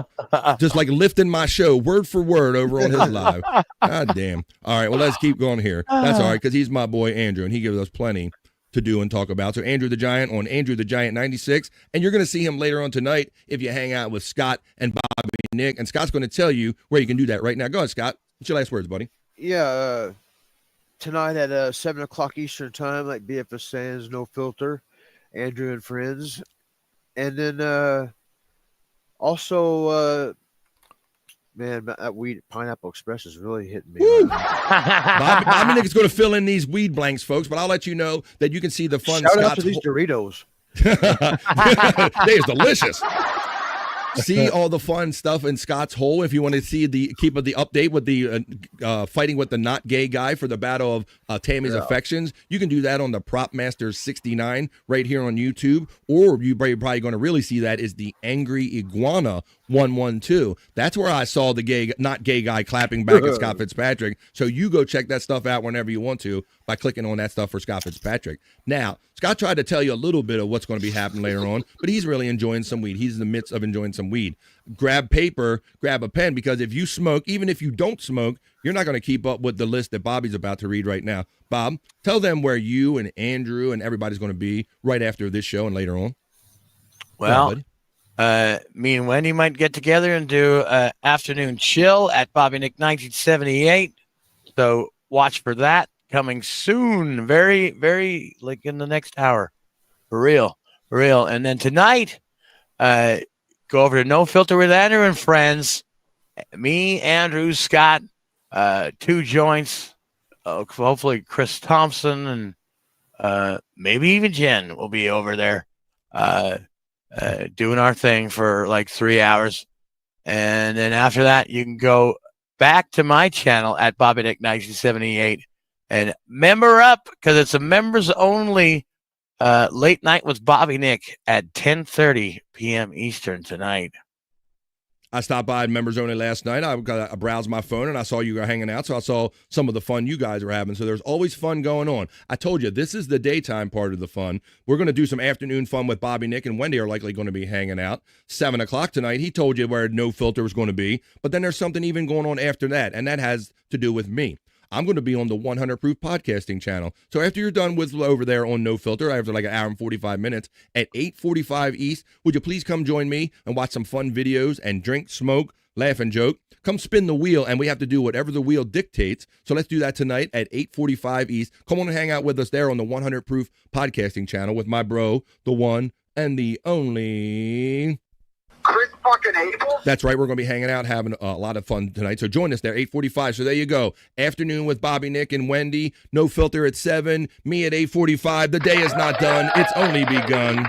like lifting my show word for word over on his live. God damn. All right, well, let's keep going here. That's all right, because he's my boy Andrew, and he gives us plenty to do and talk about. So Andrew the Giant on Andrew the Giant 96, and you're going to see him later on tonight if you hang out with Scott and Bobby and Nick, and Scott's going to tell you where you can do that right now. Go ahead, Scott. What's your last words, buddy? Yeah, tonight at 7 o'clock Eastern time, like BFS Sands, No Filter, Andrew and Friends. And then also, man, that weed Pineapple Express is really hitting me. Bobby Nick is going to fill in these weed blanks, folks, but I'll let you know that you can see the fun. Shout out to these Doritos. They're delicious. See all the fun stuff in Scott's hole if you want to see keep the update with the fighting with the not gay guy for the battle of Tammy's affections. You can do that on the Prop Masters 69 right here on YouTube, or you're probably going to really see that is the Angry Iguana 112. That's where I saw the not gay guy clapping back at Scott Fitzpatrick. So you go check that stuff out whenever you want to by clicking on that stuff for Scott Fitzpatrick. Now, Scott tried to tell you a little bit of what's going to be happening later on, but he's really enjoying some weed. He's in the midst of enjoying some weed. Grab paper, grab a pen, because if you smoke, even if you don't smoke, you're not going to keep up with the list that Bobby's about to read right now. Bob, tell them where you and Andrew and everybody's going to be right after this show and later on. Well, me and Wendy might get together and do afternoon chill at Bobby Nick 1978. So watch for that coming soon. Very, very like in the next hour. For real. And then tonight, go over to No Filter with Andrew and Friends. Me, Andrew, Scott, 2 joints. Hopefully Chris Thompson and maybe even Jen will be over there. Doing our thing for like 3 hours. And then after that, you can go back to my channel at Bobby Nick 1978 and member up, because it's a members only late night with Bobby Nick at 10:30 p.m. Eastern tonight. I stopped by Members Only last night. I browsed my phone and I saw you were hanging out, so I saw some of the fun you guys were having. So there's always fun going on. I told you, this is the daytime part of the fun. We're going to do some afternoon fun with Bobby, Nick, and Wendy are likely going to be hanging out. 7 o'clock tonight, he told you where No Filter was going to be, but then there's something even going on after that, and that has to do with me. I'm going to be on the 100 Proof Podcasting channel. So after you're done with over there on No Filter, after like an hour and 45 minutes, at 8:45 East, would you please come join me and watch some fun videos and drink, smoke, laugh, and joke? Come spin the wheel, and we have to do whatever the wheel dictates. So let's do that tonight at 8:45 East. Come on and hang out with us there on the 100 Proof Podcasting channel with my bro, the one and the only... Chris fucking Abel? That's right. We're going to be hanging out, having a lot of fun tonight. So join us there, 8:45. So there you go. Afternoon with Bobby, Nick, and Wendy. No Filter at 7. Me at 8:45. The day is not done. It's only begun.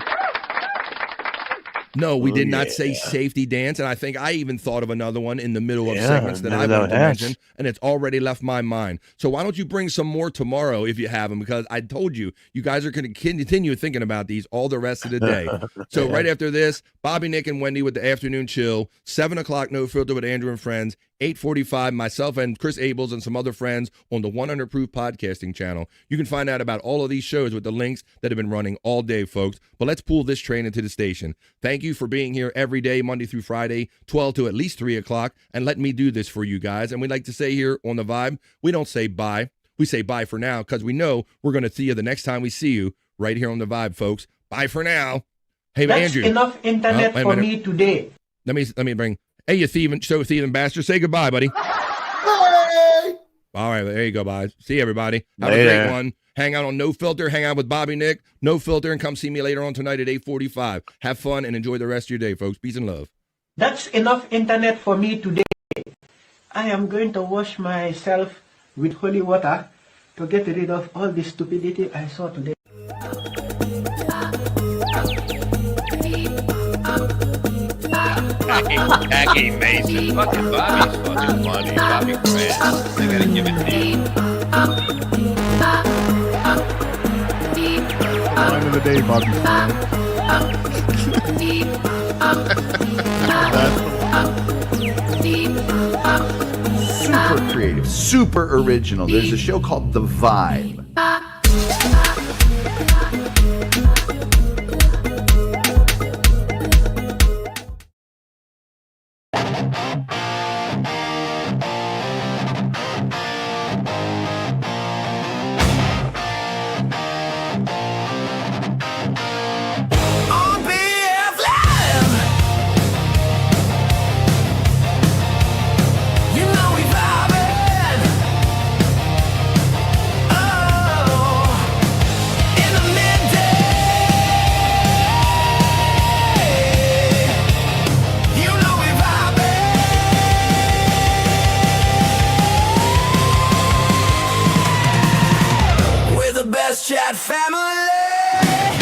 No, we did not say safety dance, and I think I even thought of another one in the middle of segments that I wanted to mention, and it's already left my mind. So why don't you bring some more tomorrow if you have them, because I told you, you guys are going to continue thinking about these all the rest of the day. So right after this, Bobby, Nick, and Wendy with the afternoon chill, 7 o'clock No Filter with Andrew and friends, 8:45, myself and Chris Abels and some other friends on the 100 Proof Podcasting channel. You can find out about all of these shows with the links that have been running all day, folks. But let's pull this train into the station. Thank you for being here every day, Monday through Friday, 12 to at least 3 o'clock, and let me do this for you guys. And we like to say here on The Vibe, we don't say bye. We say bye for now, because we know we're going to see you the next time we see you right here on The Vibe, folks. Bye for now. Hey, That's Andrew. enough internet for me today. Let me bring... Hey, you thieving bastard. Say goodbye, buddy. Bye. All right, there you go, bye. See you, everybody. Have Later. a great one. Hang out on No Filter. Hang out with Bobby, Nick. No Filter, and come see me later on tonight at 8:45. Have fun and enjoy the rest of your day, folks. Peace and love. That's enough internet for me today. I am going to wash myself with holy water to get rid of all the stupidity I saw today. Jackie Mason. Fucking Bobby's fucking funny. Bobby Grant. I gotta give it to you. Line of the day, Bobby. Super creative, super original. There's a show called The Vibe. Chat family.